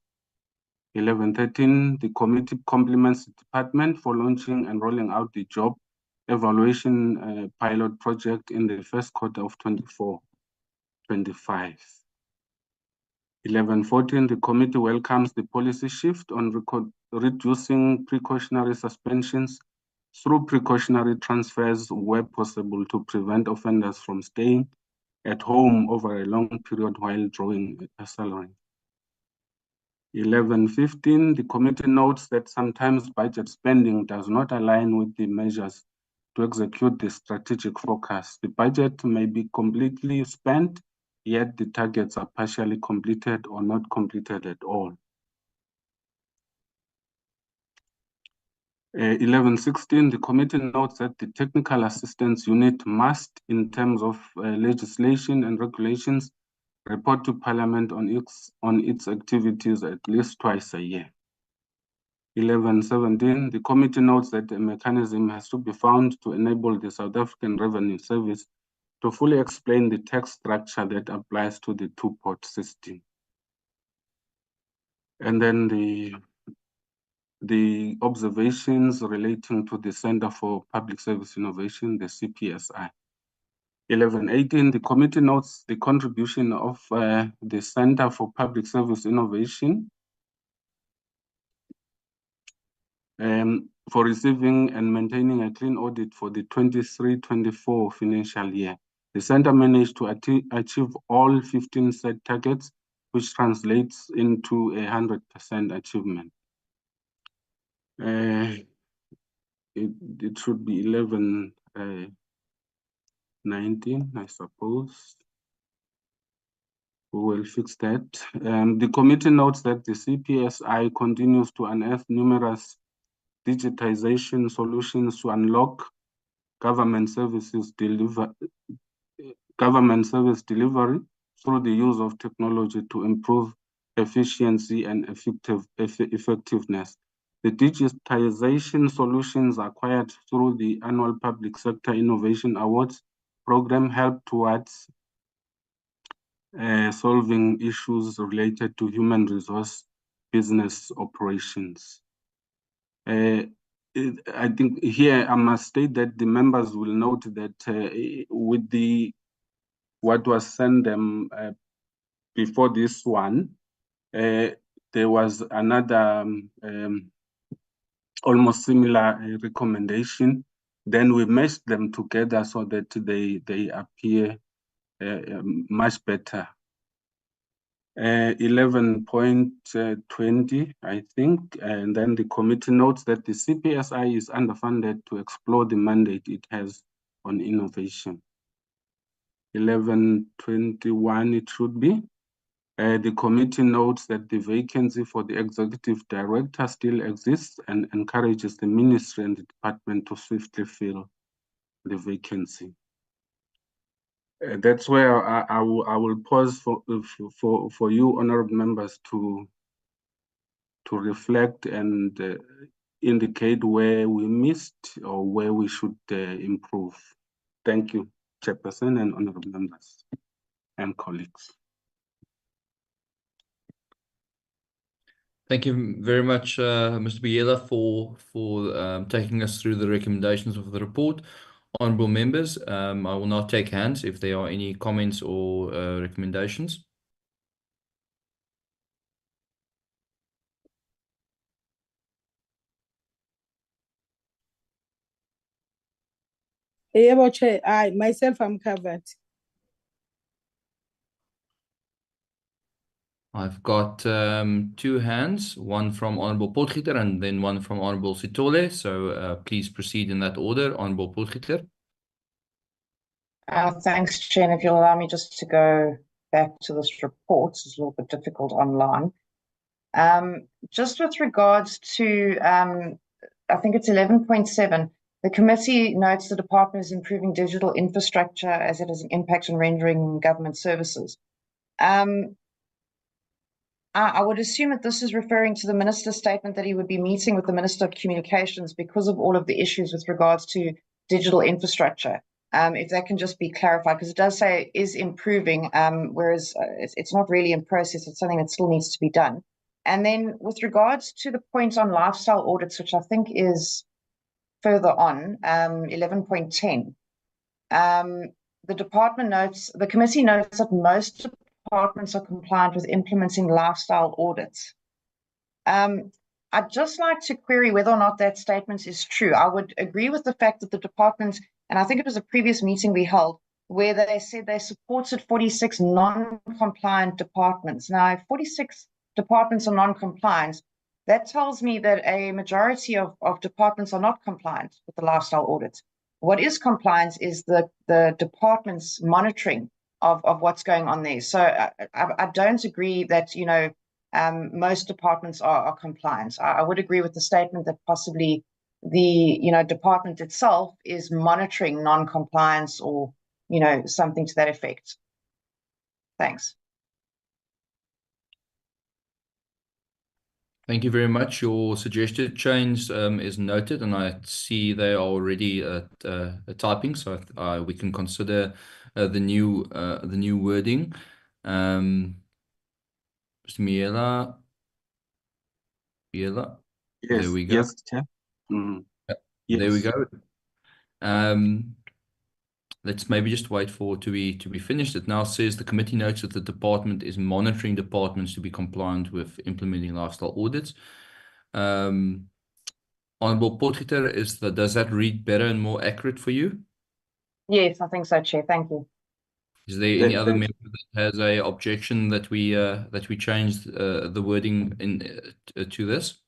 11.13, the committee compliments the department for launching and rolling out the job evaluation pilot project in the first quarter of 24-25. 11.14, the committee welcomes the policy shift on reducing precautionary suspensions through precautionary transfers where possible to prevent offenders from staying at home over a long period while drawing a salary. 11.15, the committee notes that sometimes budget spending does not align with the measures to execute the strategic focus. The budget may be completely spent, yet the targets are partially completed or not completed at all. 11.16, the committee notes that the technical assistance unit must, in terms of legislation and regulations, report to Parliament on its activities at least twice a year. 11.17, the committee notes that a mechanism has to be found to enable the South African Revenue Service to fully explain the tax structure that applies to the two-pot system. And then the observations relating to the Center for Public Service Innovation, the CPSI. 11.18, the committee notes the contribution of the Center for Public Service Innovation for receiving and maintaining a clean audit for the 23-24 financial year. The center managed to achieve all 15 set targets, which translates into 100% achievement. It should be 11.19, I suppose. We will fix that. The committee notes that the CPSI continues to unearth numerous digitization solutions to unlock government service delivery through the use of technology to improve efficiency and effectiveness. The digitization solutions acquired through the annual Public Sector Innovation Awards program help towards solving issues related to human resource business operations. I think here I must state that the members will note that with what was sent them before this one, there was another almost similar recommendation. Then we meshed them together so that they appear much better. 11.20, I think, and then the committee notes that the CPSI is underfunded to explore the mandate it has on innovation. 11.21, it should be. The committee notes that the vacancy for the executive director still exists and encourages the ministry and the department to swiftly fill the vacancy. That's where I will pause for you, honorable members, to reflect and indicate where we missed or where we should improve. Thank you, Chairperson and honorable members and colleagues. Thank you very much, Mr. Biela, for taking us through the recommendations of the report. Honourable members, I will now take hands if there are any comments or recommendations. Yebo, Chair. Myself, I'm covered. I've got two hands, one from Honourable Potgieter and then one from Honourable Sithole. So please proceed in that order. Honourable Potgieter. Thanks, Chair. If you'll allow me just to go back to this report, it's a little bit difficult online. Just with regards to, I think it's 11.7, the committee notes the department is improving digital infrastructure as it has an impact on rendering government services. I would assume that this is referring to the minister's statement that he would be meeting with the Minister of Communications because of all of the issues with regards to digital infrastructure. If that can just be clarified, because it does say it is improving, whereas it's not really in process, it's something that still needs to be done. And then with regards to the point on lifestyle audits, which I think is further on, 11.10, the committee notes that most departments are compliant with implementing lifestyle audits. I'd just like to query whether or not that statement is true. I would agree with the fact that the department, and I think it was a previous meeting we held, where they said they supported 46 non-compliant departments. Now, if 46 departments are non-compliant, that tells me that a majority of departments are not compliant with the lifestyle audit. What is compliant is the department's monitoring of what's going on there. So I don't agree that, most departments are compliant. I would agree with the statement that possibly the, department itself is monitoring non-compliance or, something to that effect. Thanks. Thank you very much. Your suggested change is noted, and I see they are already typing, so we can consider the new wording. Mr. Biela. Yes, there we go. yes, Chair. Yes. There we go. Let's maybe just wait for to be finished. It now says the committee notes that the department is monitoring departments to be compliant with implementing lifestyle audits. Honourable Potgieter, does that read better and more accurate for you? Yes, I think so, Chair. Thank you. Is there any other member that has a objection that we changed the wording to this?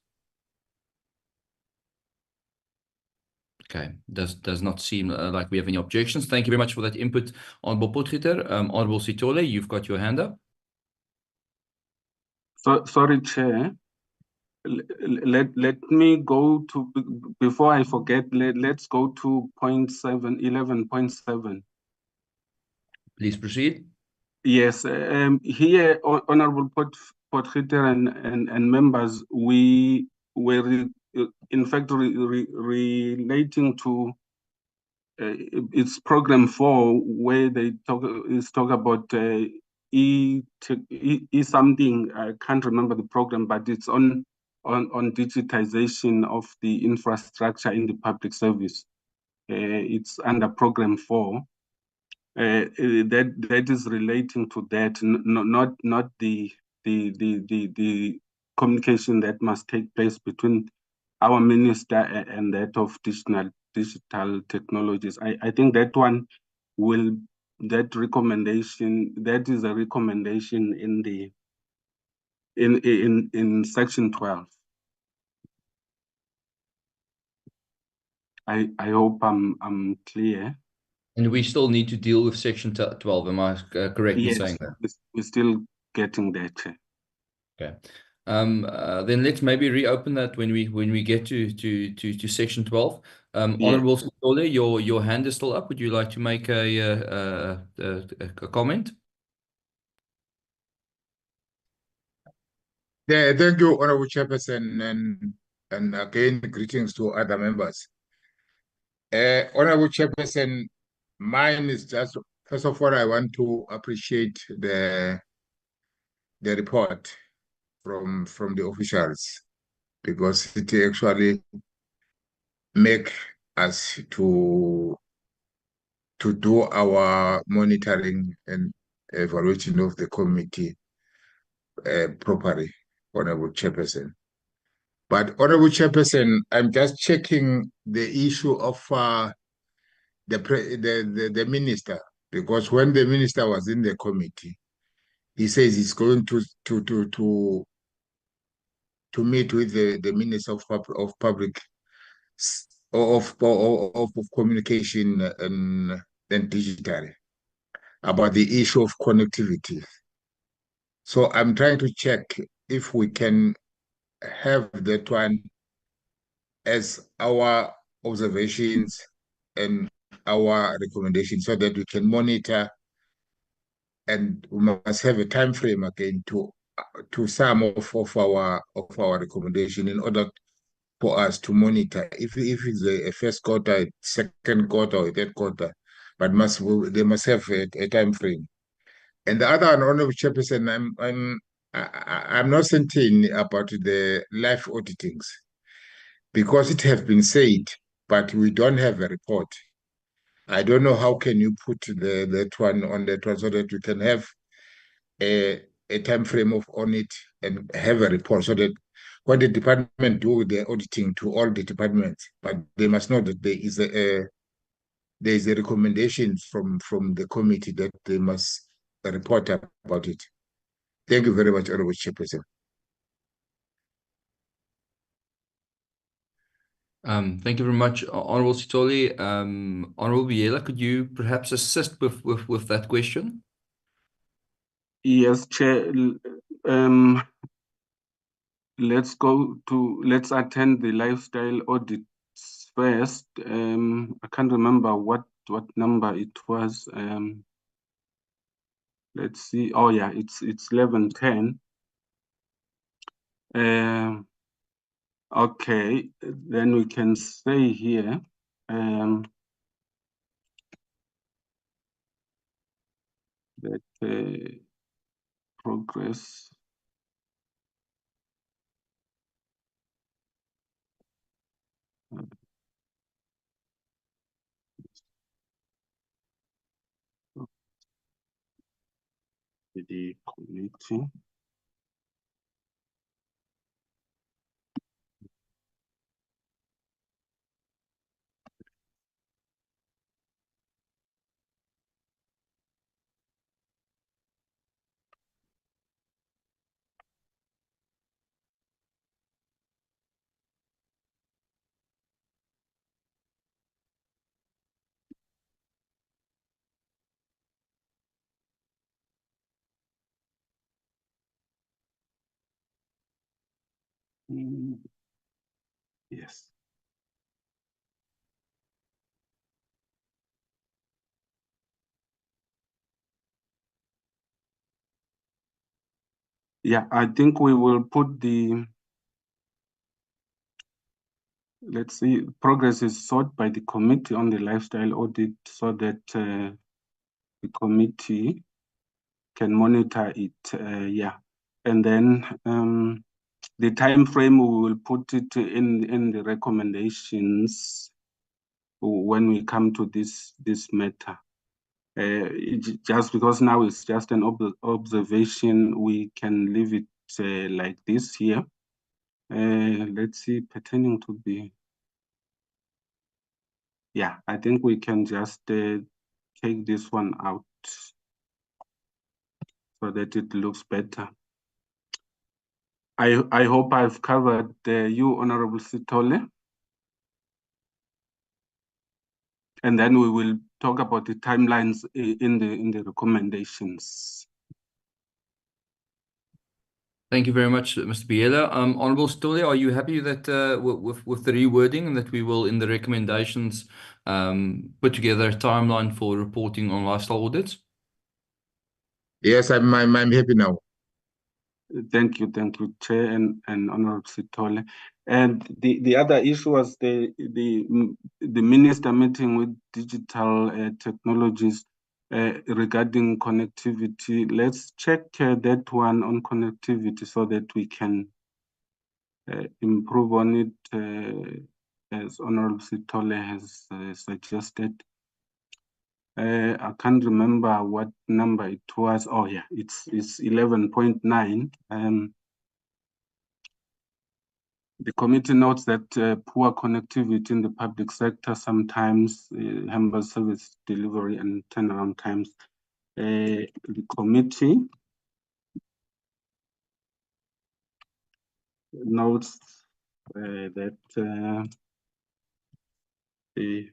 Okay, does not seem like we have any objections. Thank you very much for that input, Honourable Potgieter. Honourable Sithole, you've got your hand up. Sorry, Chair. Let me go to, before I forget, let's go to 11.7. Please proceed. Yes, here, Honourable Potgieter and members, we were in fact relating to it's program 4, where they talk about something. I can't remember the program, but it's on digitization of the infrastructure in the public service. It's under program 4. That is relating to that, not the communication that must take place between our minister and that of digital technologies. I think that one that is a recommendation in section 12. I hope I'm clear. And we still need to deal with section 12. Am I correct in saying that? We're still getting there, Chair. Okay. Then let's maybe reopen that when we get to section 12. Honourable Sithole, your hand is still up. Would you like to make a comment? Yeah, thank you, Honourable Chairperson, and again greetings to other members. Honourable Chairperson, mine is just, first of all, I want to appreciate the report from the officials, because it actually make us to do our monitoring and evaluation of the committee properly, Honorable Chairperson. But Honorable Chairperson, I'm just checking the issue of the minister, because when the minister was in the committee, he says he's going to meet with the Minister of Public of Communication and Digital about the issue of connectivity. So I'm trying to check if we can have that one as our observations and our recommendations, so that we can monitor, and we must have a time frame again to some of our recommendation, in order for us to monitor if it's a first quarter, second quarter, or third quarter, but they must have a time frame. And the other one, Honorable Chairperson, I'm not certain about the live auditings, because it has been said, but we don't have a report. I don't know how can you put that one on that one, so that we can have a time frame on it and have a report, so that what the department do with the auditing to all the departments, but they must know that there is a recommendation from the committee that they must report about it. Thank you very much, Honorable Chairperson. Thank you very much, Honorable Sithole. Honorable Biela, could you perhaps assist with that question? Yes, Chair. Let's attend the lifestyle audits first. I can't remember what number it was. Let's see. Oh yeah, it's 11:10. Okay, then we can say here. That progress. The committee. Yes. Yeah, I think we will put let's see, progress is sought by the committee on the lifestyle audit, so that the committee can monitor it. Yeah, and then the time frame, we will put it in the recommendations when we come to this matter. Just because now it's just an observation, we can leave it like this here. Let's see, pertaining to the, yeah, I think we can just take this one out so that it looks better. I hope I've covered you, Honorable Sithole. And then we will talk about the timelines in the recommendations. Thank you very much, Mr. Biela. Honorable Sithole, are you happy that with the rewording, and that we will, in the recommendations, put together a timeline for reporting on lifestyle audits? Yes, I'm happy now. Thank you, Chair and Honorable Sithole. And the other issue was the minister meeting with digital technologies. regarding connectivity. Let's check that one on connectivity so that we can improve on it, as Honorable Sithole has suggested. I can't remember what number it was. Oh yeah, it's 11.9. The committee notes that poor connectivity in the public sector sometimes hampers service delivery and turnaround times. The committee notes that the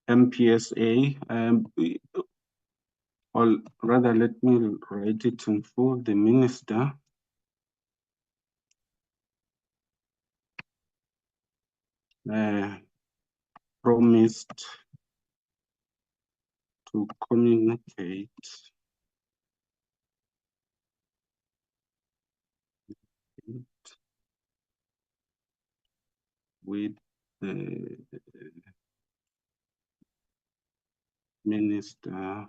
MPSA, or rather, let me write it in full. The minister promised to communicate with the minister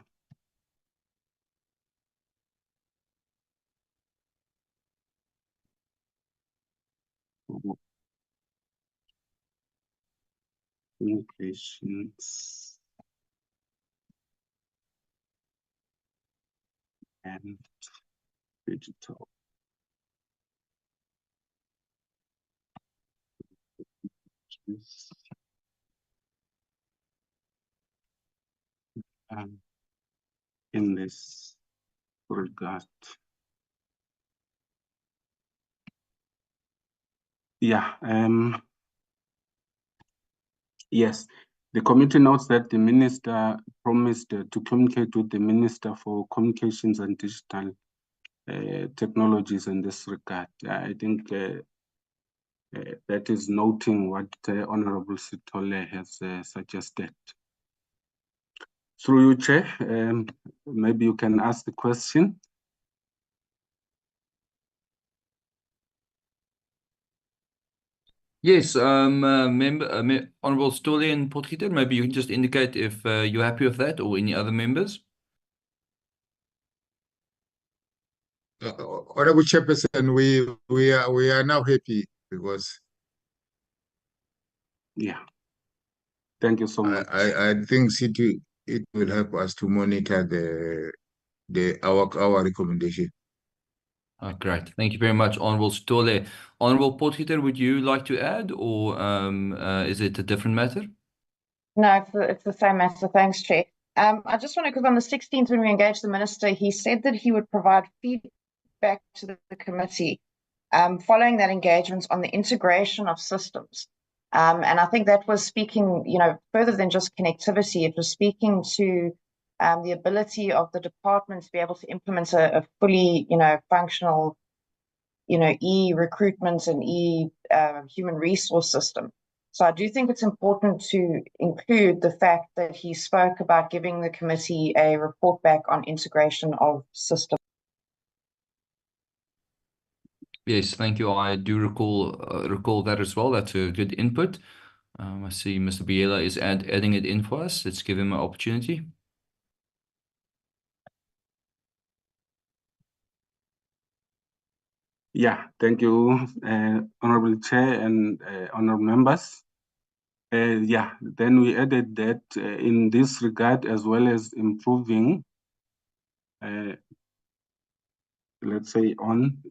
for communications and digital. In this regard. Yeah, yes, the committee notes that the minister promised to communicate with the Minister for Communications and Digital Technologies in this regard. I think that is noting what Honorable Sithole has suggested. Through you, Chair, maybe you can ask the question. Yes, Honorable Sithole and Potgieter, maybe you can just indicate if you're happy with that or any other members. Honorable Chairperson, we are now happy because yeah. Thank you so much. I think it will help us to monitor our recommendation. Oh, great. Thank you very much, Honorable Sithole. Honorable Potgieter, would you like to add, or is it a different matter? No, it's the same matter. Thanks, Chair. I just want to, because on the 16th, when we engaged the minister, he said that he would provide feedback to the committee following that engagement on the integration of systems. And I think that was speaking, further than just connectivity, it was speaking to the ability of the department to be able to implement a fully, functional, e-recruitment and human resource system. So I do think it's important to include the fact that he spoke about giving the committee a report back on integration of systems. Yes, thank you. I do recall that as well. That's a good input. I see Mr. Biela is adding it in for us. Let's give him an opportunity. Yeah, thank you, Honorable Chair and honorable members. Yeah, then we added that in this regard, as well as improving, let's say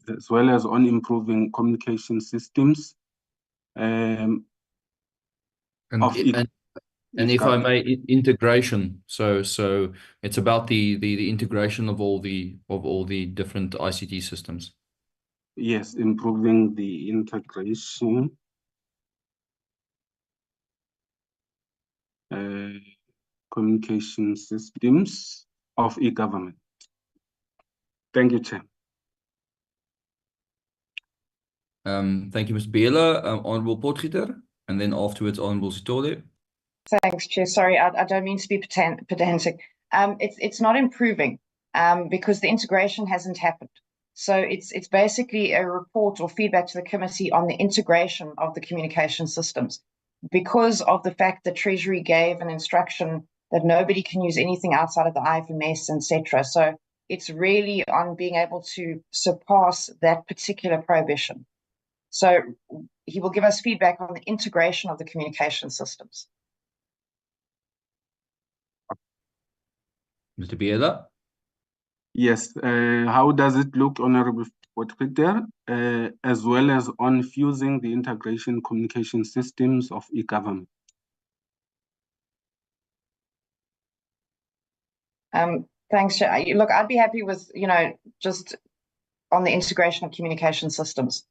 as well as on improving communication systems. And if I may, integration. So it's about the integration of all the different ICT systems. Yes, improving the integration. Communication systems of e-government. Thank you, Chair. Thank you, Mr. Biela. Honorable Potgieter, and then afterwards, Honorable Sithole. Thanks, Chair. Sorry, I don't mean to be pedantic. It's not improving because the integration hasn't happened. So it's basically a report or feedback to the committee on the integration of the communication systems. because of the fact that Treasury gave an instruction that nobody can use anything outside of the IFMS, etc. So it's really on being able to surpass that particular prohibition. So he will give us feedback on the integration of the communication systems. Mr. Biela? Yes, how does it look, Honorable Potgieter, as well as on fusing the integration communication systems of e-government? Thanks, Chair. Look, I'd be happy with, just on the integration of communication systems.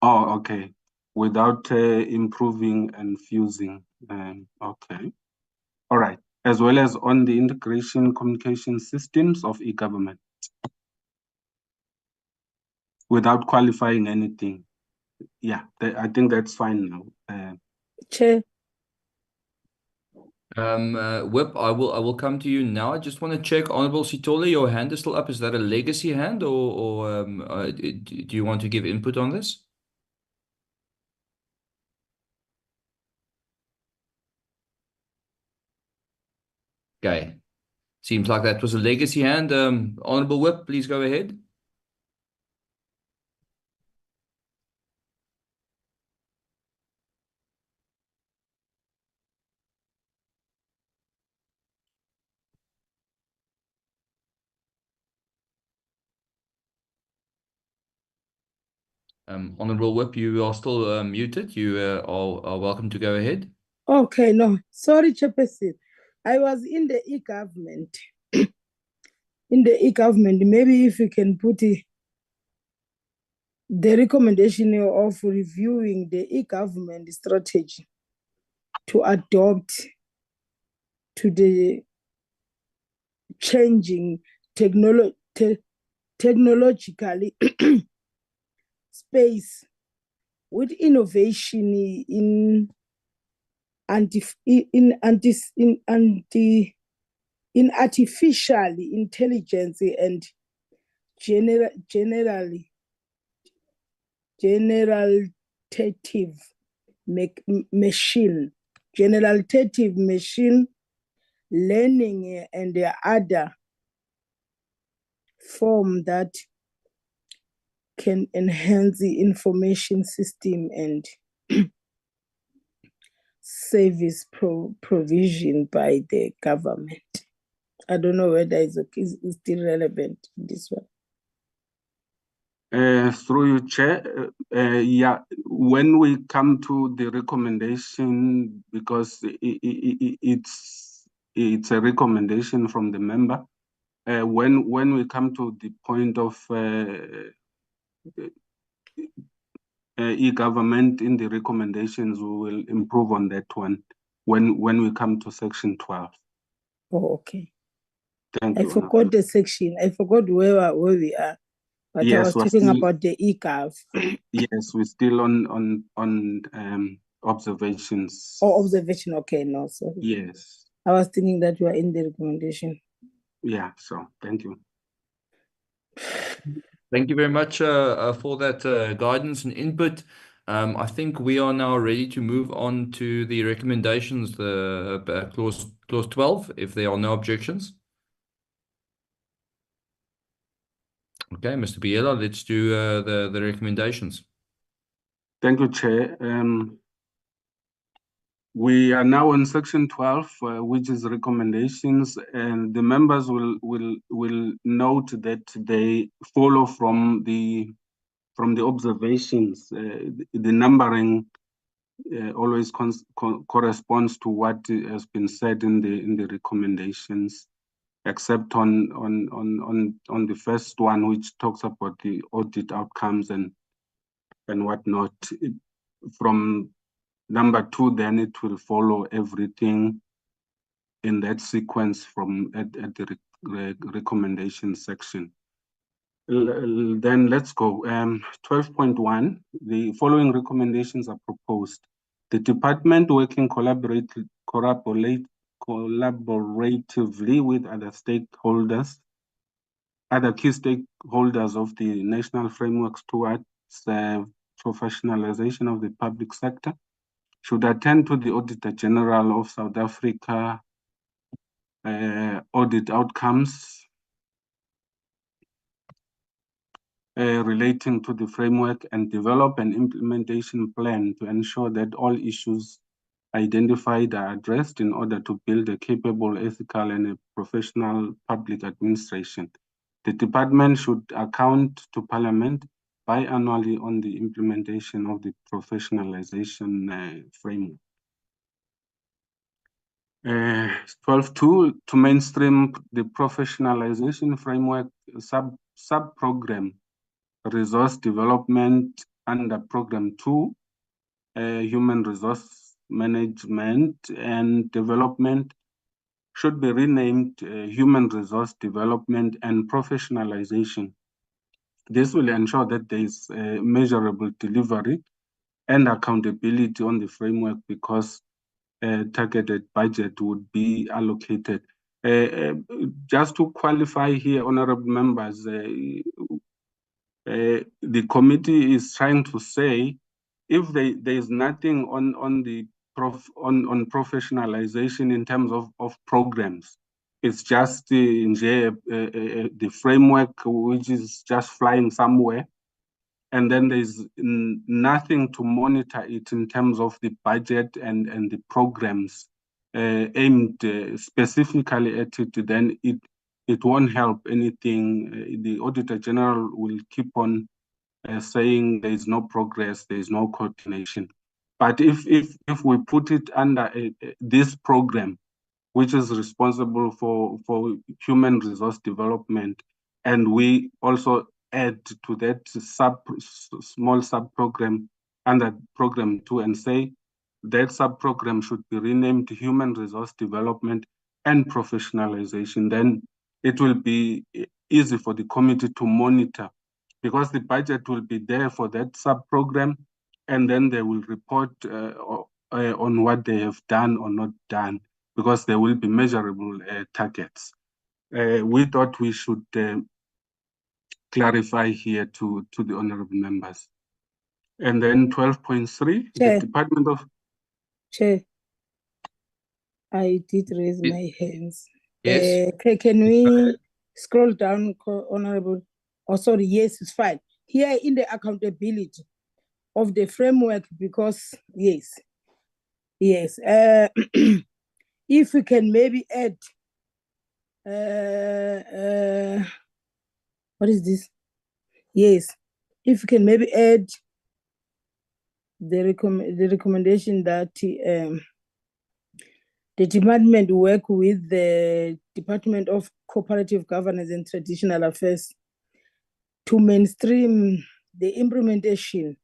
Oh, okay. Without improving and fusing. Okay. All right. As well as on the integration communication systems of e-government. Without qualifying anything. Yeah, I think that's fine now. Chair. Whip, I will come to you now. I just want to check, Honorable Sitole, your hand is still up. Is that a legacy hand, or do you want to give input on this? Okay. Seems like that was a legacy hand. Honorable Whip, please go ahead. Honorable Whip, you are still muted. You are welcome to go ahead. Okay, no, sorry, Chairperson. I was in the e-government. In the e-government, maybe if you can put the recommendation of reviewing the e-government strategy to adopt to the changing technologically space with innovation in artificial intelligence and generative machine learning and the other form that can enhance the information system and service provision by the government. I don't know whether it's still relevant, this one. Through you, Chair, yeah, when we come to the recommendation, because it's a recommendation from the member, when we come to the point of e-government in the recommendations, we will improve on that one when we come to section 12. Oh, okay. Thank you. I forgot the section. I forgot where we are. But yes, I was talking still about the e-gov. Yes, we're still on observations. Oh, observation. Okay, no, sorry. Yes. I was thinking that you are in the recommendation. Yeah, so thank you. Thank you very much for that guidance and input. I think we are now ready to move on to the recommendations, the clause 12, if there are no objections. Okay, Mr. Biela, let's do the recommendations. Thank you, Chair. We are now on section 12, which is recommendations, and the members will note that they follow from the observations. The numbering always corresponds to what has been said in the recommendations, except on the first one, which talks about the audit outcomes and whatnot. From number 2, then it will follow everything in that sequence from at the recommendation section. Then let's go. 12.1, the following recommendations are proposed. The department working collaboratively with other stakeholders, other key stakeholders of the national frameworks towards professionalization of the public sector, should attend to the Auditor General of South Africa audit outcomes relating to the framework and develop an implementation plan to ensure that all issues identified are addressed in order to build a capable, ethical, and a professional public administration. The department should account to Parliament biannually on the implementation of the professionalization framework. 12.2, to mainstream the professionalization framework sub-program resource development under Program 2, Human Resource Management and Development, should be renamed Human Resource Development and Professionalization. This will ensure that there is measurable delivery and accountability on the framework, because targeted budget would be allocated. Just to qualify here, honorable members, the committee is trying to say, if there is nothing on professionalization in terms of programs, it's just the framework which is just flying somewhere, and then there's nothing to monitor it in terms of the budget and the programs aimed specifically at it, then it won't help anything. The Auditor General will keep on saying there is no progress, there is no coordination. But if we put it under this program, which is responsible for human resource development, and we also add to that small sub-program under Program 2 and say that sub-program should be renamed Human Resource Development and Professionalization, then it will be easy for the committee to monitor, because the budget will be there for that sub-program, and then they will report on what they have done or not done, because there will be measurable targets. We thought we should clarify here to the honorable members. And then 12.3, the Department of... Chair, I did raise my hands. Yes. Can we scroll down, honorable? Oh, sorry, yes, it's fine. Here in the accountability of the framework, because, yes. If we can maybe add, what is this? Yes, if we can maybe add the recommendation that the department work with the Department of Cooperative Governance and Traditional Affairs to mainstream the implementation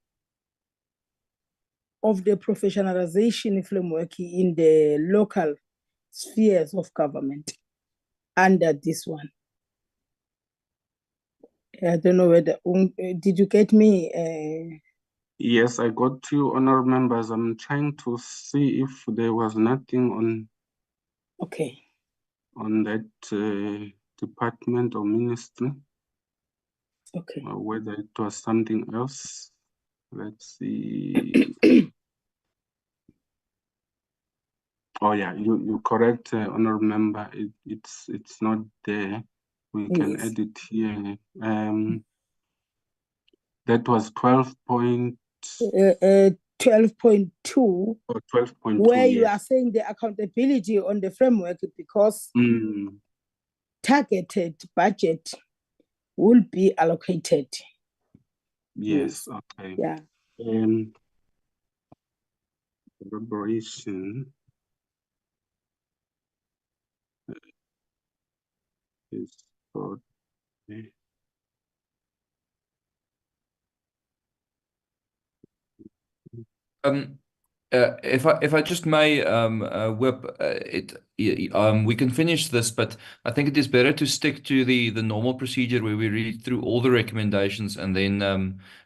of the professionalization framework in the local spheres of government under this one. I don't know whether, did you get me? Yes, I got you, honorable members. I'm trying to see if there was nothing on that department or ministry. Okay. Or whether it was something else. Let's see. Oh yeah, you correct, honorable member. It's not there. We can add it here. That was 12.2. 12.2, or 12.2, where you yes. are saying the accountability on the framework, because targeted budget will be allocated. Yes, okay. Yeah. Deliberation is okay. If I just may, Whip, we can finish this, but I think it is better to stick to the normal procedure where we read through all the recommendations and then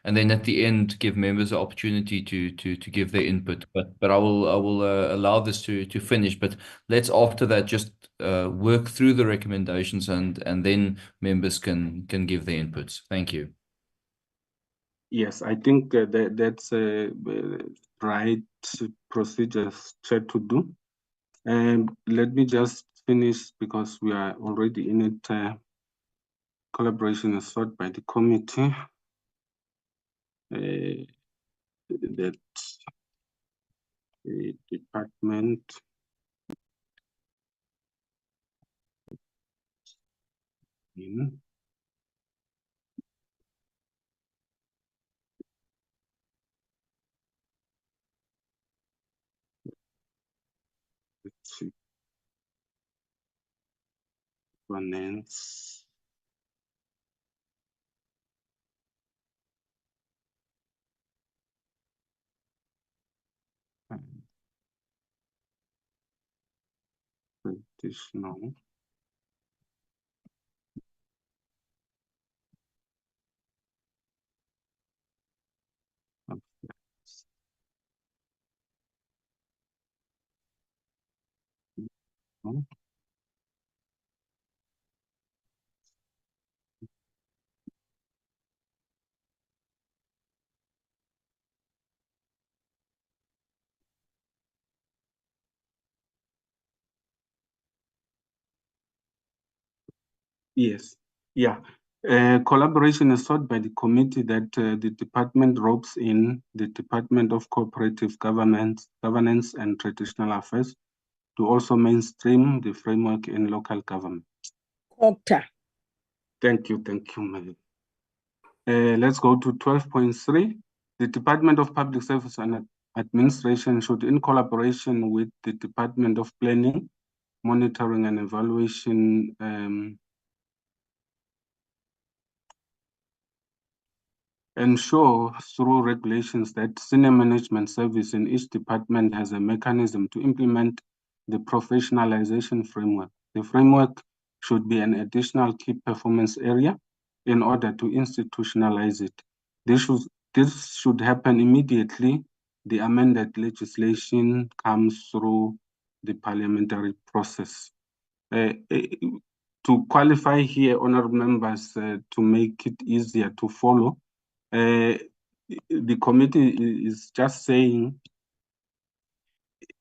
at the end give members the opportunity to give their input. But I will allow this to finish. But let's after that just work through the recommendations and then members can give their inputs. Thank you. Yes, I think that's right procedures to do. Let me just finish because we are already in it. Collaboration is sought by the committee. That the department in governance and traditional affairs. Yes, yeah. Collaboration is sought by the committee that the department ropes in the Department of Cooperative Governance and Traditional Affairs to also mainstream the framework in local government. Thank you, Madam. Let's go to 12.3. The Department of Public Service and Administration should, in collaboration with the Department of Planning, Monitoring and Evaluation, ensure through regulations that senior management service in each department has a mechanism to implement the professionalization framework. The framework should be an additional key performance area in order to institutionalize it. This should happen immediately the amended legislation comes through the parliamentary process. To qualify here, honorable members, to make it easier to follow, the committee is just saying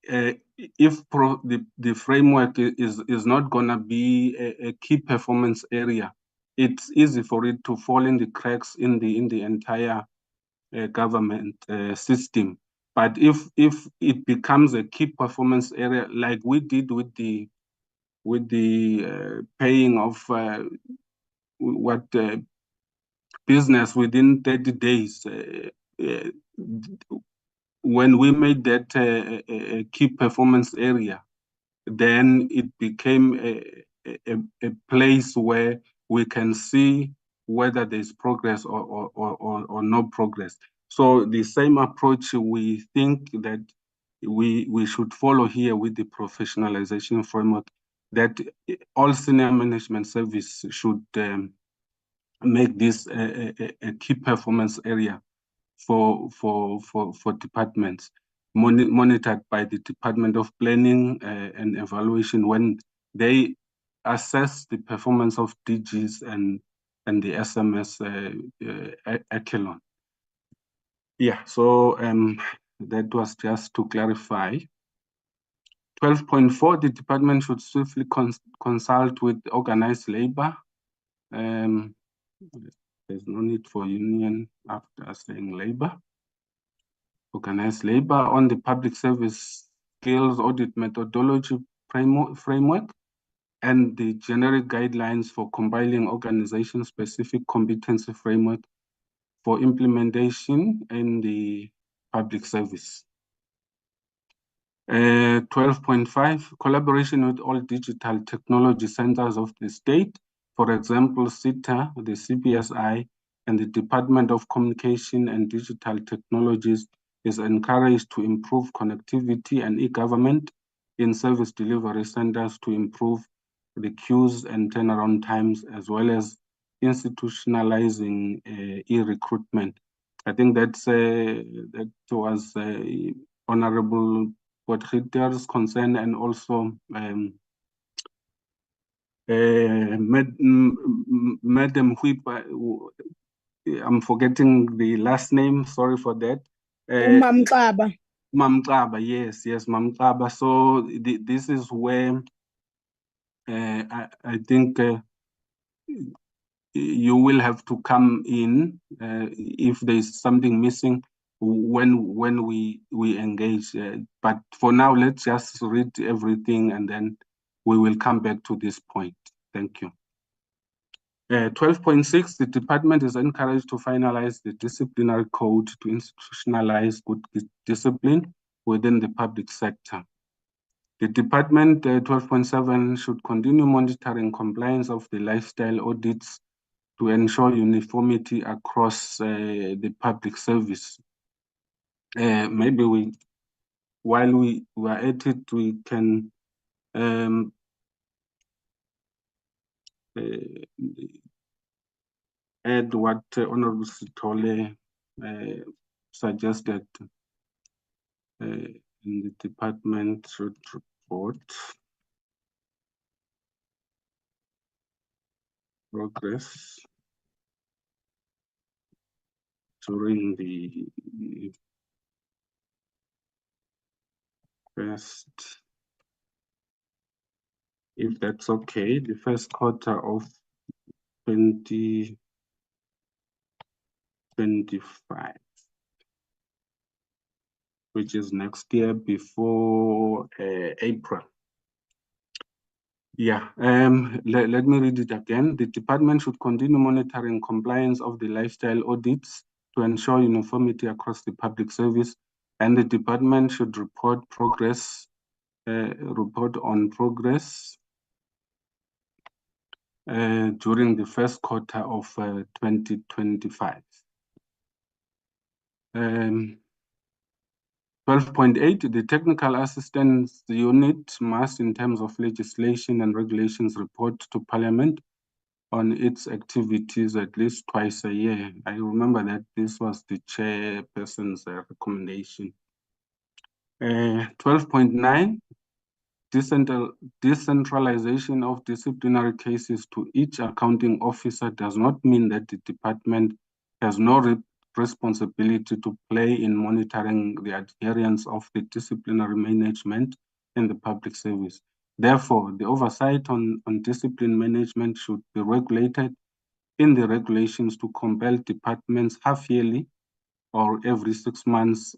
if the framework is not going to be a key performance area, it's easy for it to fall in the cracks in the entire government system. But if it becomes a key performance area, like we did with the paying of business within 30 days, when we made that a key performance area, then it became a place where we can see whether there's progress or no progress. So the same approach we think that we should follow here with the professionalization framework, that all senior management service should make this a key performance area for departments, monitored by the Department of Planning and Evaluation when they assess the performance of DGs and the SMS echelon. Yeah, so that was just to clarify. 12.4, the department should swiftly consult with organized labor. There's no need for union after saying labor. Organized labor on the public service skills audit methodology framework and the generic guidelines for compiling organization-specific competency framework for implementation in the public service. 12.5, collaboration with all digital technology centers of the state, for example, CITA, the CPSI, and the Department of Communication and Digital Technologies is encouraged to improve connectivity and e-government in service delivery centers to improve the queues and turnaround times, as well as institutionalizing e-recruitment. I think that was Honorable Potgieter's concern, and also Madam Whip I'm forgetting the last name. Sorry for that. Mamtlaba. Mamtlaba, yes, Mamtlaba. So this is where I think you will have to come in if there's something missing when we engage. But for now, let's just read everything and then we will come back to this point. Thank you. 12.6, the department is encouraged to finalize the disciplinary code to institutionalize good discipline within the public sector. The department, 12.7, should continue monitoring compliance of the lifestyle audits to ensure uniformity across the public service. Maybe while we are at it, we can add what Honorable Sitole suggested in the department report. Progress during the first, if that's okay, the first quarter of 2025, which is next year before April. Yeah, let me read it again. The department should continue monitoring compliance of the lifestyle audits to ensure uniformity across the public service, and the department should report on progress during the first quarter of 2025. 12.8, the technical assistance unit must, in terms of legislation and regulations, report to Parliament on its activities at least twice a year. I remember that this was the chairperson's recommendation. 12.9, decentralization of disciplinary cases to each accounting officer does not mean that the department has no responsibility to play in monitoring the adherence of the disciplinary management in the public service. Therefore, the oversight on discipline management should be regulated in the regulations to compel departments half-yearly or every 6 months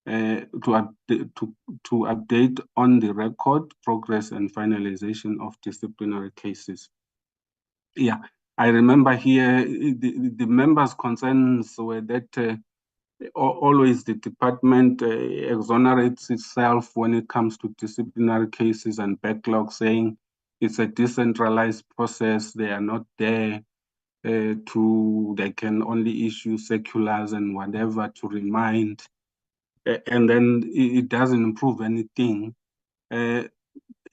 to update on the record, progress, and finalization of disciplinary cases. Yeah, I remember here the members' concerns were that always the department exonerates itself when it comes to disciplinary cases and backlog, saying it's a decentralized process. They are not there they can only issue circulars and whatever to remind, and then it doesn't improve anything.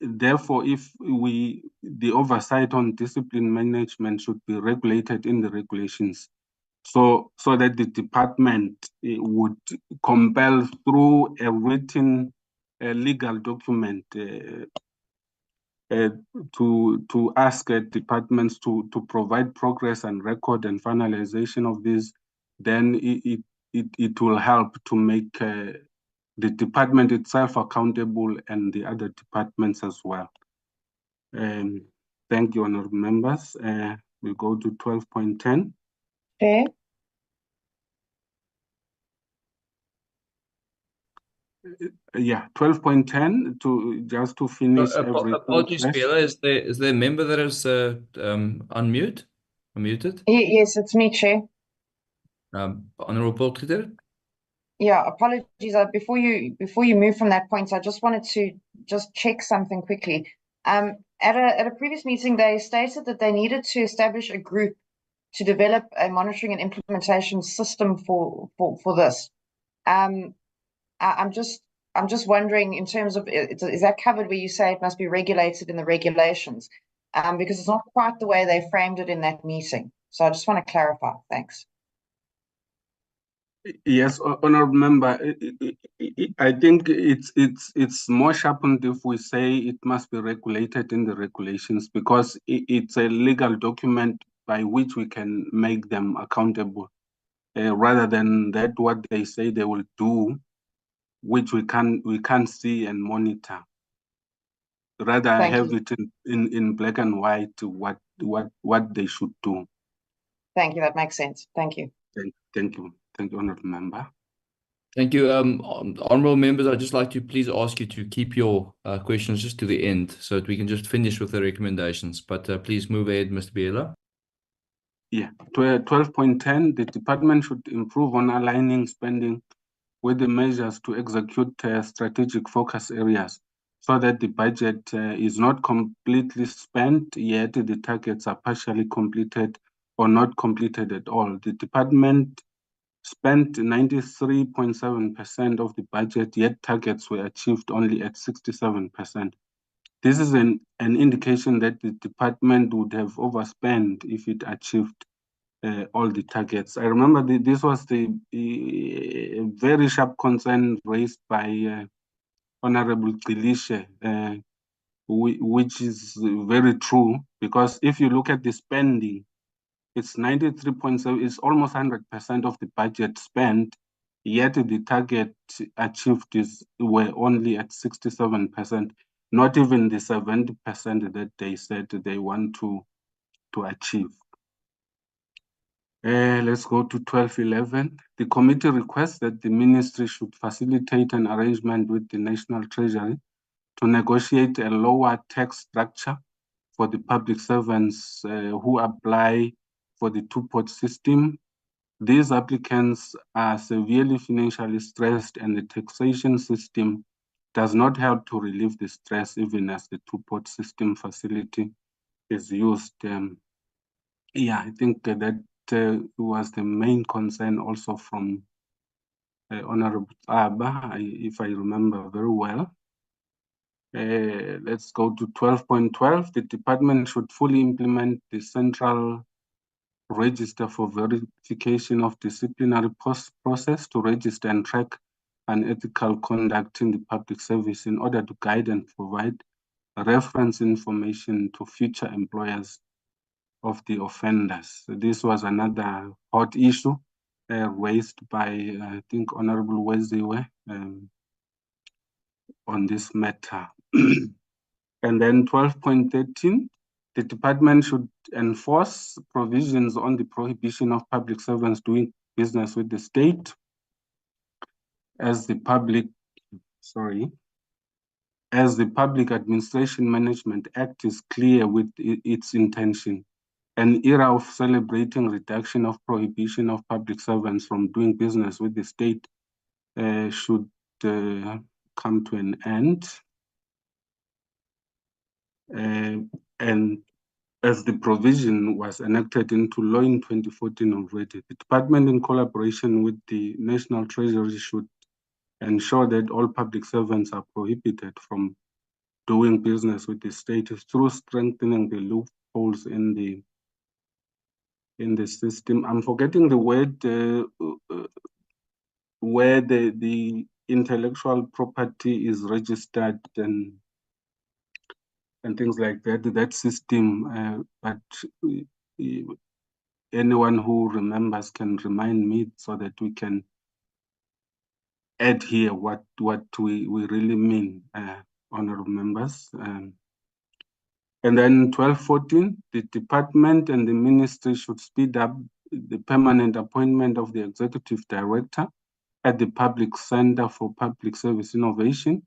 Therefore, the oversight on discipline management should be regulated in the regulations, so that the department would compel through a written legal document to ask departments to provide progress and record and finalization of this. Then it will help to make the department itself accountable and the other departments as well. Thank you, honorable members. We go to 12.10. Okay. Yeah, 12.10 just to finish everything. Apologies, Bella. Is there a member that is unmuted? Yes, it's me, Chair. Honorable Potgieter? Yeah, apologies. Before you move from that point, I just wanted to just check something quickly. At a previous meeting, they stated that they needed to establish a group to develop a monitoring and implementation system for this. I'm just wondering, in terms of, is that covered where you say it must be regulated in the regulations? Because it's not quite the way they framed it in that meeting. So I just want to clarify. Thanks. Yes, honorable member, I think it's more sharpened if we say it must be regulated in the regulations, because it's a legal document by which we can make them accountable, rather than that what they say they will do, which we can't see and monitor. Rather have it in black and white what they should do. Thank you. That makes sense. Thank you. Thank you, honourable member. Thank you. Honourable members, I'd just like to please ask you to keep your questions just to the end so that we can just finish with the recommendations. But please move ahead, Mr. Biela. Yeah, 12.10, the department should improve on aligning spending with the measures to execute strategic focus areas so that the budget is not completely spent, yet the targets are partially completed or not completed at all. The department spent 93.7% of the budget, yet targets were achieved only at 67%. This is an indication that the department would have overspent if it achieved all the targets. I remember this was the very sharp concern raised by Honorable Qilishe, which is very true, because if you look at the spending, it's 93.7, it's almost 100% of the budget spent, yet the target achieved were only at 67%, not even the 70% that they said they want to achieve. Let's go to 12.11. The committee requests that the ministry should facilitate an arrangement with the National Treasury to negotiate a lower tax structure for the public servants who apply for the two-pot system. These applicants are severely financially stressed, and the taxation system does not help to relieve the stress, even as the two-pot system facility is used. Yeah, I think that was the main concern also from Honorable Aba, if I remember very well. Let's go to 12.12. The department should fully implement the central register for verification of disciplinary process to register and track unethical conduct in the public service in order to guide and provide reference information to future employers of the offenders. This was another hot issue raised by, I think, Honorable Weziwe on this matter. And then 12.13, the department should enforce provisions on the prohibition of public servants doing business with the state as the Public Administration Management Act is clear with its intention. An era of celebrating reduction of prohibition of public servants from doing business with the state should come to an end. And as the provision was enacted into law in 2014 already, the department, in collaboration with the National Treasury, should ensure that all public servants are prohibited from doing business with the state through strengthening the loopholes in the system. I'm forgetting the word where the intellectual property is registered and things like that, that system, but anyone who remembers can remind me so that we can add here what we really mean, honorable members. And then 12.14, the department and the ministry should speed up the permanent appointment of the executive director at the Public Center for Public Service Innovation.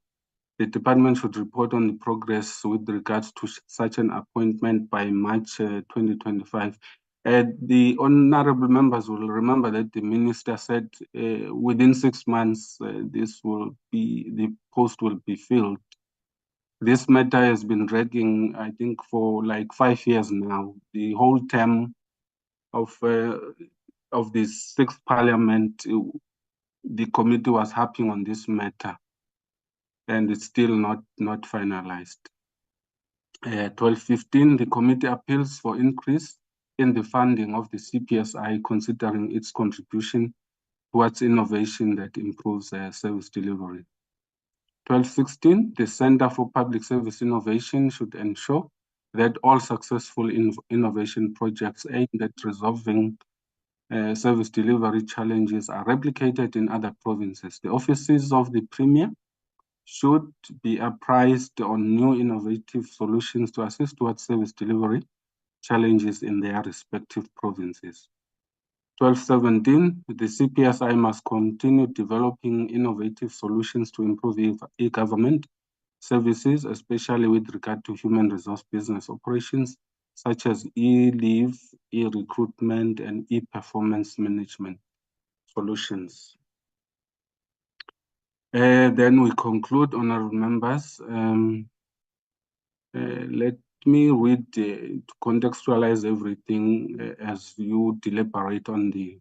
The department should report on the progress with regards to such an appointment by March 2025. The honorable members will remember that the minister said within 6 months the post will be filled. This matter has been dragging, I think, for like 5 years now. The whole term of the 6th Parliament, the committee was harping on this matter, and it's still not finalized. 12.15, the committee appeals for increase in the funding of the CPSI, considering its contribution towards innovation that improves service delivery. 12.16, the Center for Public Service Innovation should ensure that all successful innovation projects aimed at resolving service delivery challenges are replicated in other provinces. The offices of the Premier should be apprised on new innovative solutions to assist towards service delivery challenges in their respective provinces. 12.17, the CPSI must continue developing innovative solutions to improve e-government services, especially with regard to human resource business operations, such as e-leave, e-recruitment, and e-performance management solutions. Then we conclude, honorable members. Let me read to contextualize everything as you deliberate on the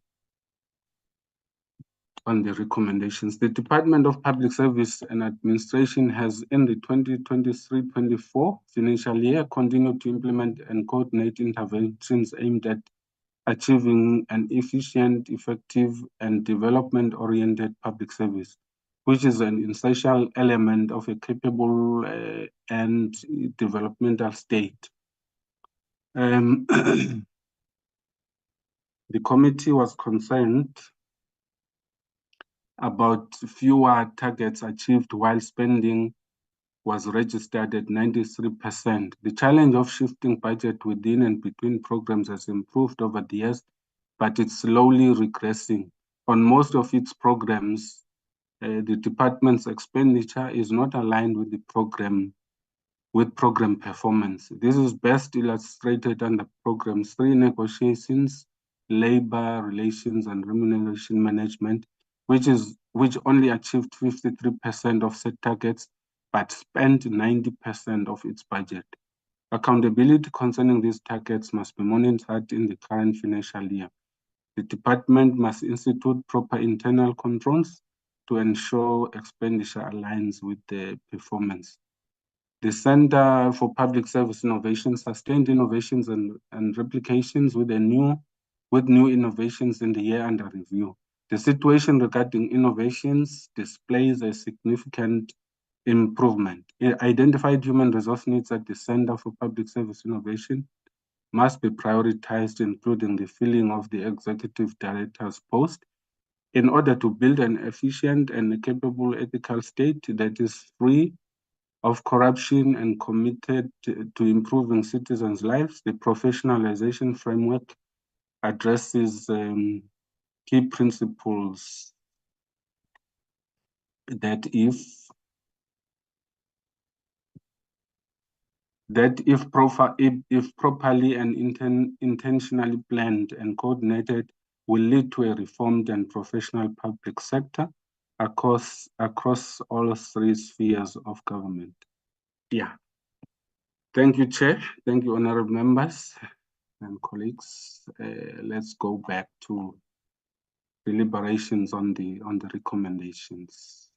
recommendations. The Department of Public Service and Administration has, in the 2023-24 financial year, continued to implement and coordinate interventions aimed at achieving an efficient, effective, and development-oriented public service, which is an essential element of a capable and developmental state. The committee was concerned about fewer targets achieved while spending was registered at 93%. The challenge of shifting budget within and between programs has improved over the years, but it's slowly regressing. On most of its programs, the department's expenditure is not aligned with the program performance. This is best illustrated under Program 3 negotiations, labor relations and remuneration management, which only achieved 53% of set targets, but spent 90% of its budget. Accountability concerning these targets must be monitored in the current financial year. The department must institute proper internal controls to ensure expenditure aligns with the performance. The Center for Public Service Innovation sustained innovations and replications with new innovations in the year under review. The situation regarding innovations displays a significant improvement. Identified human resource needs at the Center for Public Service Innovation must be prioritized, including the filling of the executive director's post, in order to build an efficient and capable ethical state that is free of corruption and committed to improving citizens' lives. The professionalization framework addresses key principles that if properly and intentionally planned and coordinated, will lead to a reformed and professional public sector across all three spheres of government. Yeah. Thank you, Chair. Thank you, honorable members and colleagues. Let's go back to deliberations on the recommendations.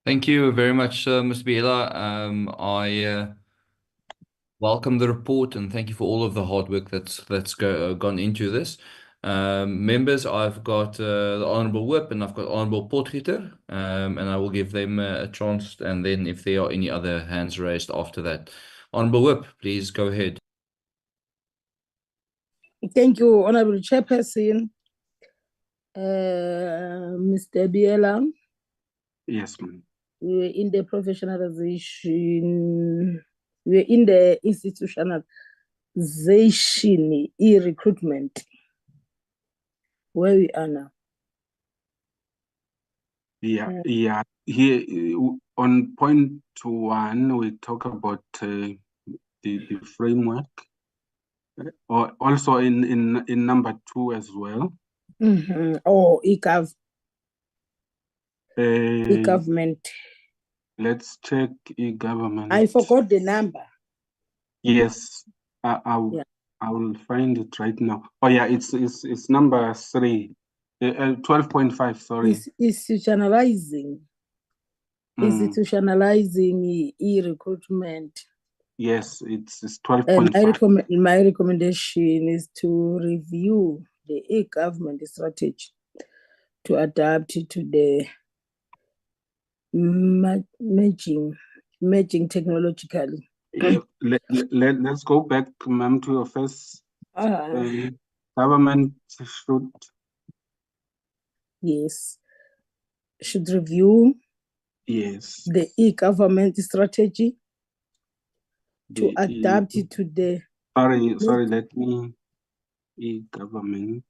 Thank you very much, Mr. Biela. I welcome the report and thank you for all of the hard work that's gone into this. Members, I've got the Honourable Whip and I've got Honourable Potgieter, and I will give them a chance, and then if there are any other hands raised after that. Honourable Whip, please go ahead. Thank you, Honourable Chairperson. Mr. Biela. Yes, ma'am. We're in the professionalization, we're in the institutionalization, e-recruitment, where we are now. Yeah. Here on point 1, we talk about the framework, or also in number 2 as well. Mm-hmm. Oh, e-government. Let's check e-government. I forgot the number. Yes, I will find it right now. Oh yeah, it's number 3, 12.5. Sorry. Institutionalizing e-recruitment. Yes, it's 12.5. My recommendation is to review the e-government strategy to adapt it to the merging technologically Let's go back, ma'am, to your first. Government should. Yes. Should review. Yes. The e-government strategy to adapt it to the. Sorry, let me. E-government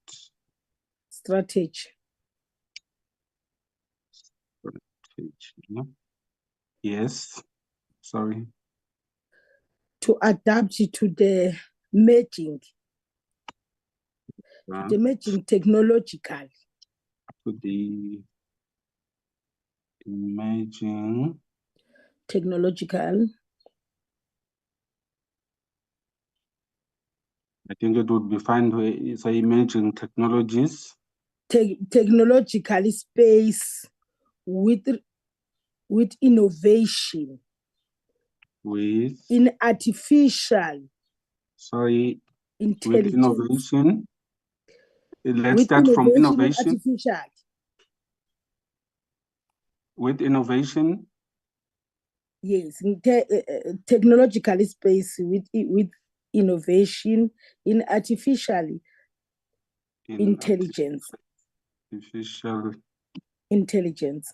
strategy. Yes, sorry. To adapt it to the merging, technological. To the emerging technological. I think it would be fine to say emerging technologies. Technological space with innovation. In artificial. Sorry. Intelligence. With innovation. Let's start from innovation. Artificial. With innovation. Yes, technological space with innovation in artificial intelligence. Artificial intelligence.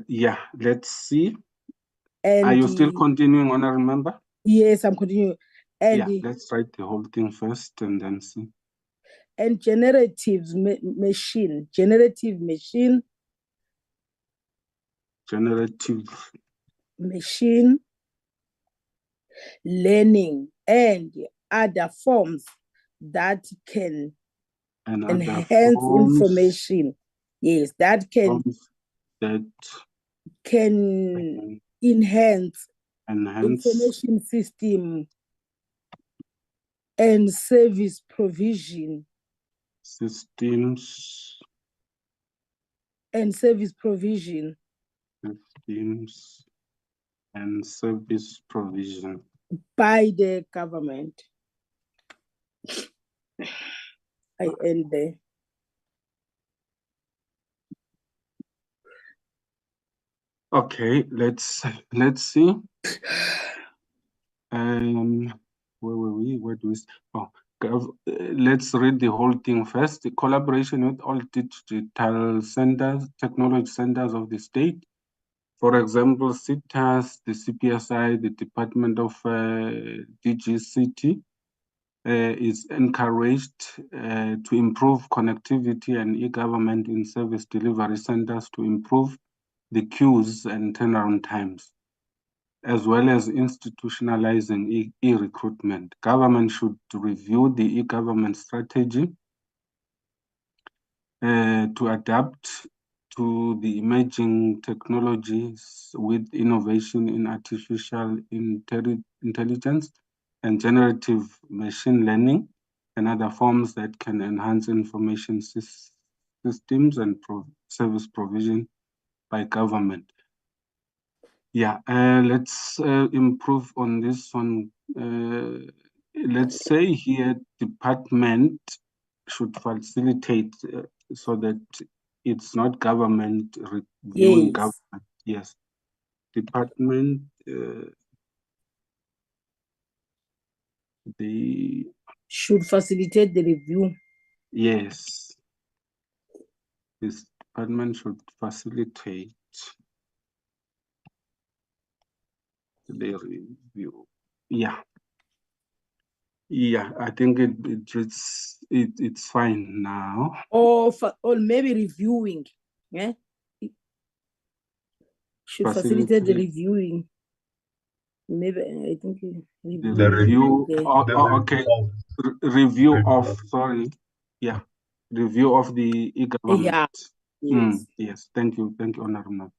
Yeah, let's see. And are you still continuing, Honorable Member? Yes, I'm continuing. And yeah, let's write the whole thing first and then see. And generative machine learning and other forms that can enhance information. Yes, that can enhance information system and service provision. Systems and service provision. Systems and service provision. By the government. I end there. Okay, let's see. Where were we? Where do we? Let's read the whole thing first. The collaboration with all digital centers, technology centers of the state. For example, CITAS, the CPSI, the Department of DGCT is encouraged to improve connectivity and e-government in service delivery centers to improve the queues and turnaround times, as well as institutionalizing e-recruitment. Government should review the e-government strategy to adapt to the emerging technologies with innovation in artificial intelligence and generative machine learning and other forms that can enhance information systems and service provision by government. Yeah, let's improve on this one. Let's say here department should facilitate so that it's not government reviewing government. Yes, department. They should facilitate the review. Yes, this department should facilitate the review. Yeah. Yeah, I think it's fine now. Or maybe reviewing. Yeah. Should facilitate the reviewing. Maybe I think the review. Okay. Review of yeah. Review of the e-government. Yeah. Yes. Yes. Thank you, Honorable.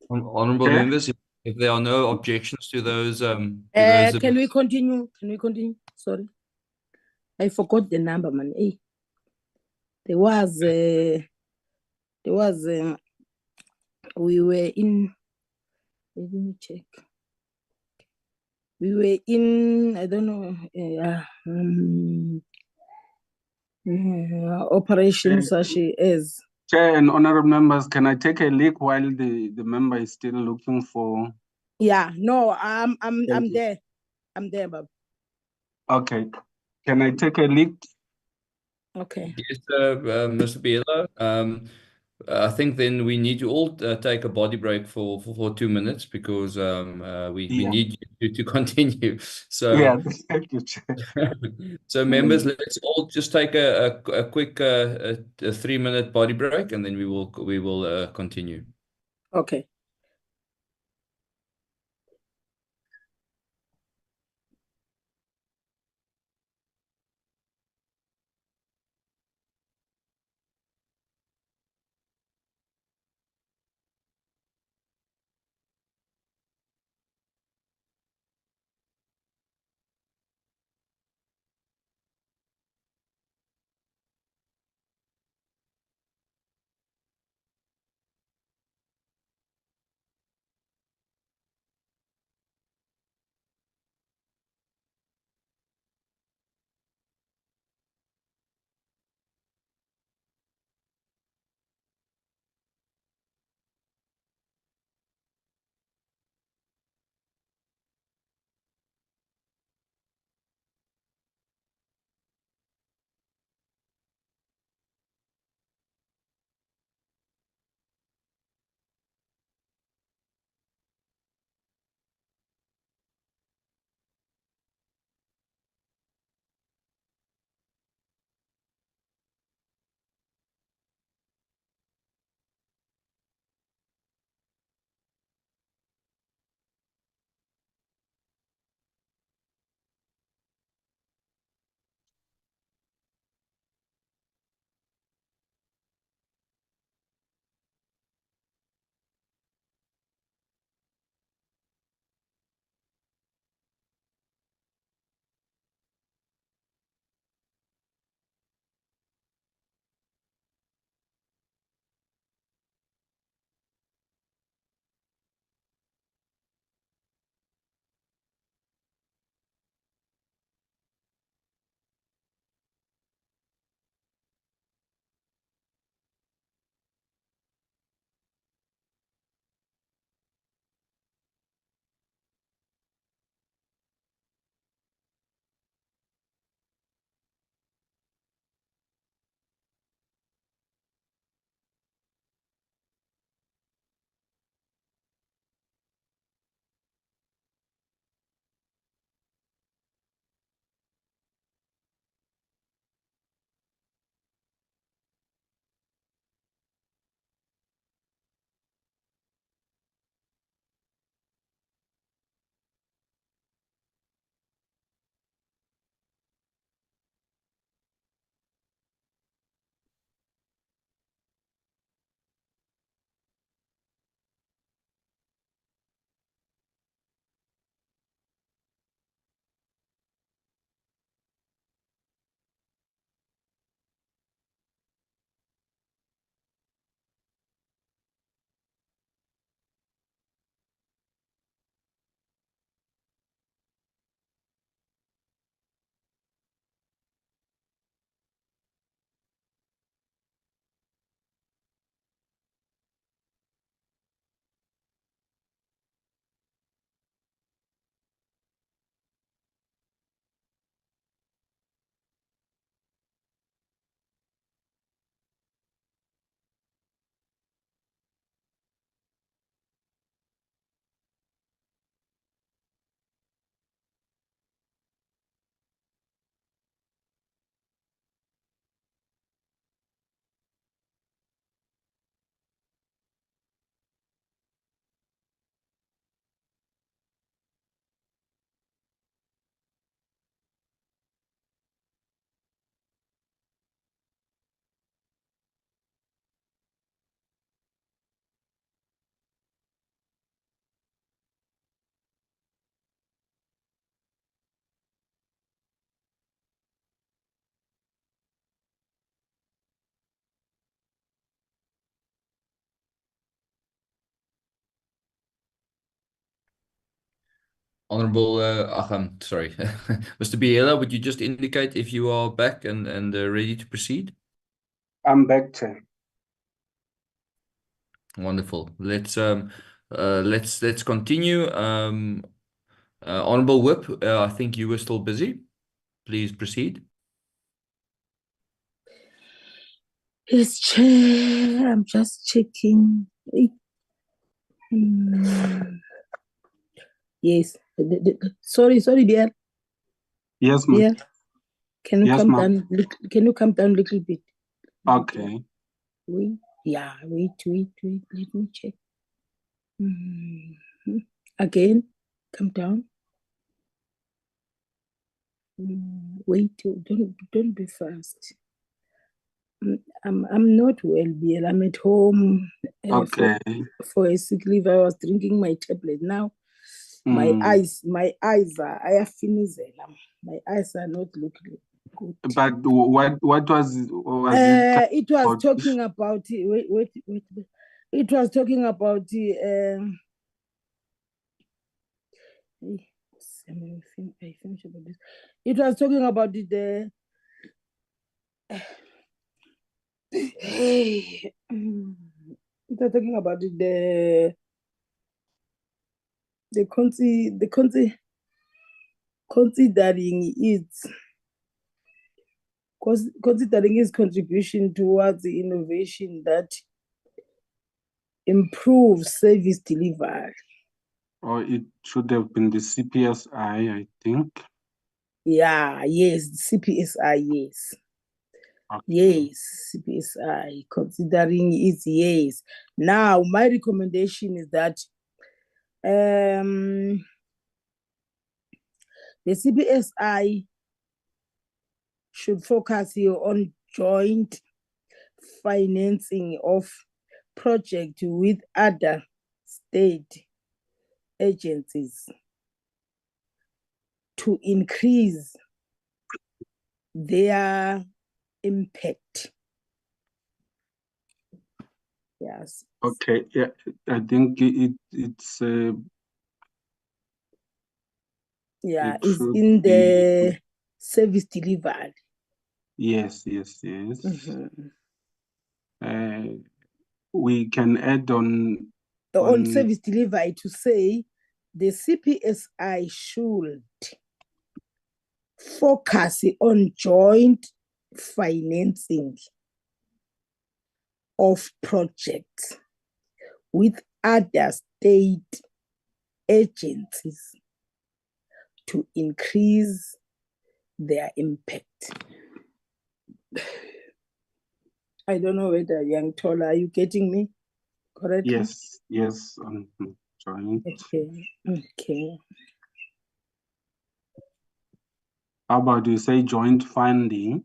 Honorable members, if there are no objections to those, can we continue? Sorry, I forgot the number, man. Hey, there was we were in. Let me check. We were in. I don't know. Operations such as Chair and honorable members, can I take a leak while the member is still looking for? Yeah, no, I'm you. there. I'm there, Bob. Okay, can I take a leak? Okay. Yes, Mr. Biela. I think then we need to all take a body break for 2 minutes because we Yeah. need you to continue. So Yeah, thank you, Chair. so members, let's all just take a quick 3-minute body break, and then we will continue. Okay. Honorable, sorry, Mr. Biela, would you just indicate if you are back and ready to proceed? I'm back, Chair. Wonderful. Let's continue. Honorable Whip, I think you were still busy. Please proceed. Yes, Chair. I'm just checking. Yes. Sorry, dear. Yes, ma'am. Yeah. Can you Yes, come ma'am. down? Can you come down a little bit? Okay. Wait. Yeah. Wait. Let me check. Again. Come down. Wait. Don't be fast. I'm not well, BL. I'm at home Okay. for a sick leave. I was drinking my tablet. Now my eyes are my eyes are not looking good. But what was it? It was talking about wait. It was talking about the I finished about this. It was talking about the hey, they're talking about the considering his contribution towards the innovation that improves service delivery. Or it should have been the CPSI, I think. Yeah, yes, CPSI, yes. Okay. Yes, CPSI, considering it, yes. Now, my recommendation is that the CPSI should focus here on joint financing of projects with other state agencies to increase their impact. Yes. Okay. Yeah, I think it's yeah, it it's should in be the service delivery. yes. We can add on service delivery to say the CPSI should focus on joint financing of projects with other state agencies to increase their impact. I don't know whether Young Tola, are you getting me correctly? yes, joint. Okay. How about you say joint funding?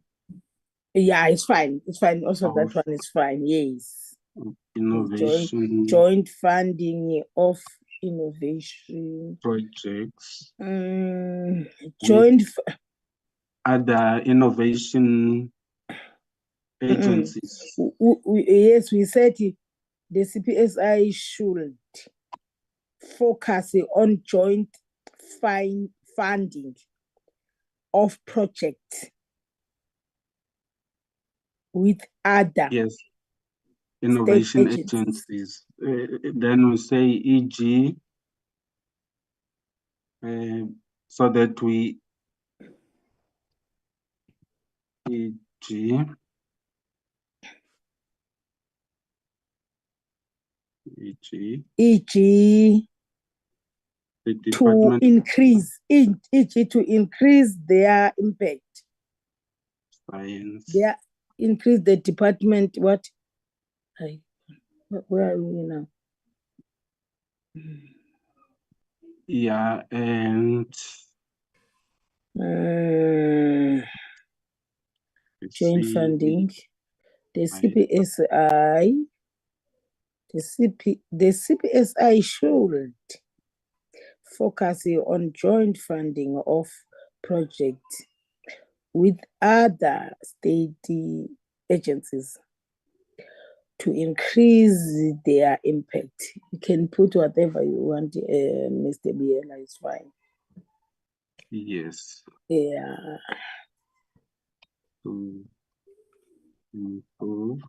Yeah, it's fine. Also, that one is fine. Yes. Innovation. Joint funding of innovation projects. Joint. Other innovation agencies. Yes, we said the CPSI should focus on joint funding of projects with other innovation agencies. Then we say e.g. So that we e.g. to increase their impact. Science. Increase the department. What? Where are we now? Yeah, and joint funding. The CPSI. The CPSI should focus on joint funding of projects with other state agencies to increase their impact. You can put whatever you want, Mr. Biela, is fine. Yes. Yeah. To improve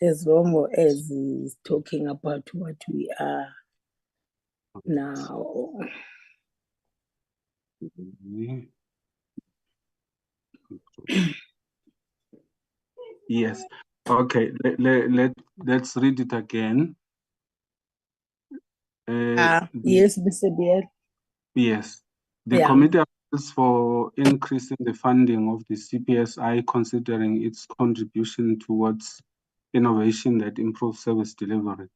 as long as he's talking about what we are now. Yes. Okay. Let's read it again. Yes, Mr. Biel. Yes. The Yeah. committee appeals for increasing the funding of the CPSI, considering its contribution towards innovation that improves service delivery.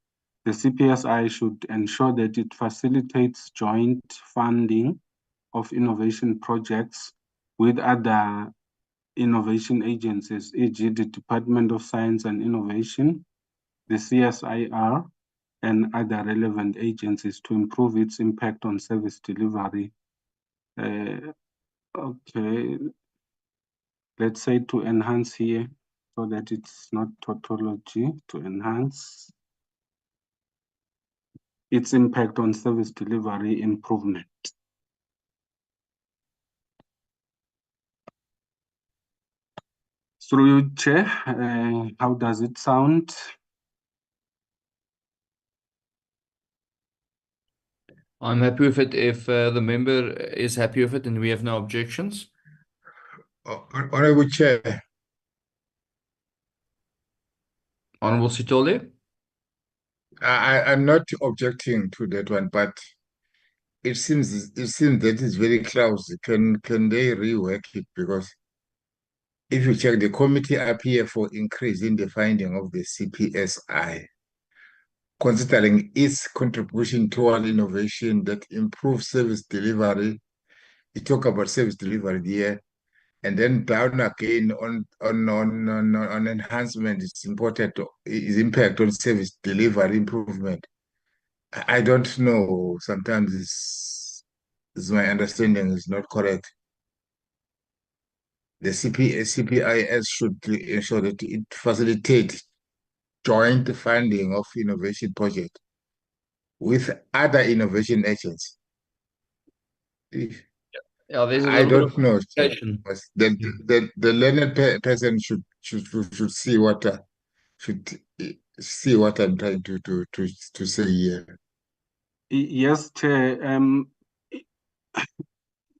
The CPSI should ensure that it facilitates joint funding of innovation projects with other innovation agencies, e.g. the Department of Science and Innovation, the CSIR, and other relevant agencies to improve its impact on service delivery. Okay, let's say to enhance here so that it's not tautology, to enhance its impact on service delivery improvement. Through you, Chair, how does it sound? I'm happy with it if the member is happy with it and we have no objections. Honorable Chair. Honorable Sitole. I'm not objecting to that one, but it seems that it's very close. Can they rework it? Because if you check, the committee appear for increase in the finding of the CPSI, considering its contribution toward innovation that improves service delivery. You talk about service delivery there, and then down again on enhancement is important, is impact on service delivery improvement. I don't know. Sometimes this my understanding is not correct. The CPIS should ensure that it facilitates joint funding of innovation projects with other innovation agents. Yeah, there's a I little don't know. clarification. The learned person should see what I'm trying to say here. Yes, Chair.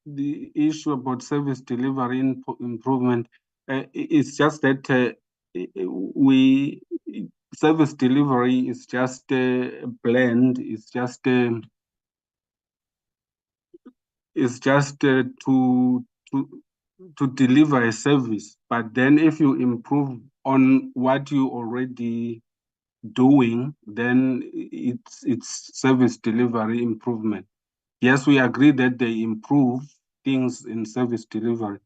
The issue about service delivery improvement is just that service delivery is just a blend. It's just to deliver a service. But then if you improve on what you already doing, then it's service delivery improvement. Yes, we agree that they improve things in service delivery,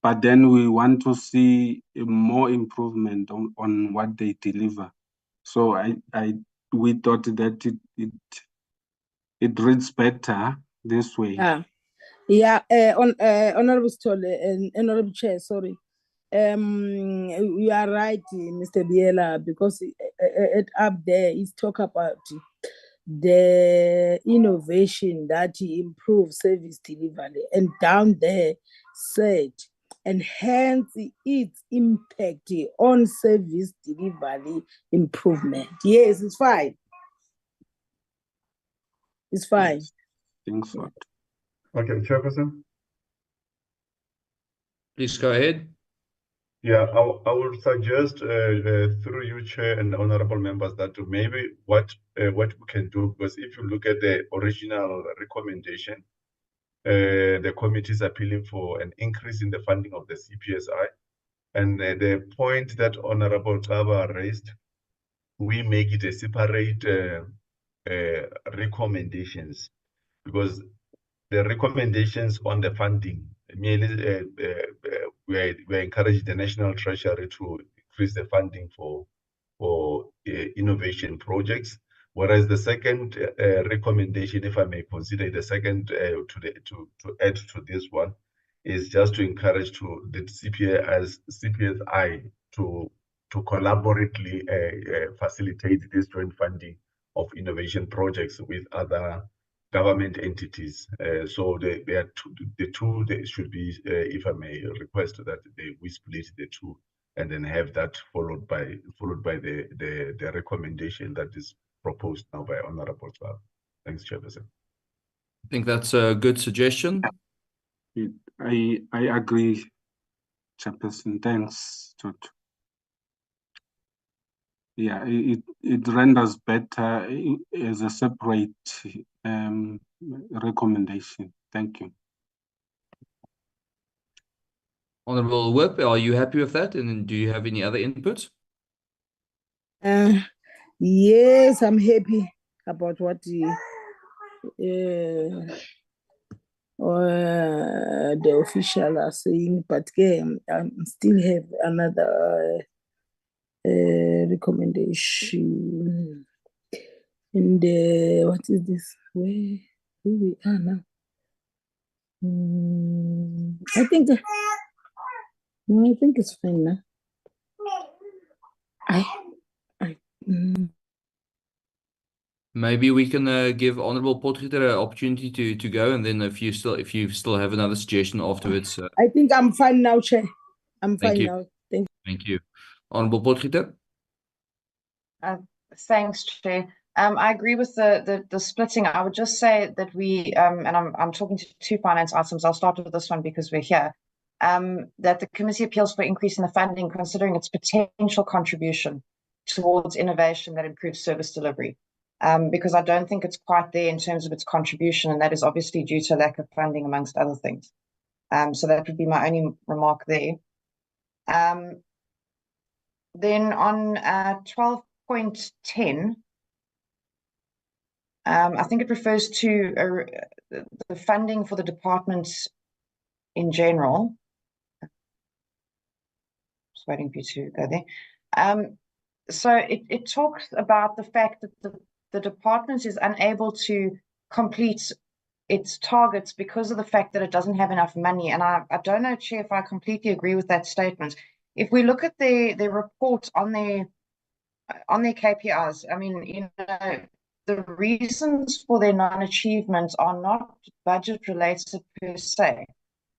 but then we want to see more improvement on what they deliver. So we thought that it reads better this way. Honorable Stolle and Honorable Chair, sorry. You are right, Mr. Biela, because up there he's talk about the innovation that improves service delivery, and down there said enhance its impact on service delivery improvement. Yes, it's fine. It's fine. Yes, thanks so. Okay, Chairperson. Please go ahead. Yeah, I would suggest through you, Chair, and honorable members, that maybe what we can do, because if you look at the original recommendation, the committee is appealing for an increase in the funding of the CPSI, and the point that Honorable Taba raised, we make it a separate recommendations, because the recommendations on the funding merely we encourage the National Treasury to increase the funding for innovation projects, whereas the second recommendation, if I may consider the second to add to this one, is just to encourage the CPSI to collaboratively facilitate this joint funding of innovation projects with other government entities. So they should be, if I may request that we split the two and then have that followed by the recommendation that is proposed now by Honorable Tshawe. Thanks, Chairperson. I think that's a good suggestion. I agree, Chairperson. Thanks, George. Yeah, it renders better as a separate recommendation. Thank you. Honorable Whip, are you happy with that? And do you have any other inputs? Yes, I'm happy about what the official are saying, but again, I still have another recommendation. And what is this? Where we are now? I think it's fine now. Maybe we can give Honorable Potgieter an opportunity to go, and then if you still have another suggestion afterwards. I think I'm fine now, Chair. I'm Thank fine you. now. Thank you. Honorable Potgieter. Thanks, Chair. I agree with the splitting. I would just say that we, and I'm talking to two finance items. I'll start with this one because we're here. That the committee appeals for increase in the funding, considering its potential contribution towards innovation that improves service delivery. Because I don't think it's quite there in terms of its contribution, and that is obviously due to lack of funding, amongst other things. So that would be my only remark there. Then on 12.10, I think it refers to the funding for the departments in general. Just waiting for you to go there. So it talks about the fact that the department is unable to complete its targets because of the fact that it doesn't have enough money. And I don't know, Chair, if I completely agree with that statement. If we look at their report on their KPIs, I mean, you know, the reasons for their non-achievement are not budget related per se.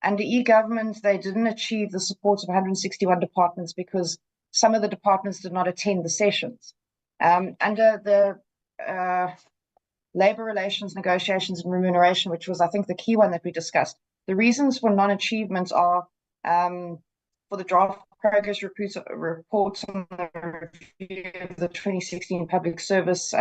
Under e-government, they didn't achieve the support of 161 departments because some of the departments did not attend the sessions. Under the labor relations, negotiations, and remuneration, which was, I think, the key one that we discussed, the reasons for non-achievement are for the draft progress reports on the review of the 2016 public service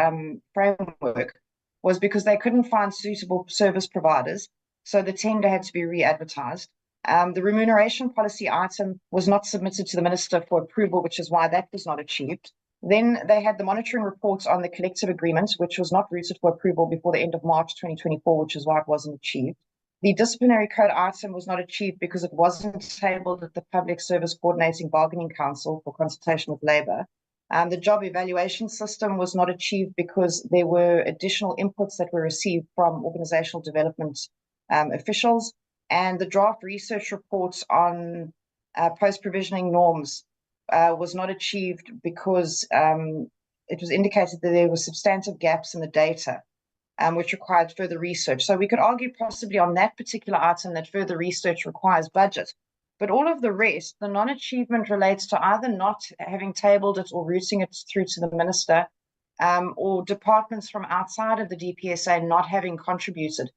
framework was because they couldn't find suitable service providers, so the tender had to be re-advertised. The remuneration policy item was not submitted to the Minister for approval, which is why that was not achieved. Then they had the monitoring reports on the collective agreement, which was not routed for approval before the end of March 2024, which is why it wasn't achieved. The disciplinary code item was not achieved because it wasn't tabled at the Public Service Coordinating Bargaining Council for consultation with Labour. The job evaluation system was not achieved because there were additional inputs that were received from organizational development officials. And the draft research reports on post-provisioning norms was not achieved because it was indicated that there were substantive gaps in the data, which required further research. So we could argue possibly on that particular item that further research requires budget. But all of the rest, the non-achievement relates to either not having tabled it or routing it through to the Minister, or departments from outside of the DPSA not having contributed.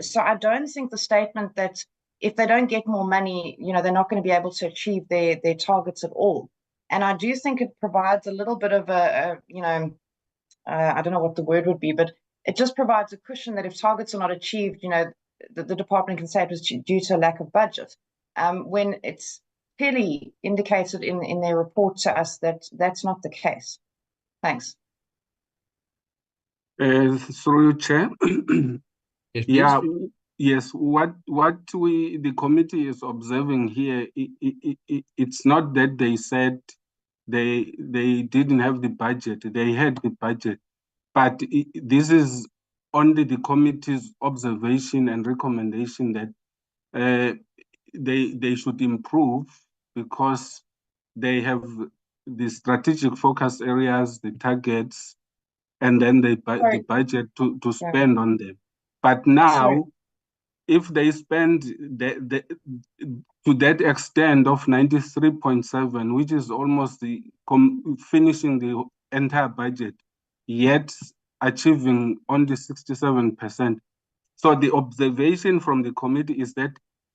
So I don't think the statement that if they don't get more money, you know, they're not going to be able to achieve their targets at all. And I do think it provides a little bit of I don't know what the word would be, but it just provides a cushion that if targets are not achieved, you know, the department can say it was due to a lack of budget, when it's clearly indicated in their report to us that that's not the case. Thanks. Through you, Chair. Yes, yeah, yes. What the committee is observing here, it's not that they said they didn't have the budget. They had the budget, but this is only the committee's observation and recommendation that they should improve because they have the strategic focus areas, the targets, and then the budget to spend on them. But now, if they spend to that extent of 93.7, which is almost the finishing the entire budget, yet achieving only 67%. So the observation from the committee is that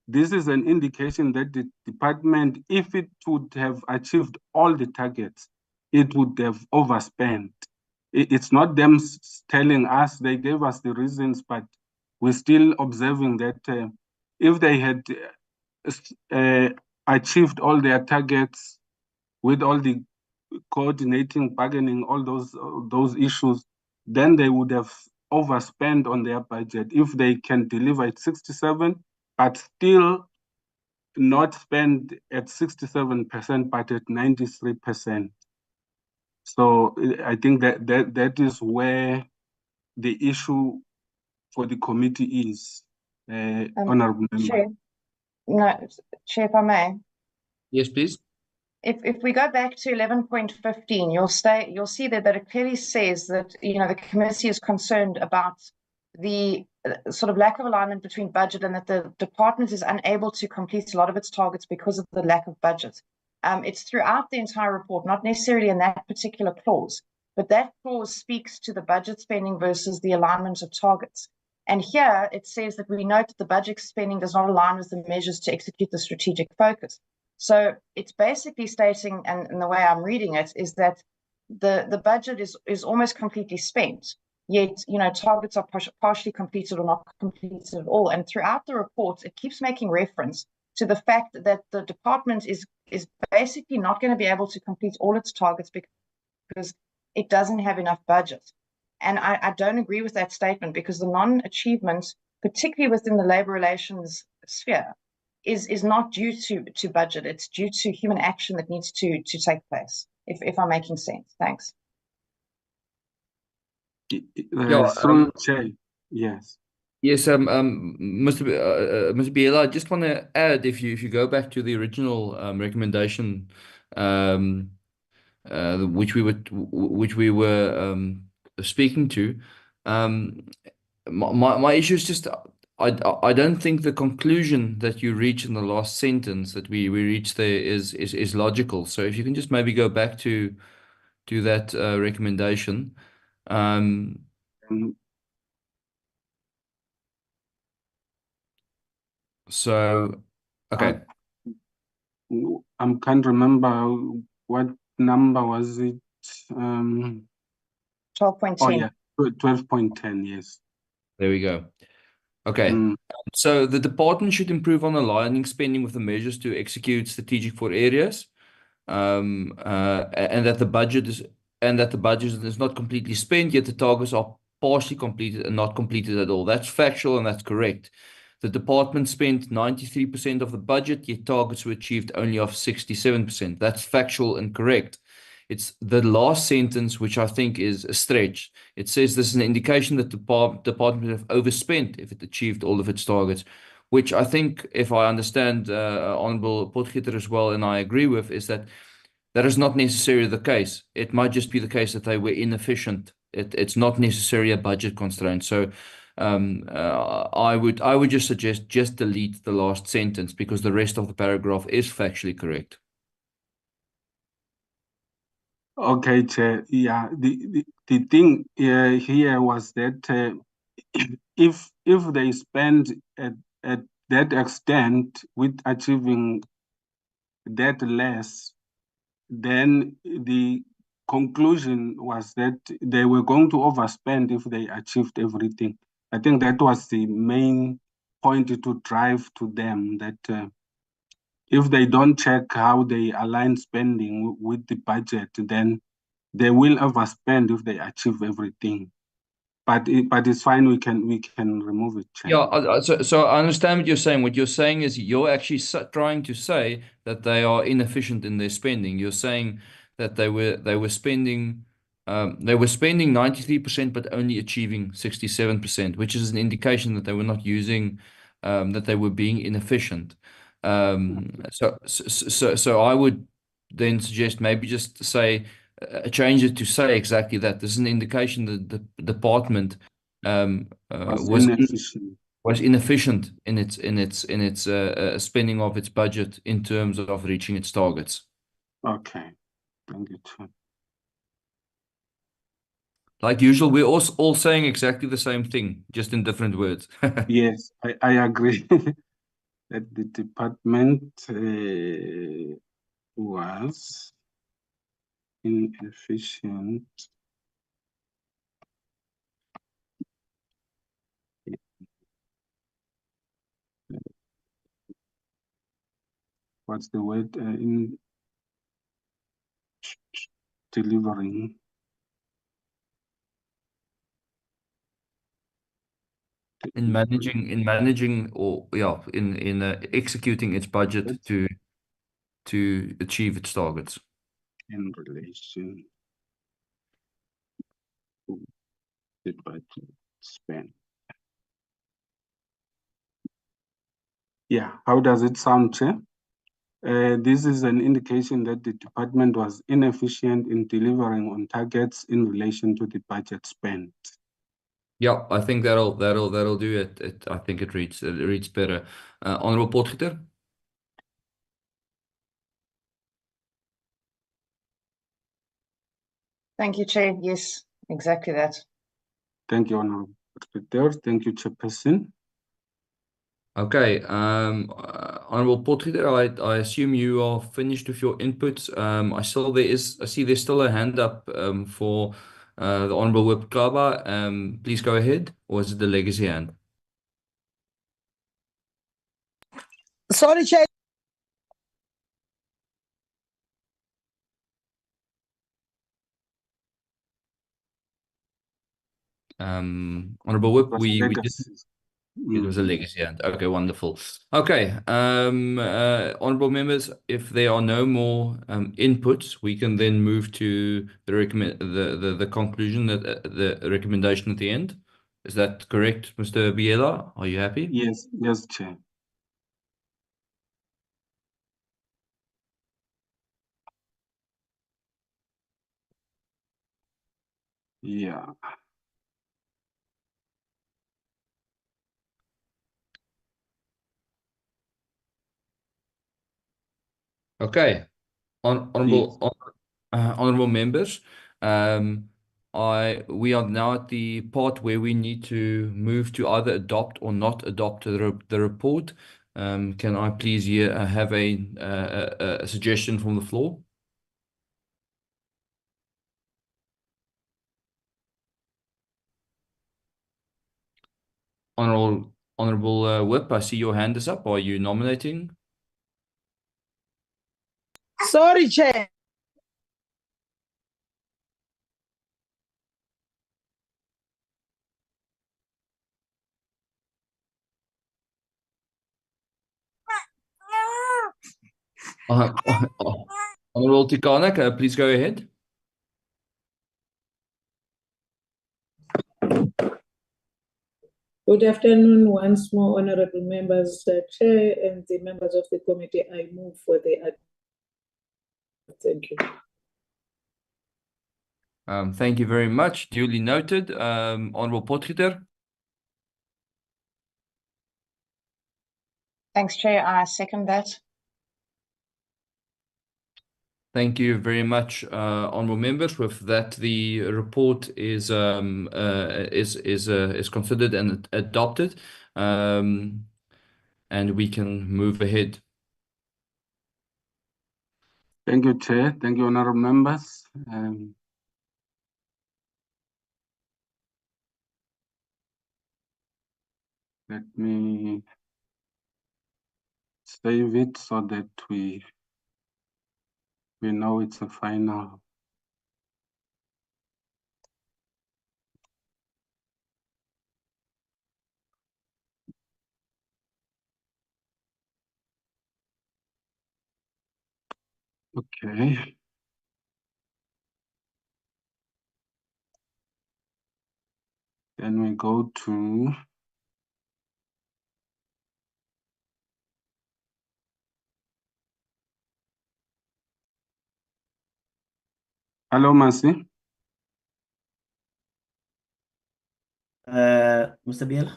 this is an indication that the department, if it would have achieved all the targets, it would have overspent. It's not them telling us, they gave us the reasons, but we're still observing that if they had achieved all their targets with all the coordinating, bargaining, all those issues, then they would have overspent on their budget. If they can deliver at 67, but still not spend at 67%, but at 93%. So I think that is where the issue for the committee is, Honorable Member. Chair, no, Chair, if I may. Yes, please. If we go back to 11.15, you'll see that it clearly says that the committee is concerned about the sort of lack of alignment between budget and that the department is unable to complete a lot of its targets because of the lack of budget. It's throughout the entire report, not necessarily in that particular clause, but that clause speaks to the budget spending versus the alignment of targets. And here it says that we note that the budget spending does not align with the measures to execute the strategic focus. So it's basically stating, and the way I'm reading it, is that the budget is almost completely spent, yet targets are partially completed or not completed at all. And throughout the report, it keeps making reference to the fact that the department is basically not going to be able to complete all its targets because it doesn't have enough budget. And I don't agree with that statement, because the non-achievement, particularly within the labor relations sphere, is not due to budget. It's due to human action that needs to take place, if I'm making sense. Thanks. Through Chair, yes. Yes, Mr. Biela, I just want to add, if you go back to the original recommendation, which we were speaking to, my issue is just I don't think the conclusion that you reach in the last sentence that we reach there is logical. So if you can just maybe go back to that recommendation. So, okay. I can't remember what number was it. 12.10. Oh yeah, 12.10. Yes. There we go. Okay. So the department should improve on aligning spending with the measures to execute strategic 4 areas, and that the budget is not completely spent, yet the targets are partially completed and not completed at all. That's factual and that's correct. The department spent 93% of the budget, yet targets were achieved only of 67%. That's factual and correct. It's the last sentence, which I think is a stretch. It says this is an indication that the department have overspent if it achieved all of its targets, which I think, if I understand Honorable Potgieter as well, and I agree with, is that is not necessarily the case. It might just be the case that they were inefficient. It's not necessarily a budget constraint. So I would just suggest just delete the last sentence, because the rest of the paragraph is factually correct. Okay, Chair. Yeah, the thing here was that if they spend at that extent with achieving that less, then the conclusion was that they were going to overspend if they achieved everything. I think that was the main point to drive to them, that if they don't check how they align spending with the budget, then they will overspend if they achieve everything. But it's fine. We can remove it. Chair. Yeah. So I understand what you're saying. What you're saying is you're actually trying to say that they are inefficient in their spending. You're saying that they were spending 93%, but only achieving 67%, which is an indication that they were not using, that they were being inefficient. So I would then suggest maybe just to say, change it to say exactly that. This is an indication that the department was was inefficient in its spending of its budget in terms of reaching its targets. Okay, thank you, Chair. Like usual, we're all saying exactly the same thing, just in different words. Yes, I agree that the department was inefficient what's the word in delivering in managing or in executing its budget to achieve its targets in relation to the budget spend. Yeah, how does it sound, Chair? This is an indication that the department was inefficient in delivering on targets in relation to the budget spent. Yeah, I think that'll do it. I think it reads better. Honorable Potgieter. Thank you, Chair. Yes, exactly that. Thank you, Honorable Potgieter. Thank you, Chairperson. Okay, Honorable Potgieter, I assume you are finished with your inputs. I see there's still a hand up for the Honorable Whip Kaba. Please go ahead, or is it the legacy hand? Sorry, Chair. Honorable Whip, it was a legacy hand. Okay, wonderful. Okay, honorable members, if there are no more inputs, we can then move to the conclusion, that the recommendation at the end. Is that correct, Mr. Biela? Are you happy? Yes, Chair. Yeah. Okay, honorable members, we are now at the part where we need to move to either adopt or not adopt the report. Can I please have a suggestion from the floor? Honorable Whip, I see your hand is up. Are you nominating? Sorry, Chair. Honorable Tikana, please go ahead. Good afternoon once more, honorable members, Chair, and the members of the committee. I move for the. Thank you. Thank you very much. Duly noted. Honorable Potgieter. Thanks, Chair. I second that. Thank you very much, honorable members. With that, the report is considered and adopted, and we can move ahead. Thank you, Chair. Thank you, honorable members. Let me save it so that we know it's a final. Okay. Then we go to hello, Mercy. Mr. Biela?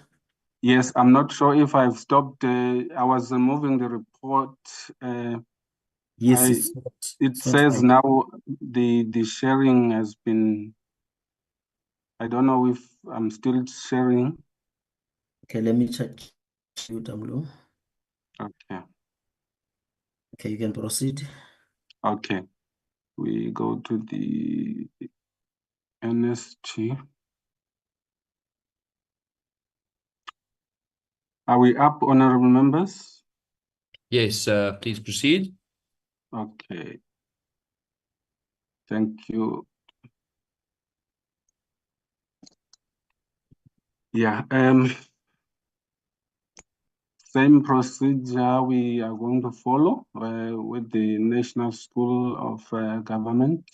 Yes, I'm not sure if I've stopped. I was moving the report. Yes, It it's not says fine. now the sharing has been. I don't know if I'm still sharing. Okay, let me check. Tamlo. Okay. Okay, you can proceed. Okay. We go to the NSG. Are we up, honorable members? Yes, please proceed. Okay. Thank you. Yeah, same procedure we are going to follow with the National School of Government.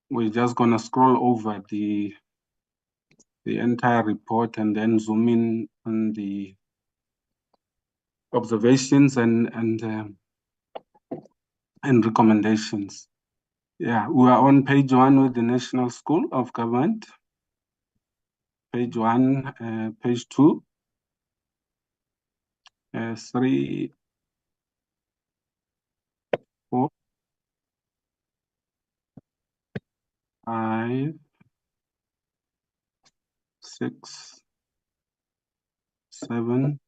We're just gonna scroll over the entire report and then zoom in on the observations and recommendations. Yeah, we are on page 1 with the National School of Government. Page 1, page 2, 3, 4, 5, 6, 7,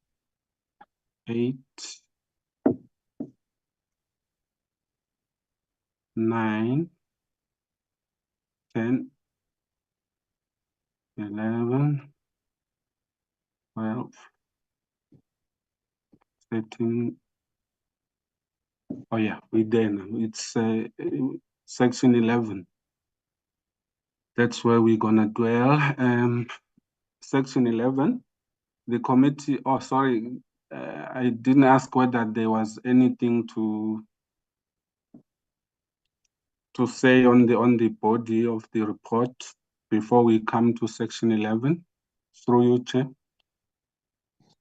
8, 9, 10, 11, 12, 13. Oh yeah, we're there now. It's section 11. That's where we're gonna dwell. Section 11, the committee, oh sorry, I didn't ask whether there was anything to say on the body of the report before we come to section 11. Through you, Chair.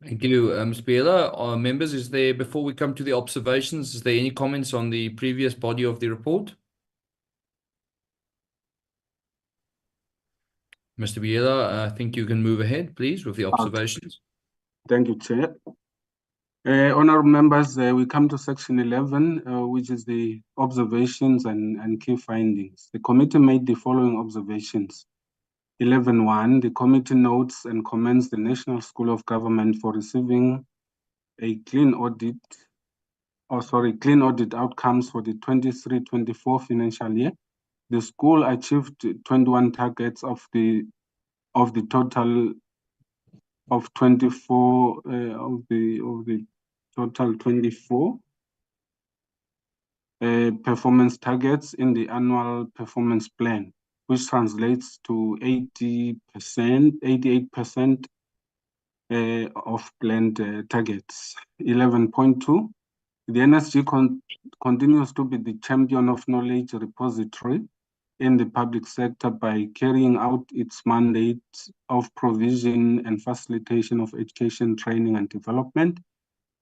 Thank you, Mr. Biela. Members, is there, before we come to the observations, is there any comments on the previous body of the report? Mr. Biela, I think you can move ahead, please, with the observations. Thank you, Chair. Honourable members, we come to section 11, which is the observations and key findings. The committee made the following observations. 11.1, the committee notes and commends the National School of Government for receiving a clean audit outcomes for the 23-24 financial year. The school achieved 21 targets of the total of 24 of the total 24 performance targets in the annual performance plan, which translates to 88% of planned targets. 11.2, the NSG continues to be the champion of knowledge repository in the public sector by carrying out its mandate of provision and facilitation of education, training, and development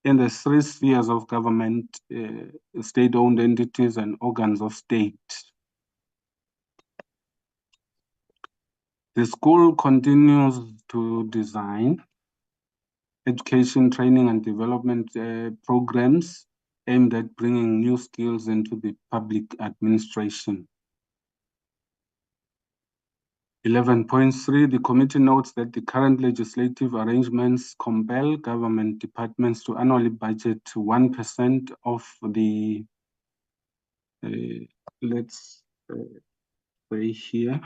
in the 3 spheres of government, state-owned entities, and organs of state. The school continues to design education, training, and development programs aimed at bringing new skills into the public administration. 11.3, the committee notes that the current legislative arrangements compel government departments to annually budget 1% of the, let's say here,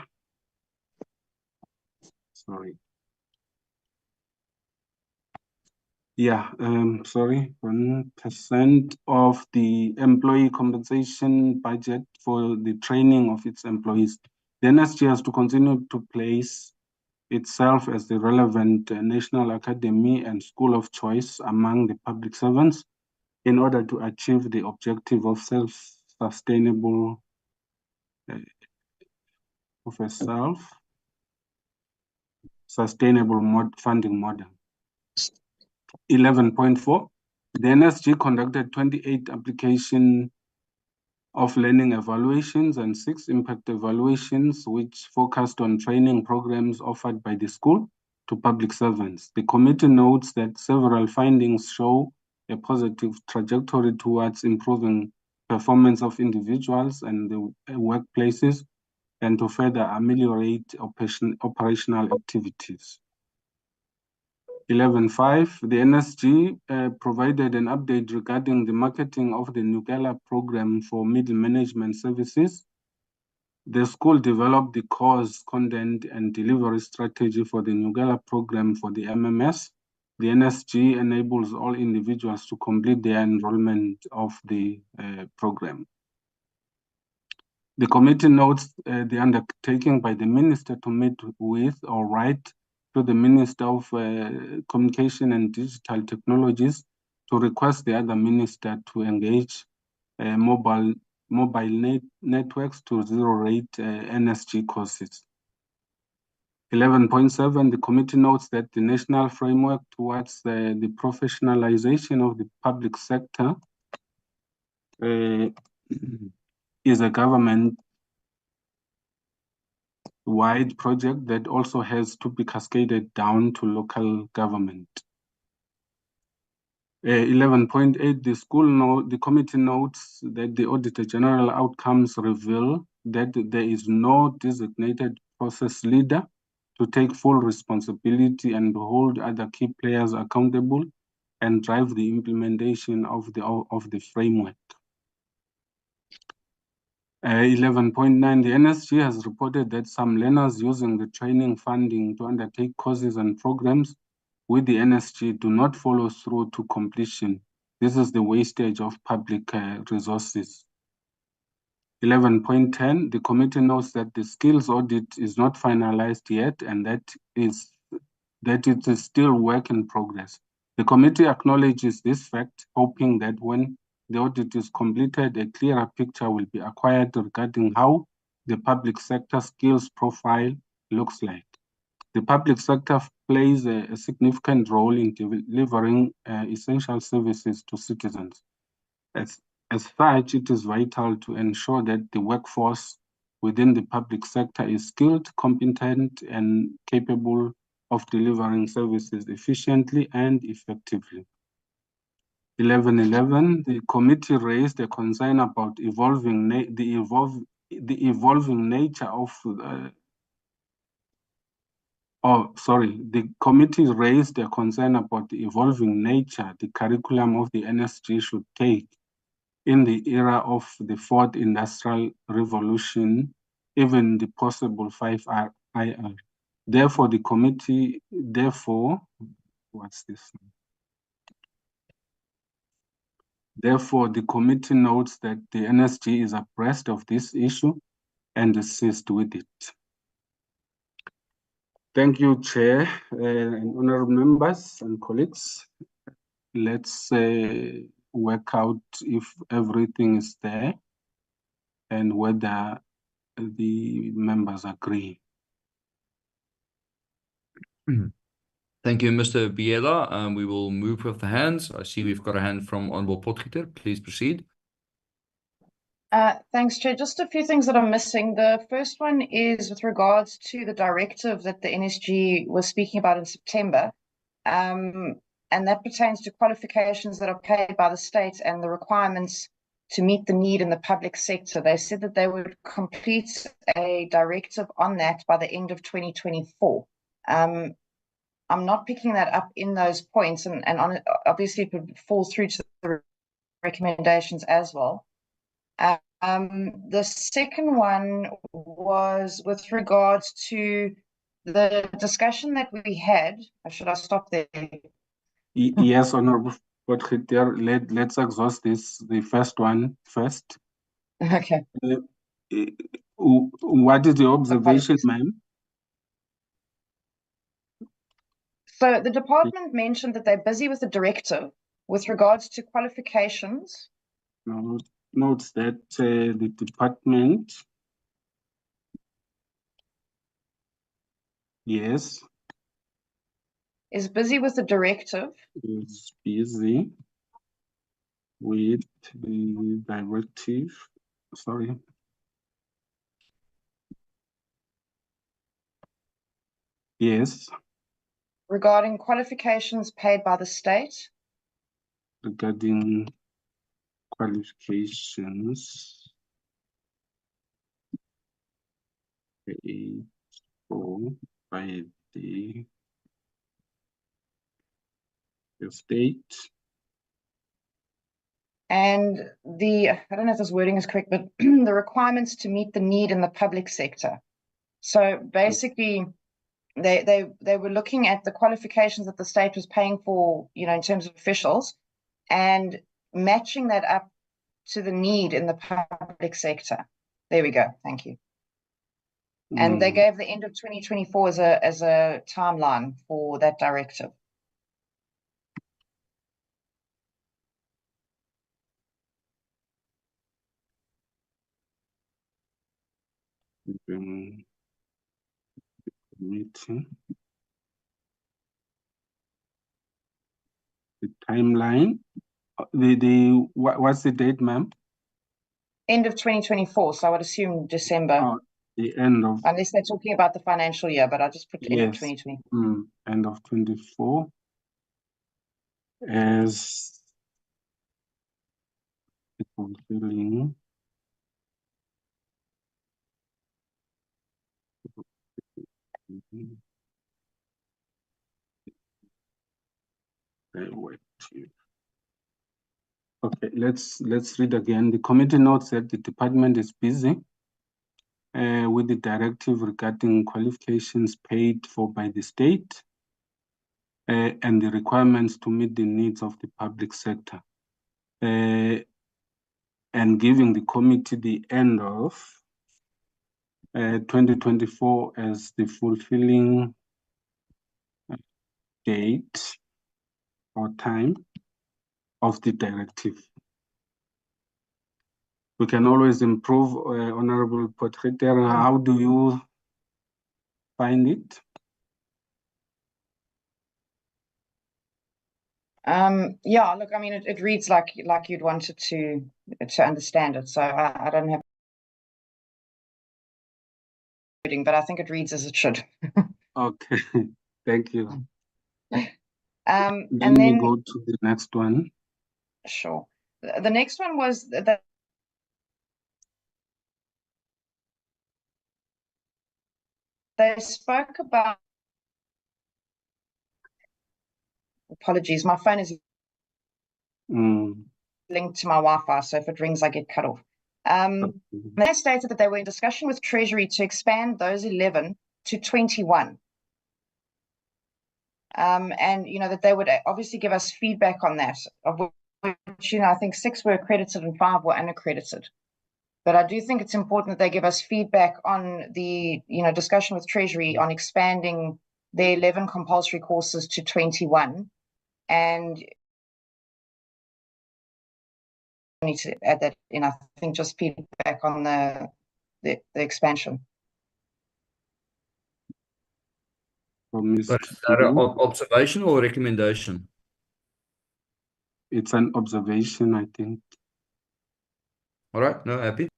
sorry. Yeah, sorry, 1% of the employee compensation budget for the training of its employees. The NSG has to continue to place itself as the relevant national academy and school of choice among the public servants in order to achieve the objective of self-sustainable funding model. 11.4, the NSG conducted 28 application of learning evaluations and 6 impact evaluations, which focused on training programs offered by the school to public servants. The committee notes that several findings show a positive trajectory towards improving performance of individuals and the workplaces, and to further ameliorate operational activities. 11.5, the NSG provided an update regarding the marketing of the Nugela program for middle management services. The school developed the course, content, and delivery strategy for the Nugela program for the MMS. The NSG enables all individuals to complete their enrollment of the program. The committee notes the undertaking by the minister to meet with or write to the Minister of Communication and Digital Technologies to request the other minister to engage mobile networks to zero-rate NSG courses. 11.7, the committee notes that the national framework towards the professionalization of the public sector is a government-wide project that also has to be cascaded down to local government. 11.8, the committee notes that the Auditor General outcomes reveal that there is no designated process leader to take full responsibility and hold other key players accountable and drive the implementation of the framework. 11.9, the NSG has reported that some learners using the training funding to undertake courses and programs with the NSG do not follow through to completion. This is the wastage of public resources. 11.10, the committee notes that the skills audit is not finalized yet and that it is still work in progress. The committee acknowledges this fact, hoping that when the audit is completed, a clearer picture will be acquired regarding how the public sector skills profile looks like. The public sector plays a significant role in delivering essential services to citizens. As such, it is vital to ensure that the workforce within the public sector is skilled, competent, and capable of delivering services efficiently and effectively. 11.11, the committee raised a concern about the evolving nature of the committee raised a concern about the evolving nature the curriculum of the NSG should take in the era of the fourth industrial revolution, even the possible 5IR. Therefore, the committee, what's this? Therefore, the committee notes that the NSG is abreast of this issue and assists with it. Thank you, Chair, and honorable members and colleagues. Let's work out if everything is there and whether the members agree. Thank you, Mr. Biela. We will move with the hands. I see we've got a hand from Honorable Potgieter. Please proceed. Thanks, Chair. Just a few things that are missing. The first one is with regards to the directive that the NSG was speaking about in September, and that pertains to qualifications that are paid by the state and the requirements to meet the need in the public sector. They said that they would complete a directive on that by the end of 2024. I'm not picking that up in those points, and obviously it would fall through to the recommendations as well. The second one was with regards to the discussion that we had. Should I stop there? Yes, Honorable Potgieter, let's exhaust the first one first. Okay. What is the observation, ma'am? So the department mentioned that they're busy with the directive with regards to qualifications. Notes that the department, yes, is busy with the directive. Is busy with the directive. sorry. Yes, Regarding qualifications paid by the state. regarding qualifications paid for by the state. And I don't know if this wording is correct, but the requirements to meet the need in the public sector. So basically, they were looking at the qualifications that the state was paying for, in terms of officials, and matching that up to the need in the public sector. There we go. Thank you. And they gave the end of 2024 as a timeline for that directive. Meeting. The timeline. What's the date, ma'am? End of 2024. So I would assume December. The end of. Unless they're talking about the financial year, but I just put end of 2024. End of 24. As fulfilling Okay, let's read again. The committee notes that the department is busy with the directive regarding qualifications paid for by the state and the requirements to meet the needs of the public sector, and giving the committee the end of 2024 as the fulfilling date or time of the directive. We can always improve, Honorable Potgieter. How do you find it? Yeah, look, I mean, it reads like you'd wanted to understand it. So I don't have, but I think it reads as it should. Okay, thank you. And then we go to the next one. Sure. The next one was that they spoke about. Apologies, my phone is linked to my Wi-Fi, so if it rings, I get cut off. They stated that they were in discussion with Treasury to expand those 11 to 21. And, that they would obviously give us feedback on that, of which, I think 6 were accredited and 5 were unaccredited. But I do think it's important that they give us feedback on the, discussion with Treasury on expanding the 11 compulsory courses to 21. And I need to add that in, I think, just feedback on the expansion. But is that an observation or a recommendation? It's an observation, I think. All right, no, happy.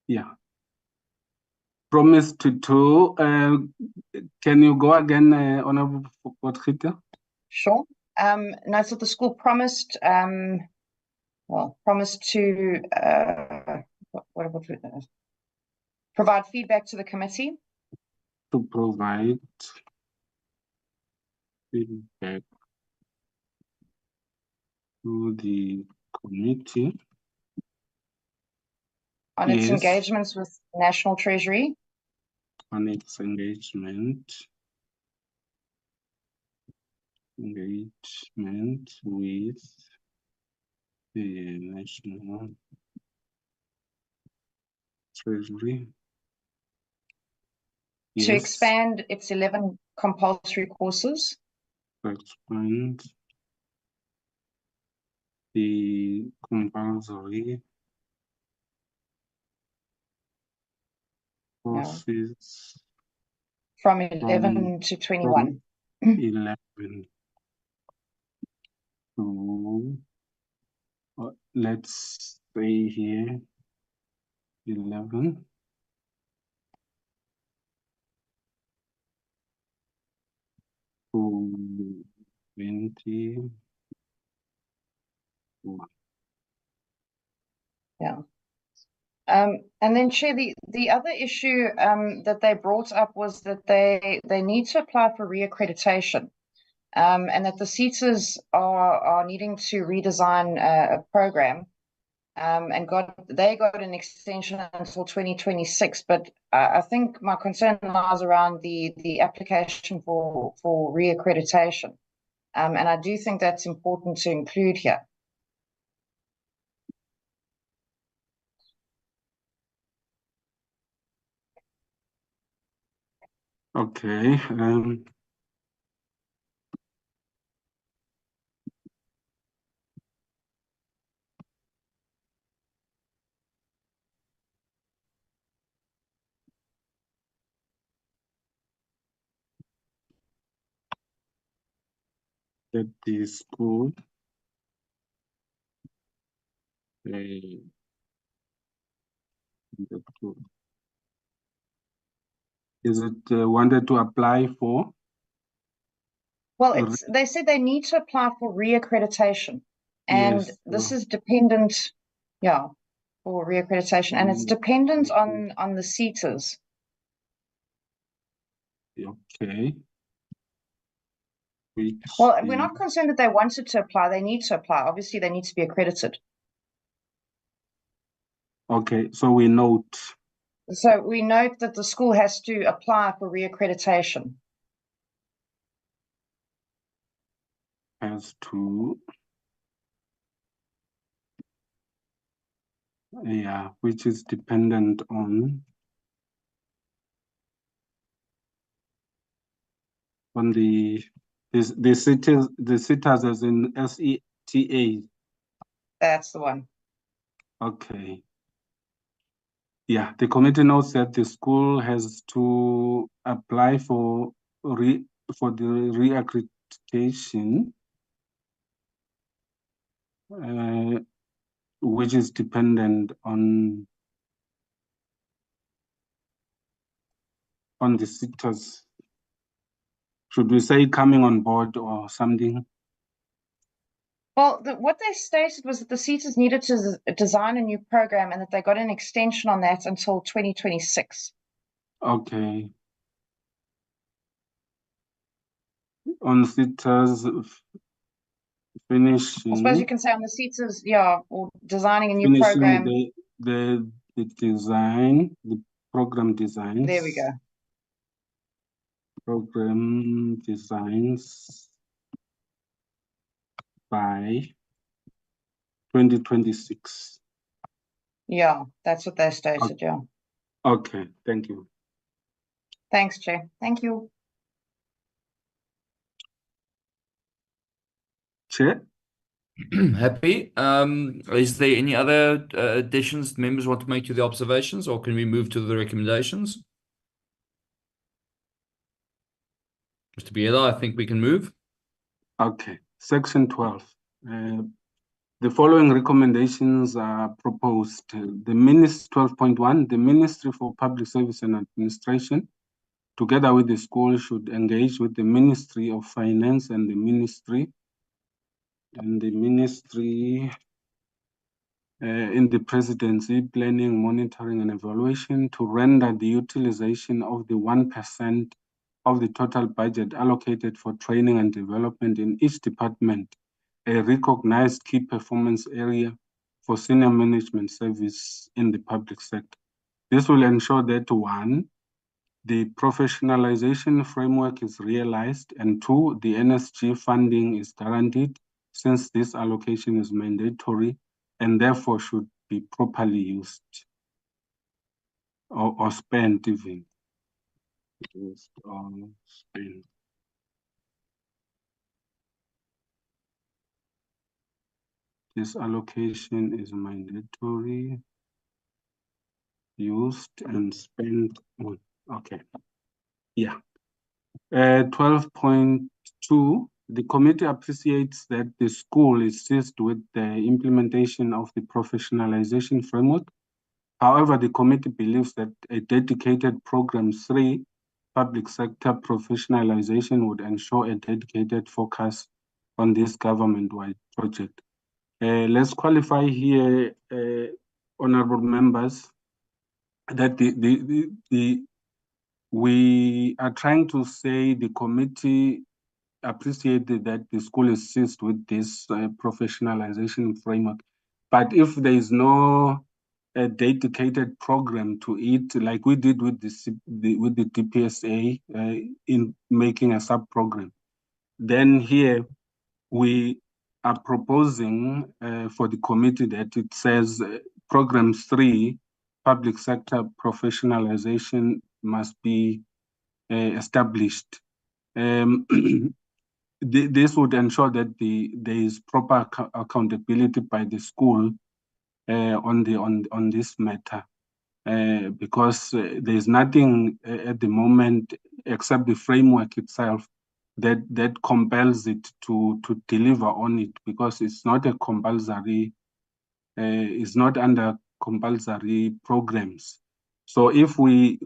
Yeah. Promise to do. Can you go again, Honorable Potgieter? Sure. No, so the school promised, promised to provide feedback to the committee. To provide feedback to the committee on its engagements with National Treasury. On its engagement with the National Treasury. To expand its 11 compulsory courses. To expand the compulsory courses from 11 to 21. 11 to let's say here 11. To 20. Yeah. And then Chair, the other issue that they brought up was that they need to apply for reaccreditation, and that the SETAs are needing to redesign a program, and they got an extension until 2026. But I think my concern lies around the application for reaccreditation, and I do think that's important to include here. Okay. At the school, is it wanted to apply for? Well, they said they need to apply for reaccreditation, and Yes, this is dependent, yeah, for reaccreditation, and it's dependent on the SETAs. Okay. Well, we're not concerned that they wanted to apply. They need to apply. Obviously, they need to be accredited. Okay, so we note. So we note that the school has to apply for reaccreditation. Has to, yeah, which is dependent on the SETAs as in SETA. That's the one. Okay. Yeah, the committee notes that the school has to apply for the reaccreditation, which is dependent on the SETAs. Should we say coming on board or something? Well, what they stated was that the SETAs needed to design a new program and that they got an extension on that until 2026. Okay. On SETAs finishing. I suppose you can say on the SETAs, yeah, or designing a new program. The design, the program designs. There we go. Program designs by 2026. Yeah, that's what they stated, yeah. Okay, thank you. Thanks, Chair. Thank you. Chair? Happy. Is there any other additions members want to make to the observations, or can we move to the recommendations? Mr. Biela, I think we can move. Okay, section 12. The following recommendations are proposed. The 12.1, the Ministry for Public Service and Administration, together with the school, should engage with the Ministry of Finance and the Ministry in the Presidency, planning, monitoring, and evaluation to render the utilization of the 1% of the total budget allocated for training and development in each department a recognized key performance area for senior management service in the public sector. This will ensure that 1, the professionalization framework is realized, and 2, the NSG funding is guaranteed, since this allocation is mandatory and therefore should be properly used or spent even. Used or spent. This allocation is mandatory, used and spent on. Okay. Yeah. 12.2, The committee appreciates that the school is seized with the implementation of the professionalization framework. However, the committee believes that a dedicated program 3, public sector professionalization, would ensure a dedicated focus on this government-wide project. Let's qualify here, honorable members, that we are trying to say the committee appreciated that the school is seized with this professionalization framework. But if there is no dedicated program to it, like we did with the DPSA in making a sub-program, then here we are proposing for the committee that it says program 3, public sector professionalization, must be established. This would ensure that there is proper accountability by the school on this matter, because there is nothing at the moment except the framework itself that compels it to deliver on it, because it's not a compulsory, it's not under compulsory programs. So if we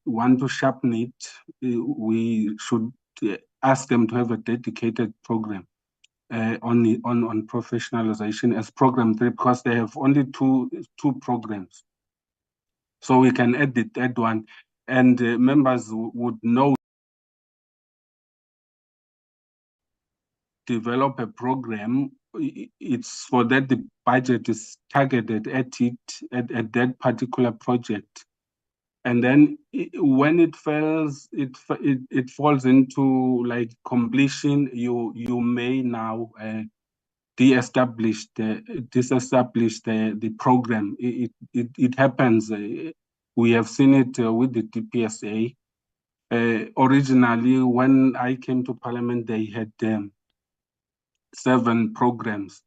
want to sharpen it, we should ask them to have a dedicated program on professionalization as program 3, because they have only two programs. So we can add the third one, and members would know develop a program. It's for that the budget is targeted at that particular project. And then when it fails, it falls into like completion. You may now disestablish the program. It happens. We have seen it with the DPSA. Originally, when I came to Parliament, they had 7 programs,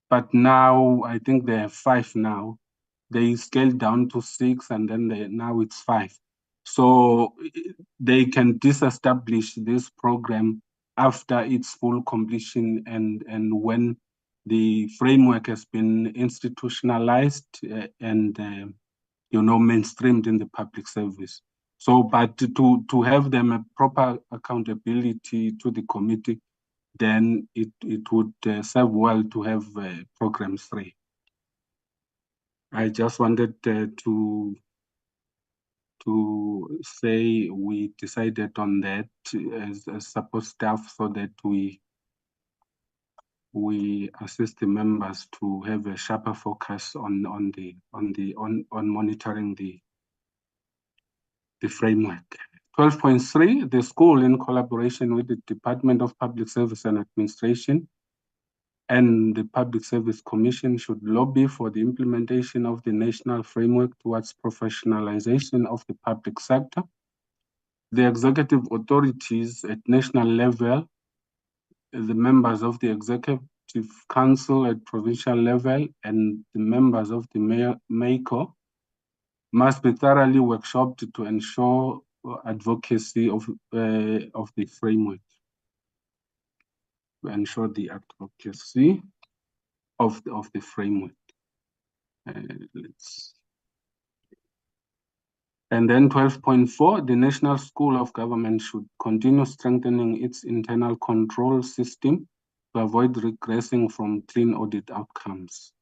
but now I think they have 5 now. They scaled down to 6, and then now it's 5. So they can disestablish this program after its full completion and when the framework has been institutionalized and mainstreamed in the public service. So, but to have them a proper accountability to the committee, then it would serve well to have program 3. I just wanted to say we decided on that as support staff, so that we assist the members to have a sharper focus on monitoring the framework. 12.3, the school, in collaboration with the Department of Public Service and Administration and the Public Service Commission, should lobby for the implementation of the national framework towards professionalization of the public sector. The executive authorities at national level, the members of the Executive Council at provincial level, and the members of the MACO must be thoroughly workshopped to ensure advocacy of the framework. To ensure the advocacy of the framework. And then 12.4, the National School of Government should continue strengthening its internal control system to avoid regressing from clean audit outcomes.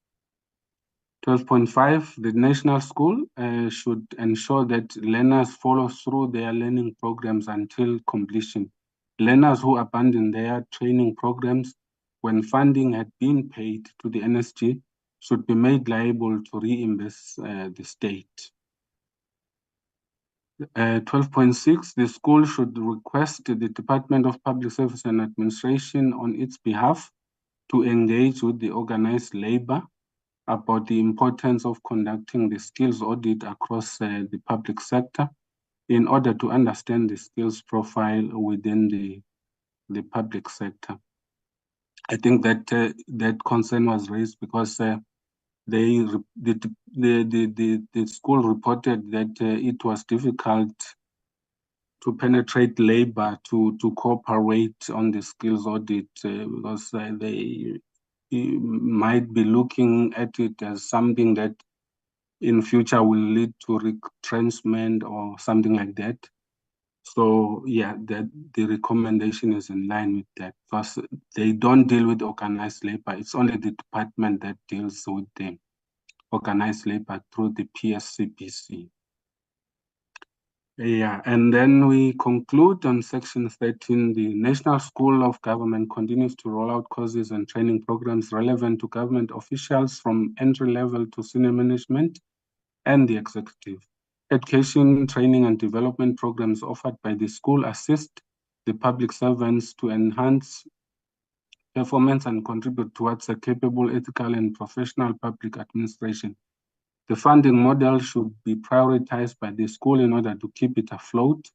12.5, the national school should ensure that learners follow through their learning programs until completion. Learners who abandon their training programs when funding had been paid to the NSG should be made liable to reimburse the state. 12.6, the school should request the Department of Public Service and Administration on its behalf to engage with the organized labor about the importance of conducting the skills audit across the public sector in order to understand the skills profile within the public sector. I think that that concern was raised because the school reported that it was difficult penetrate labor to cooperate on the skills audit because they might be looking at it as something that in future will lead to retrenchment or something like that. So yeah, the recommendation is in line with that because they don't deal with organized labor. It's only the department that deals with the organized labor through the PSCBC. Yeah, and then we conclude on section 13. The National School of Government continues to roll out courses and training programs relevant to government officials from entry level to senior management and the executive. Education, training, and development programs offered by the school assist the public servants to enhance performance and contribute towards a capable, ethical, and professional public administration. The funding model should be prioritized by the school in order to keep it afloat.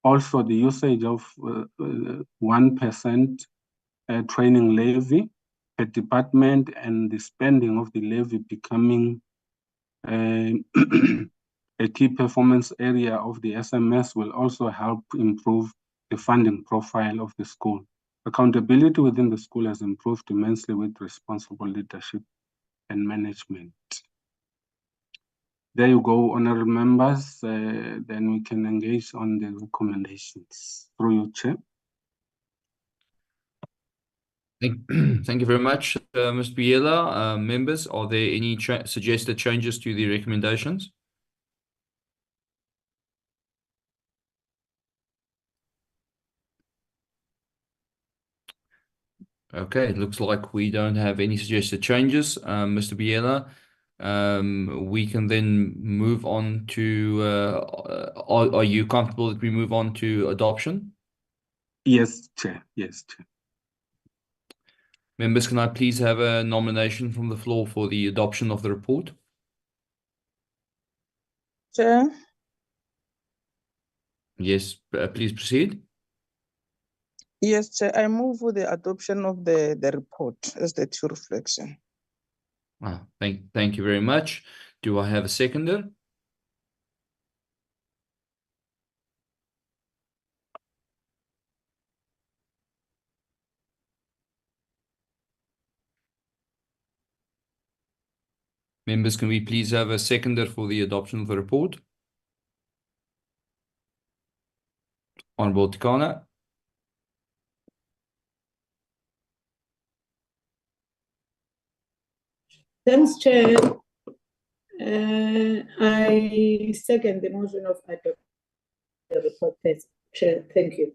Also, the usage of 1% training levy per department and the spending of the levy becoming a key performance area of the SMS will also help improve the funding profile of the school. Accountability within the school has improved immensely with responsible leadership and management. There you go, honorable members. Then we can engage on the recommendations. Through you, Chair. Thank you very much, Mr. Biela. Members, are there any suggested changes to the recommendations? Okay, it looks like we don't have any suggested changes, Mr. Biela. We can then move on to, are you comfortable that we move on to adoption? Yes, Chair. Yes, Chair. Members, can I please have a nomination from the floor for the adoption of the report? Chair. Yes, please proceed. Yes, Chair. I move for the adoption of the report as the two reflection. Thank you very much. Do I have a seconder? Members, can we please have a seconder for the adoption of the report? Honorable Tikana. Thanks, Chair. I second the motion of adopting the report. Chair, thank you.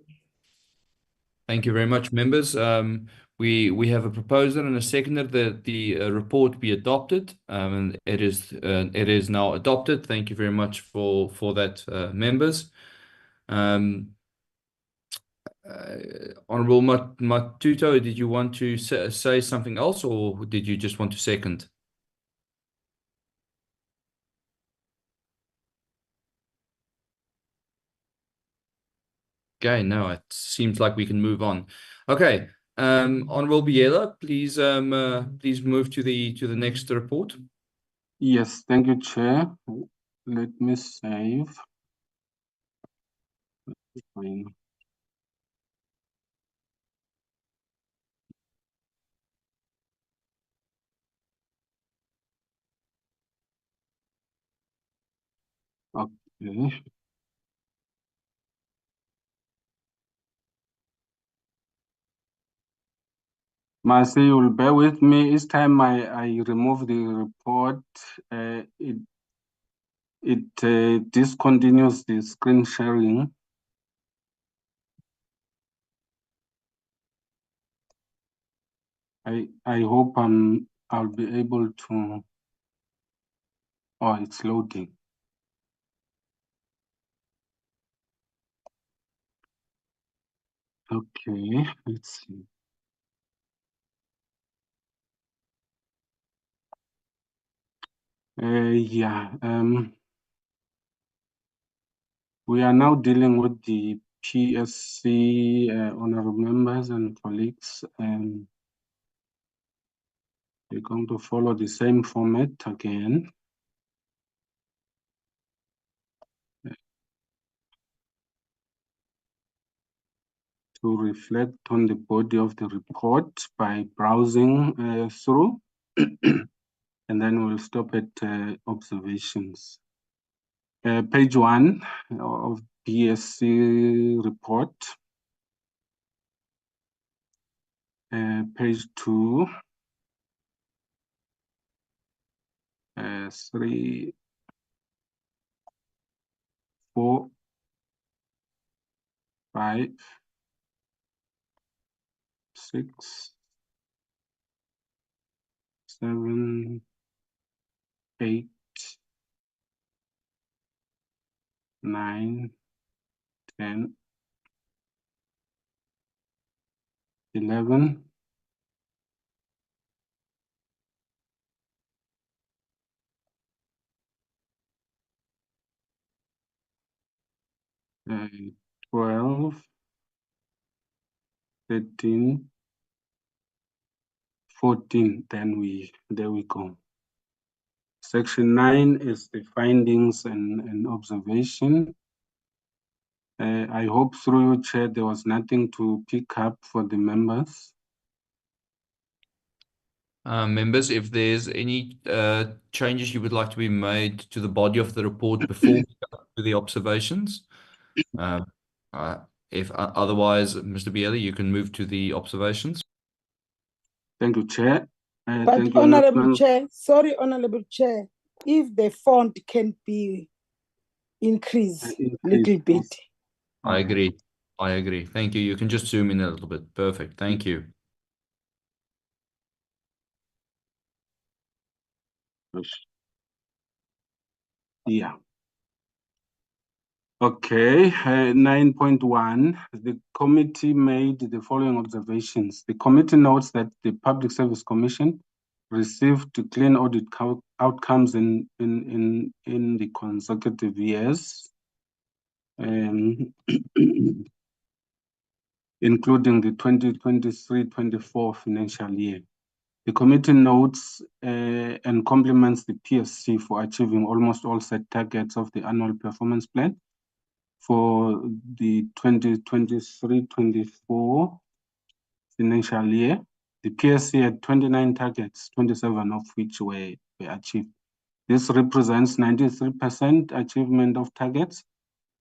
Thank you very much, members. We have a proposer and a seconder that the report be adopted, and it is now adopted. Thank you very much for that, members. Honorable Matuto, did you want to say something else, or did you just want to second? Okay, no, it seems like we can move on. Okay, Honorable Biela, please move to the next report. Yes, thank you, Chair. Let me save. Okay. Marcy, you'll bear with me. Each time I remove the report, it discontinues the screen sharing. I hope I'll be able to. Oh, it's loading. Okay, let's see. Yeah, we are now dealing with the PSC, honorable members and colleagues. We're going to follow the same format again. to reflect on the body of the report by browsing through, and then we'll stop at observations. Page 1 of BSc report. Page 2. 3, 4, 5, 6, 7, 8, 9, 10, 11, 12, 13, 14, there we go. Section 9 is the findings and observation. I hope through you, Chair, there was nothing to pick up for the members. Members, if there's any changes you would like to be made to the body of the report before we go to the observations. If otherwise, Mr. Biela, you can move to the observations. Thank you, Chair. But thank you, Honorable Chair, sorry, Honorable Chair, if the font can be increased a little bit. I agree. I agree. Thank you. You can just zoom in a little bit. Perfect. Thank you. Yeah. Okay, 9.1, the committee made the following observations. The committee notes that the Public Service Commission received clean audit outcomes in the consecutive years, including the 2023-24 financial year. The committee notes and compliments the PSC for achieving almost all set targets of the annual performance plan for the 2023-24 financial year. The PSC had 29 targets, 27 of which were achieved. This represents 93% achievement of targets.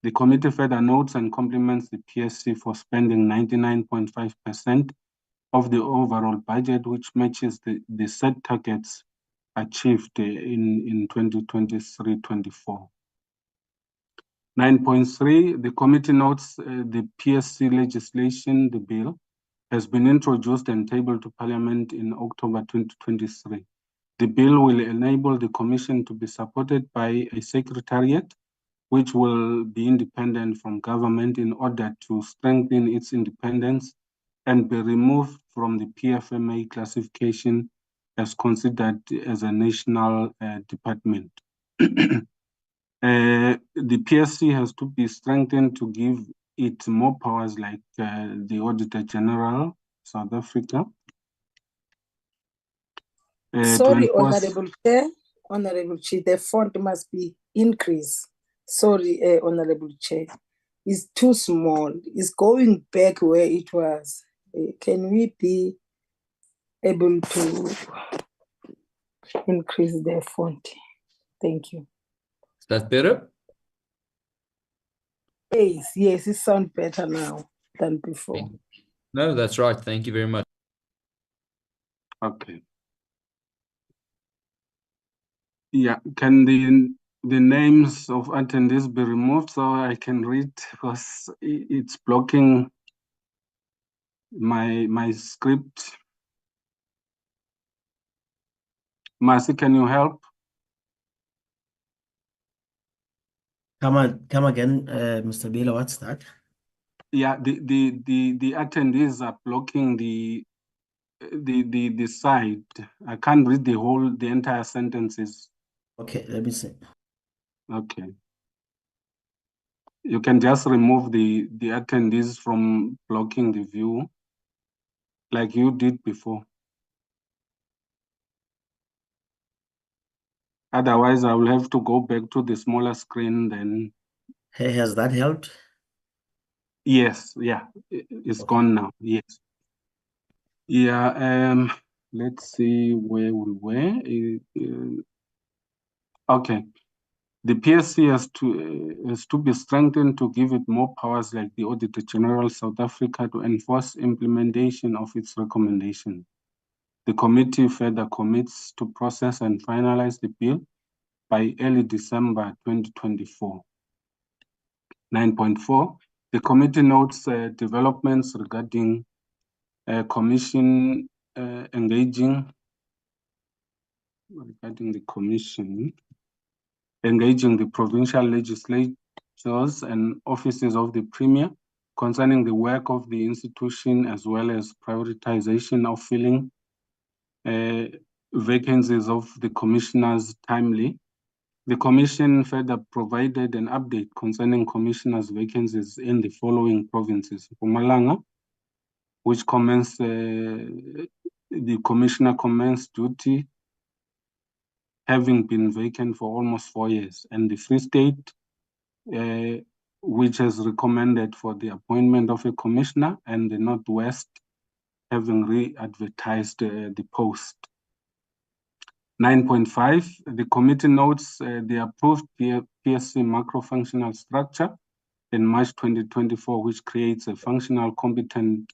The committee further notes and compliments the PSC for spending 99.5% of the overall budget, which matches the set targets achieved in 2023-24. 9.3, the committee notes the PSC legislation, the bill, has been introduced and tabled to Parliament in October 2023. The bill will enable the Commission to be supported by a secretariat, which will be independent from government in order to strengthen its independence and be removed from the PFMA classification as considered as a national department. The PSC has to be strengthened to give it more powers like the Auditor General, South Africa. Sorry, Honorable Chair, the font must be increased. Sorry, Honorable Chair, it's too small. It's going back where it was. Can we be able to increase the font? Thank you. Is that better? Yes, it sounds better now than before. No, that's right. Thank you very much. Okay. Yeah, can the names of attendees be removed so I can read, because it's blocking my script? Marcy, can you help? Come again, Mr. Biela, what's that? Yeah, the attendees are blocking the side. I can't read the entire sentences. Okay, let me see. Okay. You can just remove the attendees from blocking the view like you did before. Otherwise, I will have to go back to the smaller screen then. Hey, has that helped? Yes, yeah, it's gone now. Yes. Yeah, let's see where we were. Okay. The PSC has to be strengthened to give it more powers like the Auditor General South Africa to enforce implementation of its recommendation. The committee further commits to process and finalize the bill by early December 2024. 9.4, the committee notes developments regarding commission engaging the provincial legislatures and offices of the Premier concerning the work of the institution, as well as prioritization of filling vacancies of the commissioners timely. The Commission further provided an update concerning commissioners' vacancies in the following provinces: Mpumalanga, which commenced, the commissioner commenced duty having been vacant for almost 4 years, and the Free State, which has recommended for the appointment of a commissioner, and the Northwest, having re-advertised the post. 9.5, the committee notes the approved PSC macro-functional structure in March 2024, which creates a functional competent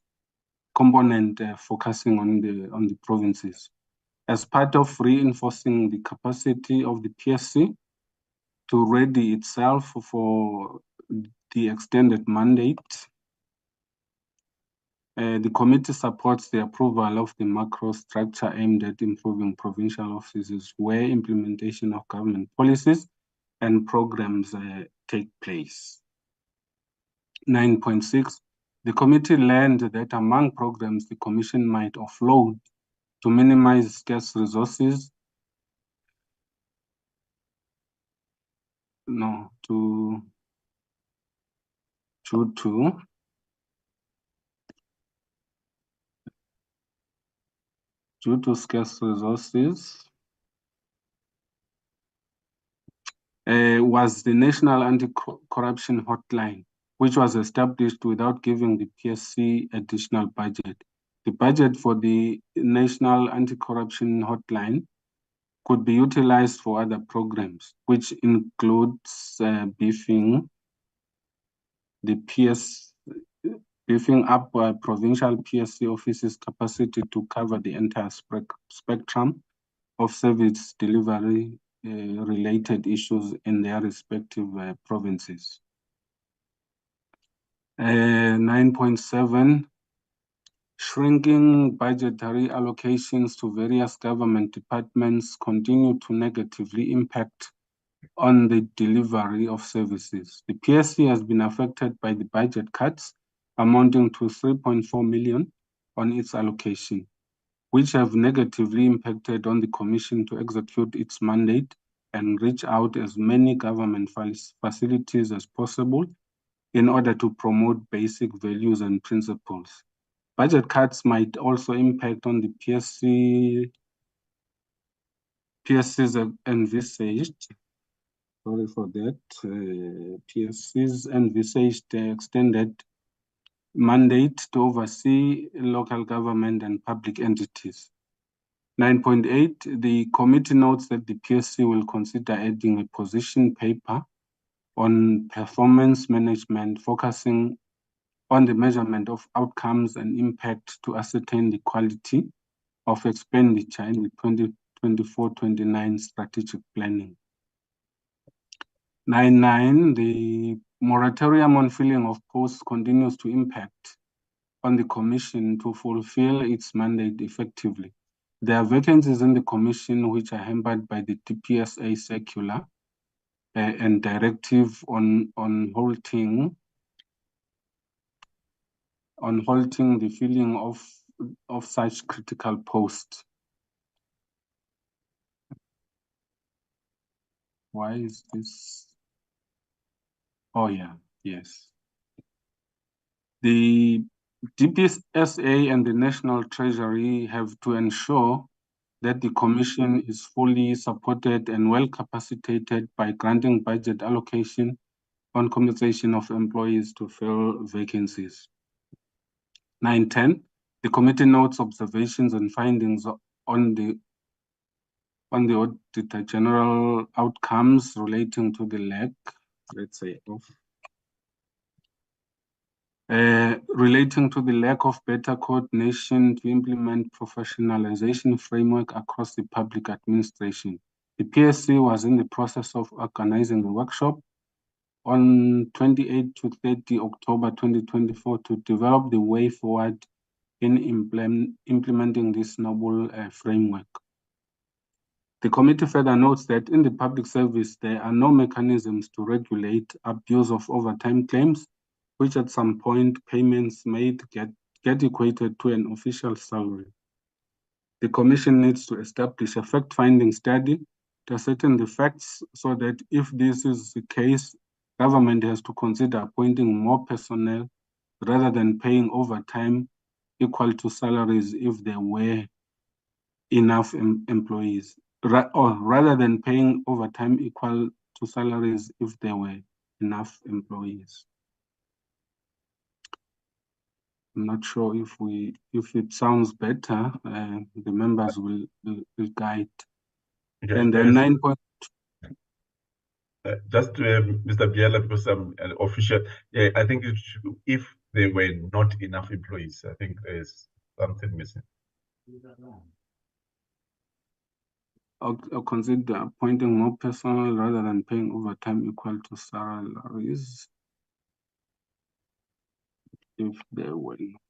component focusing on the provinces. As part of reinforcing the capacity of the PSC to ready itself for the extended mandate, the committee supports the approval of the macro structure aimed at improving provincial offices where implementation of government policies and programs take place. 9.6, the committee learned that among programs the Commission might offload to minimize scarce resources, due to scarce resources, was the National Anti-Corruption Hotline, which was established without giving the PSC additional budget. The budget for the National Anti-Corruption Hotline could be utilized for other programs, which includes beefing up provincial PSC offices' capacity to cover the entire spectrum of service delivery related issues in their respective provinces. 9.7, shrinking budgetary allocations to various government departments continue to negatively impact on the delivery of services. The PSC has been affected by the budget cuts amounting to 3.4 million on its allocation, which have negatively impacted on the Commission to execute its mandate and reach out as many government facilities as possible in order to promote basic values and principles. Budget cuts might also impact on the PSC's envisaged, sorry for that, PSC's envisaged extended mandate to oversee local government and public entities. 9.8, the committee notes that the PSC will consider adding a position paper on performance management, focusing on the measurement of outcomes and impact to ascertain the quality of expenditure in the 2024-29 strategic planning. 9.9, the moratorium on filling of posts continues to impact on the Commission to fulfill its mandate effectively. There are vacancies in the Commission which are hampered by the DPSA circular and directive on halting the filling of such critical posts. Why is this? Oh yeah, yes. The DPSA and the National Treasury have to ensure that the Commission is fully supported and well capacitated by granting budget allocation on compensation of employees to fill vacancies. 9.10, the committee notes observations and findings on the Auditor General outcomes relating to the lack, relating to the lack of better coordination to implement professionalization framework across the public administration. The PSC was in the process of organizing a workshop on 28 to 30 October 2024 to develop the way forward in implementing this novel framework. The committee further notes that in the public service, there are no mechanisms to regulate abuse of overtime claims, which at some point payments made get equated to an official salary. The commission needs to establish a fact-finding study to ascertain the facts so that if this is the case, government has to consider appointing more personnel rather than paying overtime equal to salaries if there were enough employees, or rather than paying overtime equal to salaries if there were enough employees. I'm not sure if it sounds better, the members will guide. Okay, and then 9 point. Just Mr. Biela, because I'm an official, I think it should, if there were not enough employees, I think there's something missing. I'll consider appointing more personnel rather than paying overtime equal to salaries if there were not.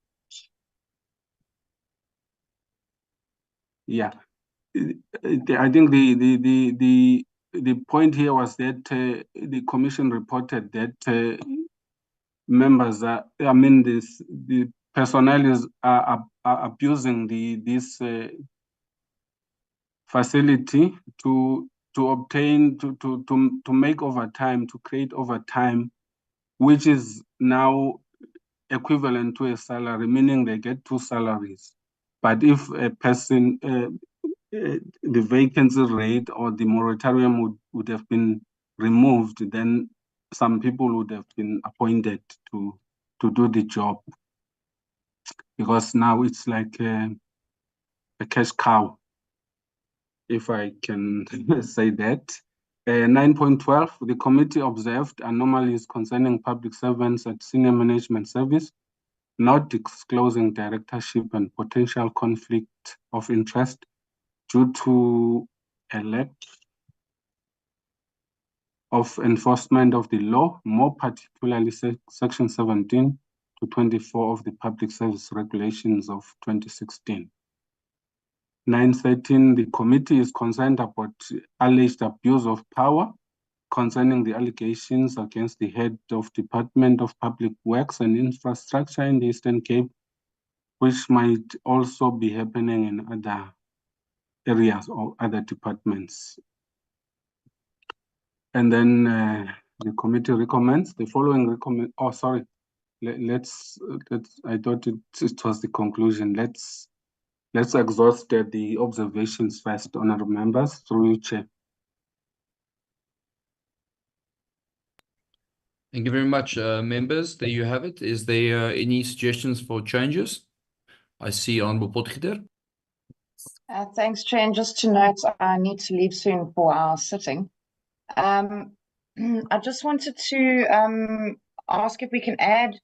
Yeah, I think the point here was that the commission reported that members are, the personnel are abusing this facility to obtain to make overtime, to create overtime, which is now equivalent to a salary, meaning they get 2 salaries. But if a person, the vacancy rate or the moratorium would have been removed, then some people would have been appointed to do the job, because now it's like a cash cow, if I can say that. 9.12, the committee observed anomalies concerning public servants at senior management service, not disclosing directorship and potential conflict of interest due to a lack of enforcement of the law, more particularly section 17 to 24 of the Public Service Regulations of 2016. 9.13, the committee is concerned about alleged abuse of power concerning the allegations against the head of Department of Public Works and Infrastructure in the Eastern Cape, which might also be happening in other areas or other departments. And then the committee recommends the following I thought it was the conclusion. Let's exhaust the observations first, honorable members, through you, Chair. Thank you very much, members. There you have it. Is there any suggestions for changes? I see Honorable Potgieter. Thanks, Chair. And just to note, I need to leave soon for our sitting. I just wanted to ask if we can add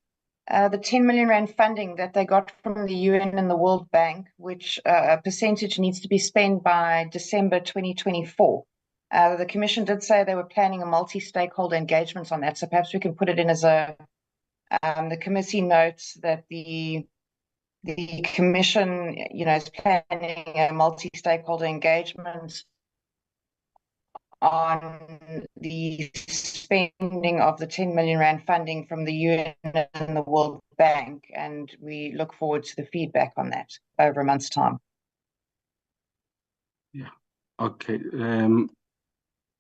the 10 million rand funding that they got from the UN and the World Bank, which a percentage needs to be spent by December 2024. The Commission did say they were planning a multi-stakeholder engagement on that, so perhaps we can put it in as a, the committee notes that the Commission, is planning a multi-stakeholder engagement on the spending of the 10 million rand funding from the UN and the World Bank, and we look forward to the feedback on that over a month's time. Yeah, okay.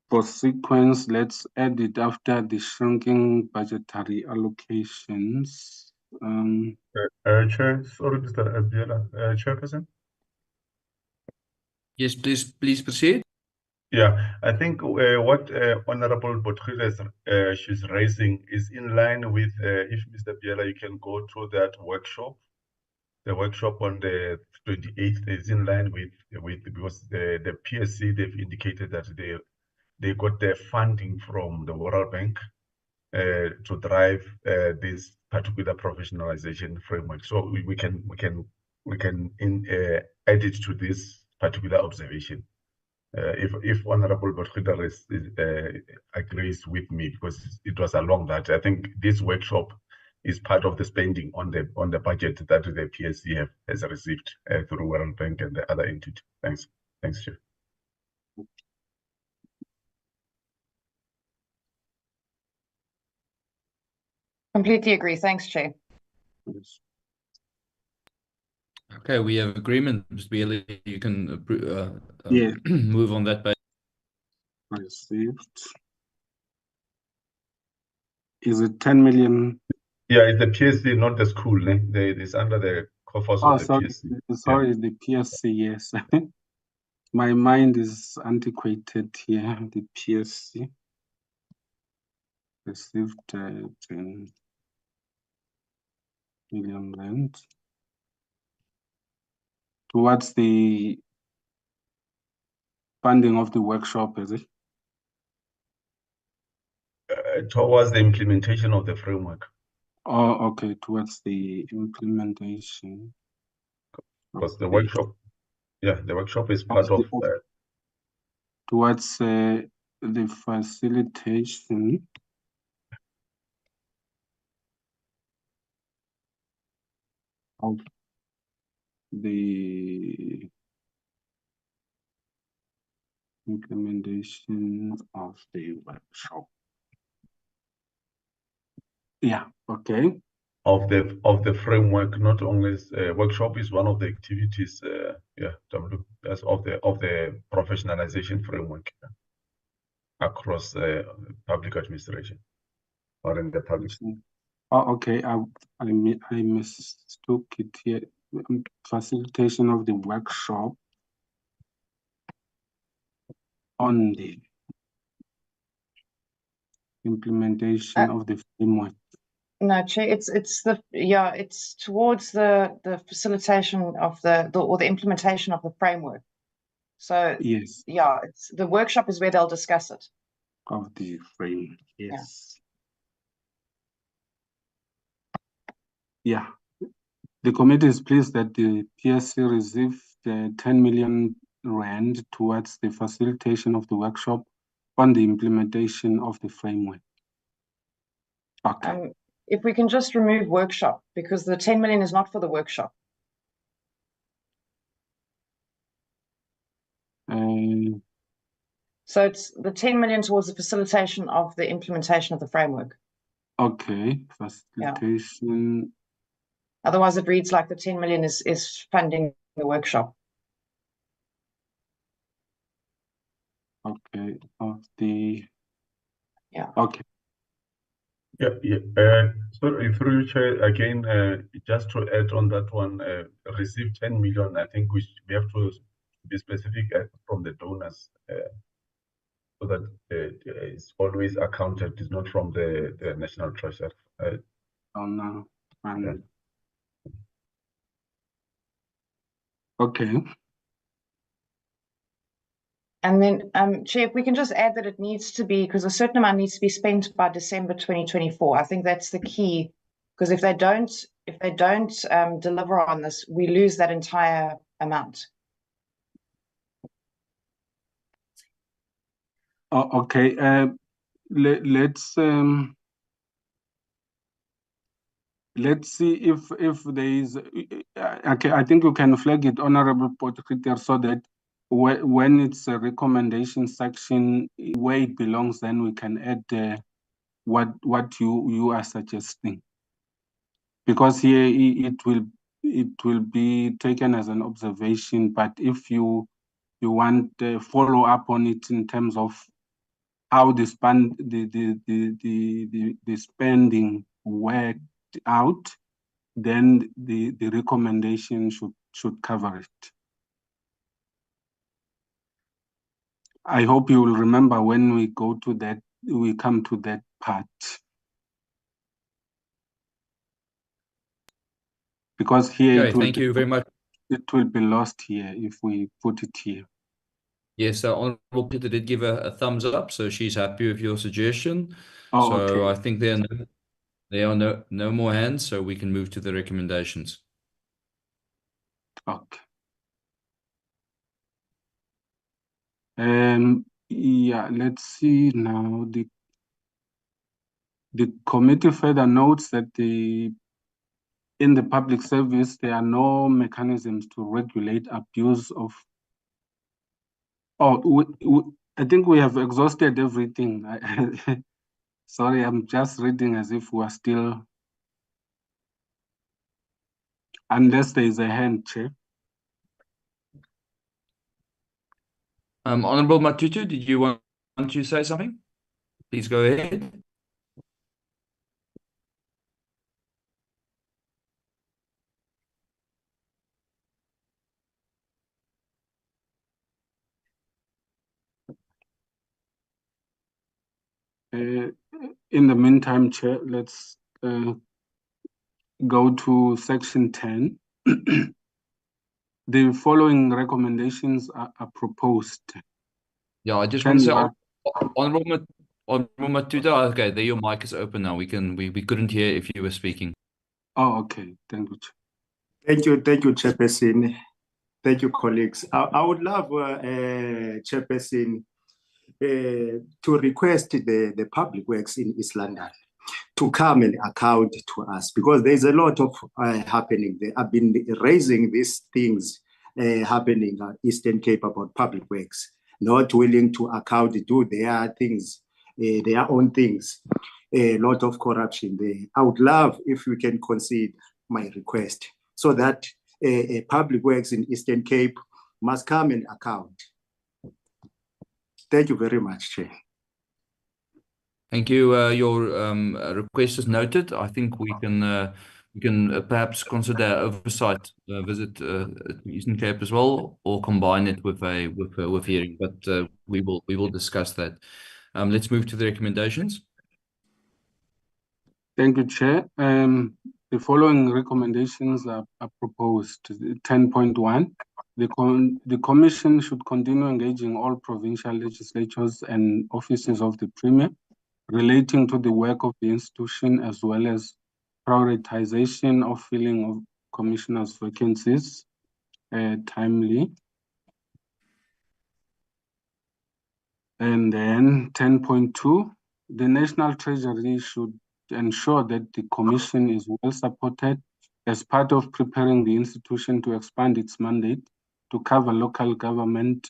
For sequence, let's add it after the shrinking budgetary allocations. Chair, sorry, Mr. Biela, Chairperson. Yes, please proceed. Yeah, I think what Honorable Potgieter she's raising is in line with, if Mr. Biela, you can go through that workshop. The workshop on the 28th is in line with because the PSC, they've indicated that they got their funding from the World Bank to drive this particular professionalization framework. So we can add it to this particular observation. If Honorable Potgieter agrees with me, because it was along that, I think this workshop is part of the spending on the budget that the PSC has received through World Bank and the other entity. Thanks, Chair. Completely agree. Thanks, Chair. Yes. Okay, we have agreement, Mr. Biela. You can Yeah. move on that basis. Received. Is it 10 million? Yeah, it's the PSC, not the school. It's under the coffers of the PSC. Sorry, the PSC, yes. My mind is antiquated here. The PSC received 10 million rand towards the funding of the workshop, is it? Towards the implementation of the framework. Oh, okay, towards the implementation. Because the workshop, the workshop is part of towards the facilitation of the implementation of the workshop. Yeah, okay. Of the framework, not only workshop is one of the activities. That's of the professionalization framework across public administration or in the public. Oh, okay. I mistook it here. Facilitation of the workshop on the implementation of the framework. No, Chair, it's towards the facilitation of the implementation of the framework. So yes, it's the workshop is where they'll discuss it. Of the framework, yes. Yeah. The committee is pleased that the PSC received 10 million rand towards the facilitation of the workshop on the implementation of the framework. Okay. If we can just remove workshop, because the 10 million is not for the workshop. So it's the 10 million towards the facilitation of the implementation of the framework. Okay, facilitation. Yeah. Otherwise, it reads like the 10 million is funding the workshop. Okay, of the. Yeah. Okay. Sorry, through you, Chair, again, just to add on that one, received 10 million. I think we have to be specific from the donors, so that it's always accounted. It's not from the national treasury. Oh no. Okay. And then, Chair, if we can just add that it needs to be, because a certain amount needs to be spent by December 2024. I think that's the key, because if they don't deliver on this, we lose that entire amount. Oh, okay. Let's see if there is. Okay, I think you can flag it, Honorable Potgieter, so that when it's a recommendation section where it belongs, then we can add what you are suggesting, because here it will be taken as an observation. But if you want follow up on it in terms of how the spending worked out, then the recommendation should cover it. I hope you will remember when we go to that, we come to that part. Because here Okay, thank you very much. It will be lost here if we put it here. Yes, Honorable Peter did give a thumbs up, so she's happy with your suggestion. Oh, so okay. I think there are no more hands, so we can move to the recommendations. Okay. Yeah, let's see now. The committee further notes that in the public service, there are no mechanisms to regulate abuse of. Oh, I think we have exhausted everything. Sorry, I'm just reading as if we are still, unless there is a hand, Chair. Honorable Matutu, did you want to say something? Please go ahead. In the meantime, Chair, let's go to section 10. The following recommendations are proposed. Yeah, I just want to say, Honorable Matutu, okay, there your mic is open now. We couldn't hear if you were speaking. Oh, okay. Thank you, Chair. Thank you, Chairperson. Thank you, colleagues. I would love, Chairperson, to request the Public Works in East London to come and account to us, because there's a lot of happening. They have been raising these things happening at Eastern Cape about Public Works, not willing to account, do their things, their own things. A lot of corruption there. I would love if you can consider my request so that Public Works in Eastern Cape must come and account. Thank you very much, Chair. Thank you. Your request is noted. I think we can perhaps consider oversight visit to Eastern Cape as well, or combine it with hearing. But we will discuss that. Let's move to the recommendations. Thank you, Chair. The following recommendations are proposed. 10.1. The Commission should continue engaging all provincial legislatures and offices of the Premier relating to the work of the institution, as well as prioritization of filling of commissioners' vacancies timely. And then 10.2, the National Treasury should ensure that the Commission is well supported as part of preparing the institution to expand its mandate to cover local government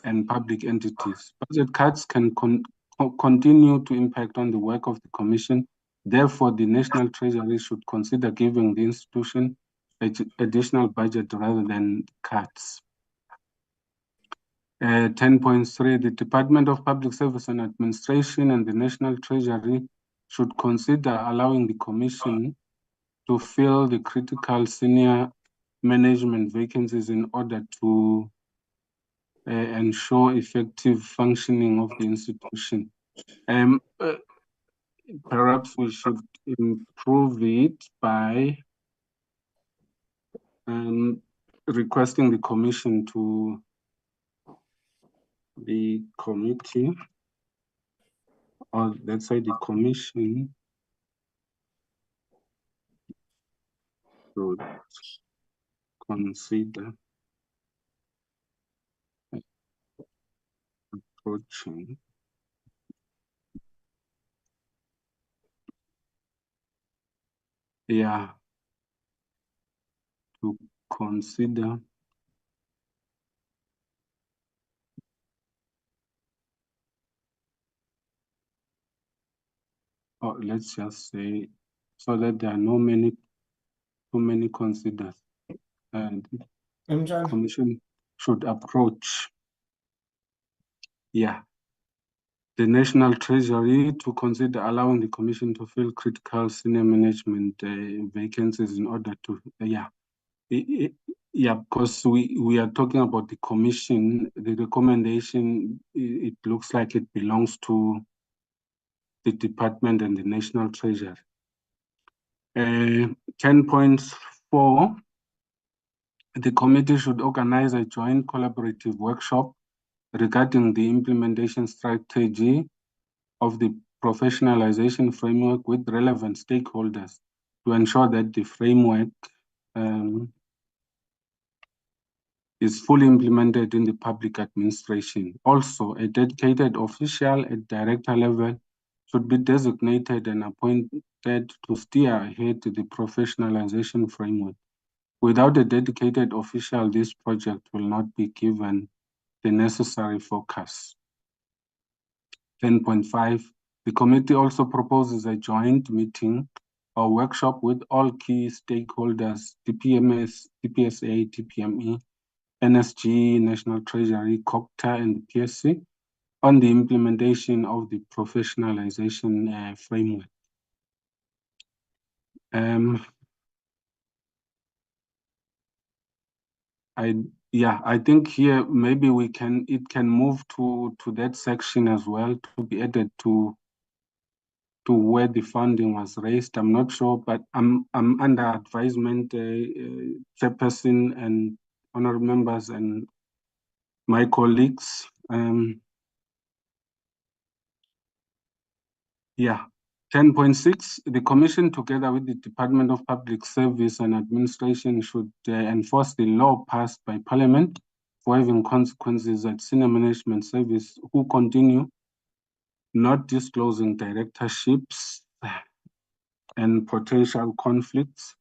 and public entities. Budget cuts can continue to impact on the work of the Commission. Therefore, the National Treasury should consider giving the institution additional budget rather than cuts. 10.3, the Department of Public Service and Administration and the National Treasury should consider allowing the Commission to fill the critical senior management vacancies in order to ensure effective functioning of the institution. Perhaps we should improve it by requesting the Commission to the committee, or let's say the Commission should consider approaching to consider or let's just say so that there are too many considers, and the Commission should approach the National Treasury to consider allowing the Commission to fill critical senior management vacancies in order to Yeah, because we are talking about the commission. The recommendation, it looks like it belongs to the department and the National Treasury. 10.4, the committee should organize a joint collaborative workshop regarding the implementation strategy of the professionalization framework with relevant stakeholders to ensure that the framework is fully implemented in the public administration. Also, a dedicated official at director level should be designated and appointed to steer ahead to the professionalization framework. Without a dedicated official, this project will not be given the necessary focus. 10.5, the committee also proposes a joint meeting or workshop with all key stakeholders, TPMS, TPSA, TPME, NSG, National Treasury, COCTA, and PSC, on the implementation of the professionalization framework. I think here maybe it can move to that section as well, to be added to where the funding was raised. I'm not sure, but I'm under advisement, chairperson and honorable members and my colleagues. 10.6, the Commission, together with the Department of Public Service and Administration, should enforce the law passed by Parliament for having consequences at senior management service who continue not disclosing directorships and potential conflicts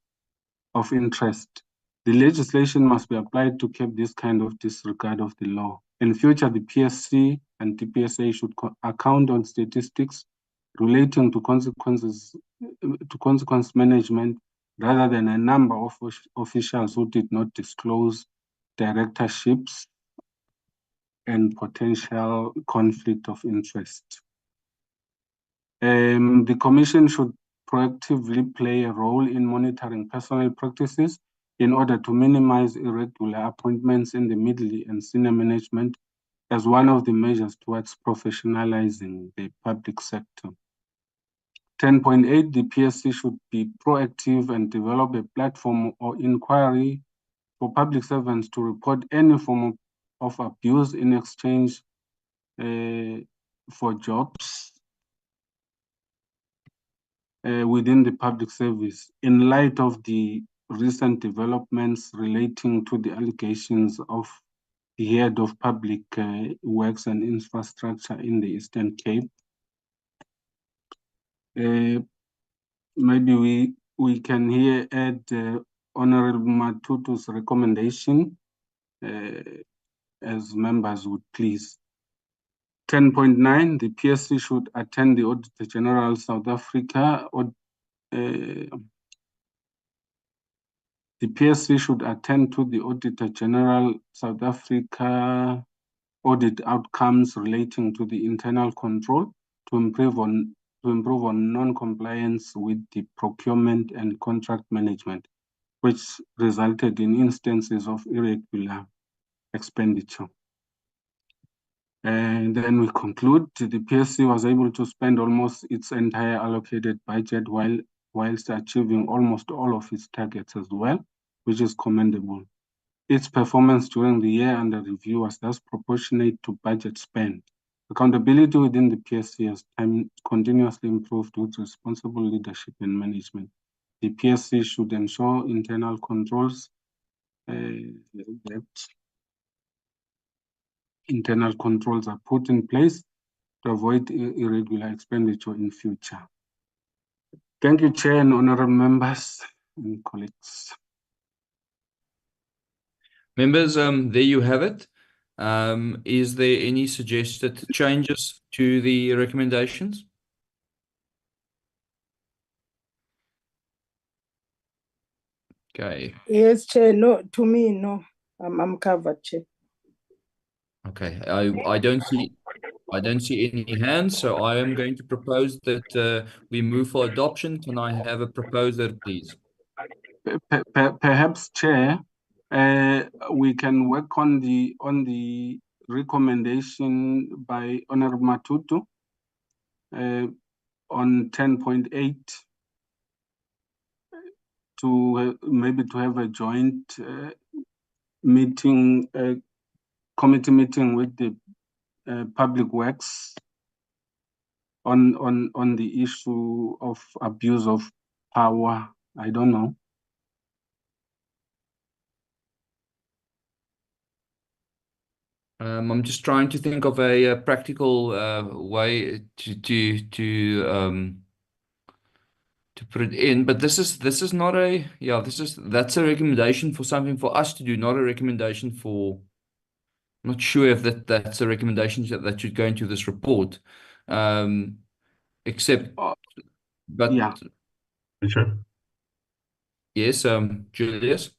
of interest. The legislation must be applied to keep this kind of disregard of the law. In future, the PSC and TPSA should account on statistics relating to consequence management rather than a number of officials who did not disclose directorships and potential conflict of interest. The Commission should proactively play a role in monitoring personnel practices in order to minimize irregular appointments in the middle and senior management as one of the measures towards professionalizing the public sector. 10.8, the PSC should be proactive and develop a platform or inquiry for public servants to report any form of abuse in exchange for jobs within the public service, in light of the recent developments relating to the allegations of the head of public works and infrastructure in the Eastern Cape. Maybe we can here add Honorable Matutu's recommendation as members would please. 10.9, the PSC should attend the Auditor General South Africa. The PSC should attend to the Auditor General South Africa audit outcomes relating to the internal control to improve on non-compliance with the procurement and contract management, which resulted in instances of irregular expenditure. And then we conclude, the PSC was able to spend almost its entire allocated budget whilst achieving almost all of its targets as well, which is commendable. Its performance during the year under review was thus proportionate to budget spend. Accountability within the PSC has continuously improved with responsible leadership and management. The PSC should ensure internal controls that internal controls are put in place to avoid irregular expenditure in future. Thank you, Chair and honorable members and colleagues. Members, there you have it. Is there any suggested changes to the recommendations? Okay. Yes, Chair. No, to me, no. I'm covered, Chair. Okay. I don't see any hands, so I am going to propose that we move for adoption. Can I have a proposer, please? Perhaps, Chair, we can work on the recommendation by Honorable Matutu on 10.8 to maybe to have a joint meeting, committee meeting with the Public Works on the issue of abuse of power. I don't know. I'm just trying to think of a practical way to put it in, but this is not a that's a recommendation for something for us to do, not a recommendation for. I'm not sure if that's a recommendation that should go into this report, except, but yeah, sure. Yes, Julius.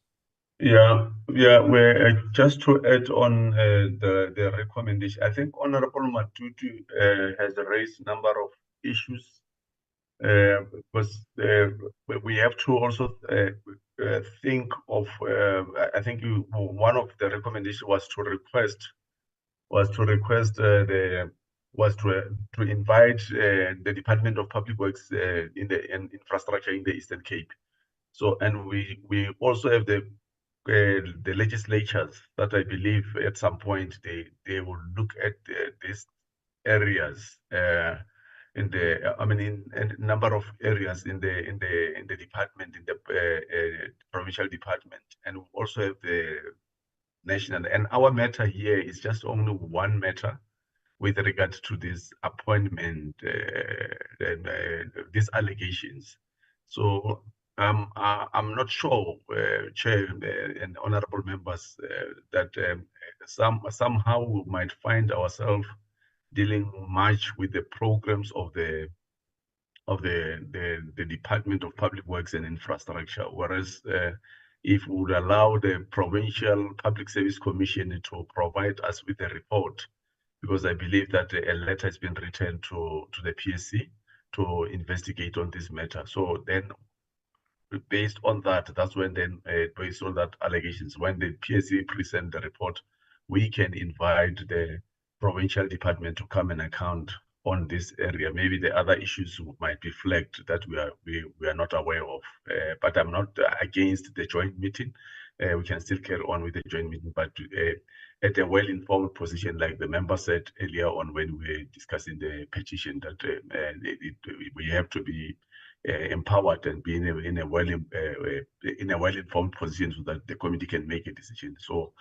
Yeah, we're just to add on the recommendation. I think Honorable Matutu has raised a number of issues because we have to also think of. I think one of the recommendations was to invite the Department of Public Works in the infrastructure in the Eastern Cape. So, and we also have the legislatures that I believe at some point they will look at these areas in a number of areas in the department, in the provincial department, and we also have the national. And our matter here is just only one matter with regard to this appointment and these allegations. So I'm not sure, Chair and honorable members, that somehow we might find ourselves dealing much with the programs of the Department of Public Works and Infrastructure, whereas if we would allow the Provincial Public Service Commission to provide us with a report, because I believe that a letter has been written to the PSC to investigate on this matter. So then, based on that, that's when then, based on that allegations, when the PSC present the report, we can invite the provincial department to come and account on this area. Maybe the other issues might be flagged that we are not aware of, but I'm not against the joint meeting. We can still carry on with the joint meeting, but at a well-informed position, like the member said earlier on when we were discussing the petition, that we have to be empowered and be in a well-informed position so that the committee can make a decision. So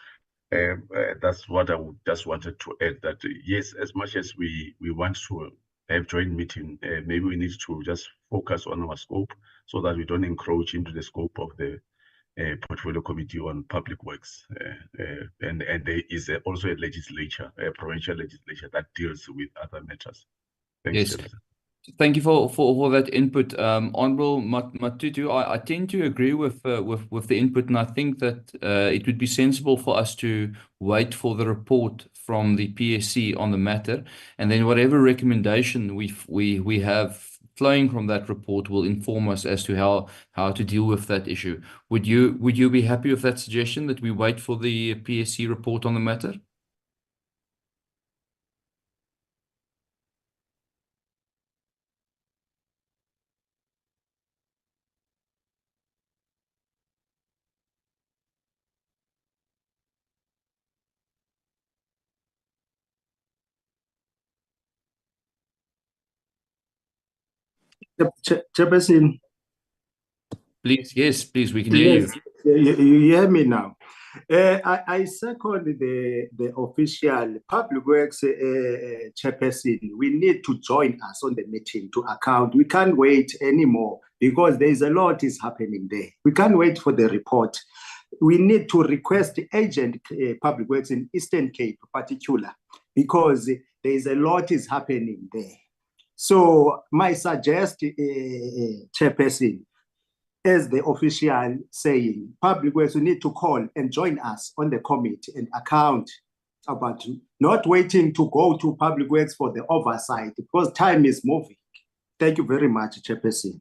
that's what I would just wanted to add, that yes, as much as we want to have joint meeting, maybe we need to just focus on our scope so that we don't encroach into the scope of the Portfolio Committee on Public Works, and there is also a legislature, a provincial legislature that deals with other matters. Thanks, Yes. Thank you for that input, Honorable Matutu. I tend to agree with the input, and I think that it would be sensible for us to wait for the report from the PSC on the matter, and then whatever recommendation we have flowing from that report will inform us as to how to deal with that issue. Would you be happy with that suggestion, that we wait for the PSC report on the matter? Chairperson. Please, yes, please, we can hear you. You hear me now. I second the official Public Works chairperson. We need to join us on the meeting to account. We can't wait anymore because there is a lot is happening there. We can't wait for the report. We need to request the agent Public Works in Eastern Cape particular, because there is a lot is happening there. So my suggestion, chairperson, as the official saying, Public Works, we need to call and join us on the committee and account about not waiting to go to Public Works for the oversight, because time is moving. Thank you very much, Chairperson.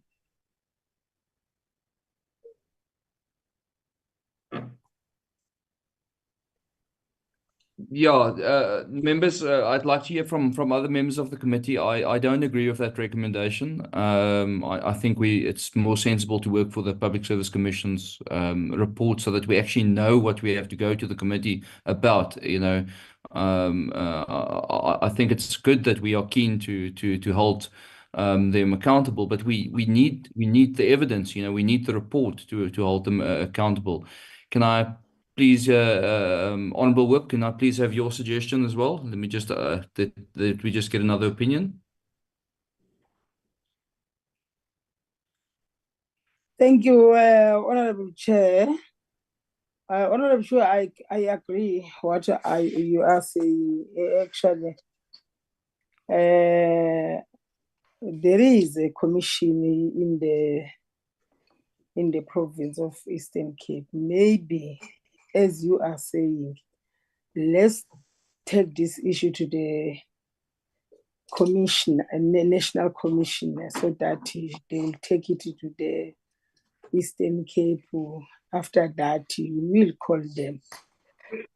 Yeah, members, I'd like to hear from other members of the committee. I don't agree with that recommendation. I think it's more sensible to work for the Public Service Commission's report so that we actually know what we have to go to the committee about. You know, I think it's good that we are keen to hold them accountable, but we need the evidence. You know, we need the report to hold them accountable. Can I please, Honourable Whip, can I please have your suggestion as well? Let me just that we just get another opinion. Thank you, Honourable Chair. Honourable Chair, I agree what you are saying. Actually, there is a commission in the province of Eastern Cape. Maybe, as you are saying, let's take this issue to the commission and the national commissioner so that they will take it to the Eastern Cape. After that, you will call them.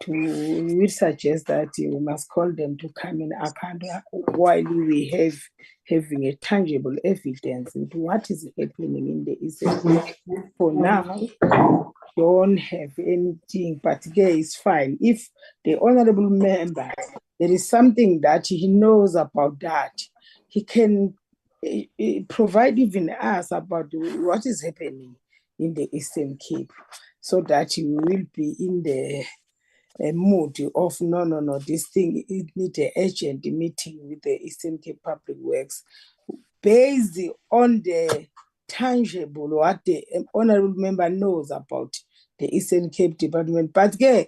We will suggest that we must call them to come in account while we having a tangible evidence into what is happening in the Eastern Cape. For now, don't have anything, but there is fine. If the honourable member, there is something that he knows about that, he can provide even us about what is happening in the Eastern Cape, so that you will be in the mood of no, this thing, it needs an urgent meeting with the Eastern Cape Public Works based on the tangible, what the honourable member knows about the Eastern Cape Department. But again,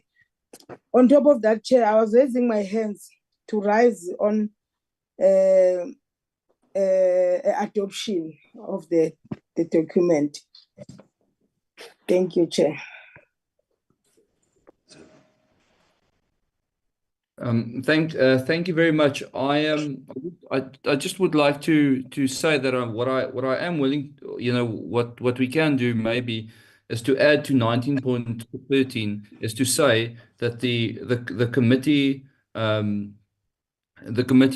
on top of that, Chair, I was raising my hands to rise on adoption of the document. Thank you, Chair. Thank you very much. I just would like to say that what I am willing, you know, what we can do maybe is to add to 19.13 is to say that the committee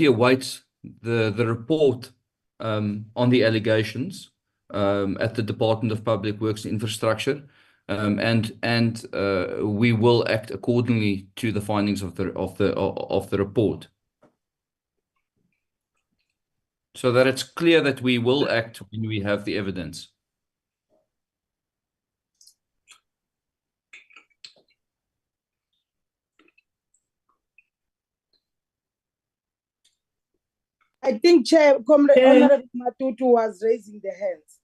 awaits the report on the allegations at the Department of Public Works and Infrastructure. And we will act accordingly to the findings of the report, so that it's clear that we will act when we have the evidence. I think Chair, Honourable Matutu was raising the hands.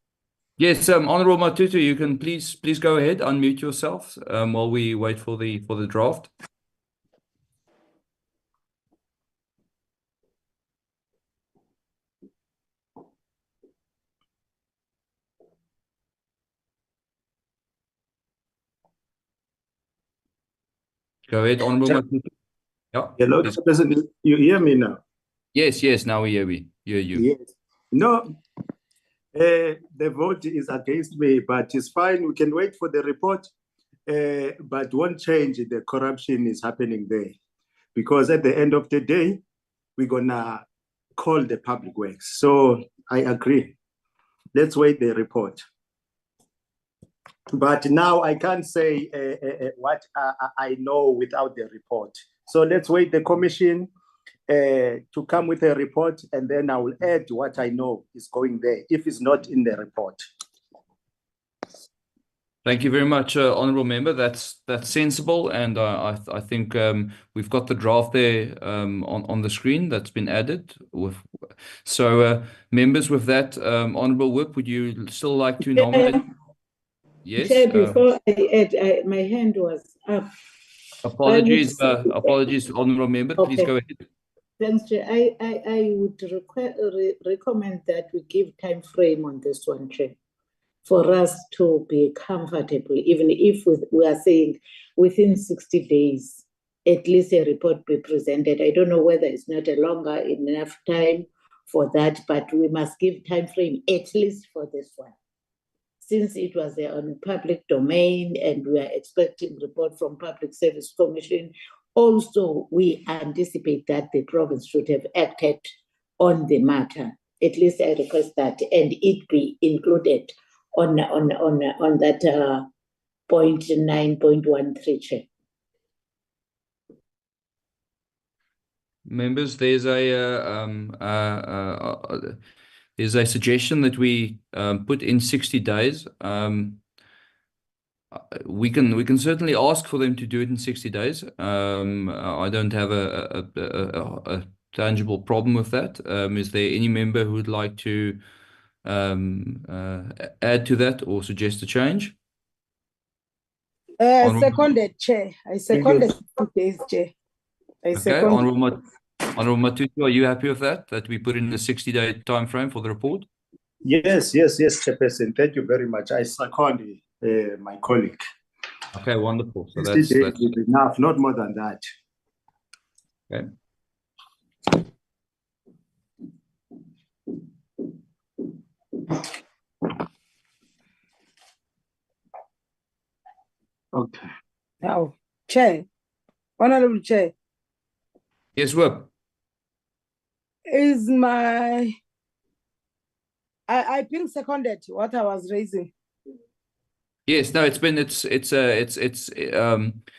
Yes, Honourable Matutu, you can please go ahead, unmute yourself while we wait for the draft. Go ahead, Honourable Matutu. Yeah. Hello, President. You hear me now? Yes, now we hear you. Yes. No, the vote is against me, but it's fine. We can wait for the report, but won't change the corruption is happening there. Because at the end of the day, we're gonna call the Public Works. So I agree. Let's wait the report. But now I can't say what I know without the report. So let's wait the commission to come with a report, and then I will add what I know is going there if it's not in the report. Thank you very much, Honourable Member. That's sensible, and I think we've got the draft there on the screen that's been added. So, members, with that, Honourable Whip, would you still like to nominate? Yes. Chair, before I add, my hand was up. Apologies, Honourable Member. Okay. Please go ahead. Thanks, Chair. I would recommend that we give time frame on this one, Chair, for us to be comfortable, even if we are saying within 60 days, at least a report be presented. I don't know whether it's not a longer enough time for that, but we must give time frame at least for this one. Since it was on public domain and we are expecting report from Public Service Commission, Also, we anticipate that the province should have acted on the matter. At least I request that, and it be included on that point 9.13, Chair. Members, there's a suggestion that we put in 60 days. We can certainly ask for them to do it in 60 days. I don't have a tangible problem with that. Is there any member who would like to add to that or suggest a change? Seconded, Chair. I seconded 2 days, Chair. Okay, Honorable Matutu, are you happy with that? That we put in a 60-day time frame for the report? Yes, Chairperson. Thank you very much. I second my colleague. Okay, wonderful. So 60 days that's is enough, not more than that. okay. Okay. Now, Chair, Honorable Chair, Yes, Whip. is I being seconded what I was raising. Yes, no,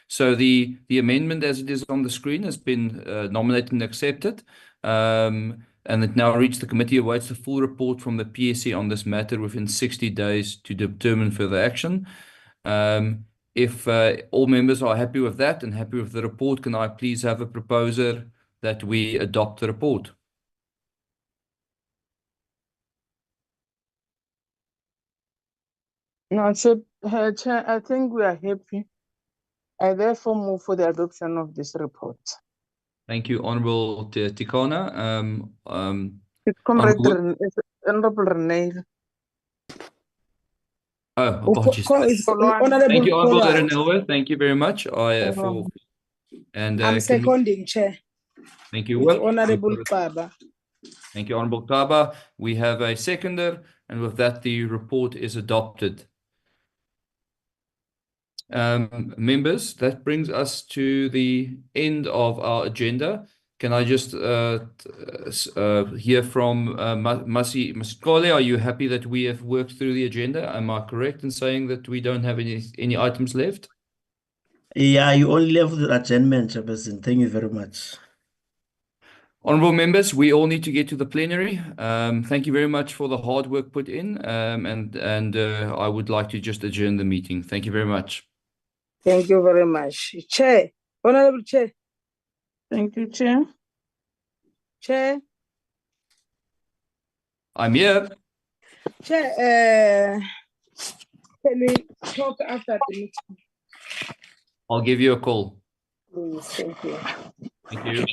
so the amendment as it is on the screen has been nominated and accepted, and it now reached the committee, awaits the full report from the PSC on this matter within 60 days to determine further action. If all members are happy with that and happy with the report, can I please have a proposer that we adopt the report? No, Chair, I think we are happy. I therefore move for the adoption of this report. Thank you, Honorable Tikana. Honorable Renee. Oh, apologies. Honorable Thank you, Honorable Pollard. Renelwe. Thank you very much. I'm seconding, Chair. Thank you, With Will. Honorable Baba. Thank you, Honorable Kaba. We have a seconder, and with that, the report is adopted. Members, that brings us to the end of our agenda. Can I just hear from Masikole? Are you happy that we have worked through the agenda? Am I correct in saying that we don't have any items left? Yeah, you only left the adjournment, Chairperson. Thank you very much. Honorable members, we all need to get to the plenary. Thank you very much for the hard work put in, and I would like to just adjourn the meeting. Thank you very much. Thank you very much. Chair, Honorable Chair. Thank you, Chair. Chair. I'm here. Chair, can we talk after the meeting? I'll give you a call. Please, thank you. Thank you.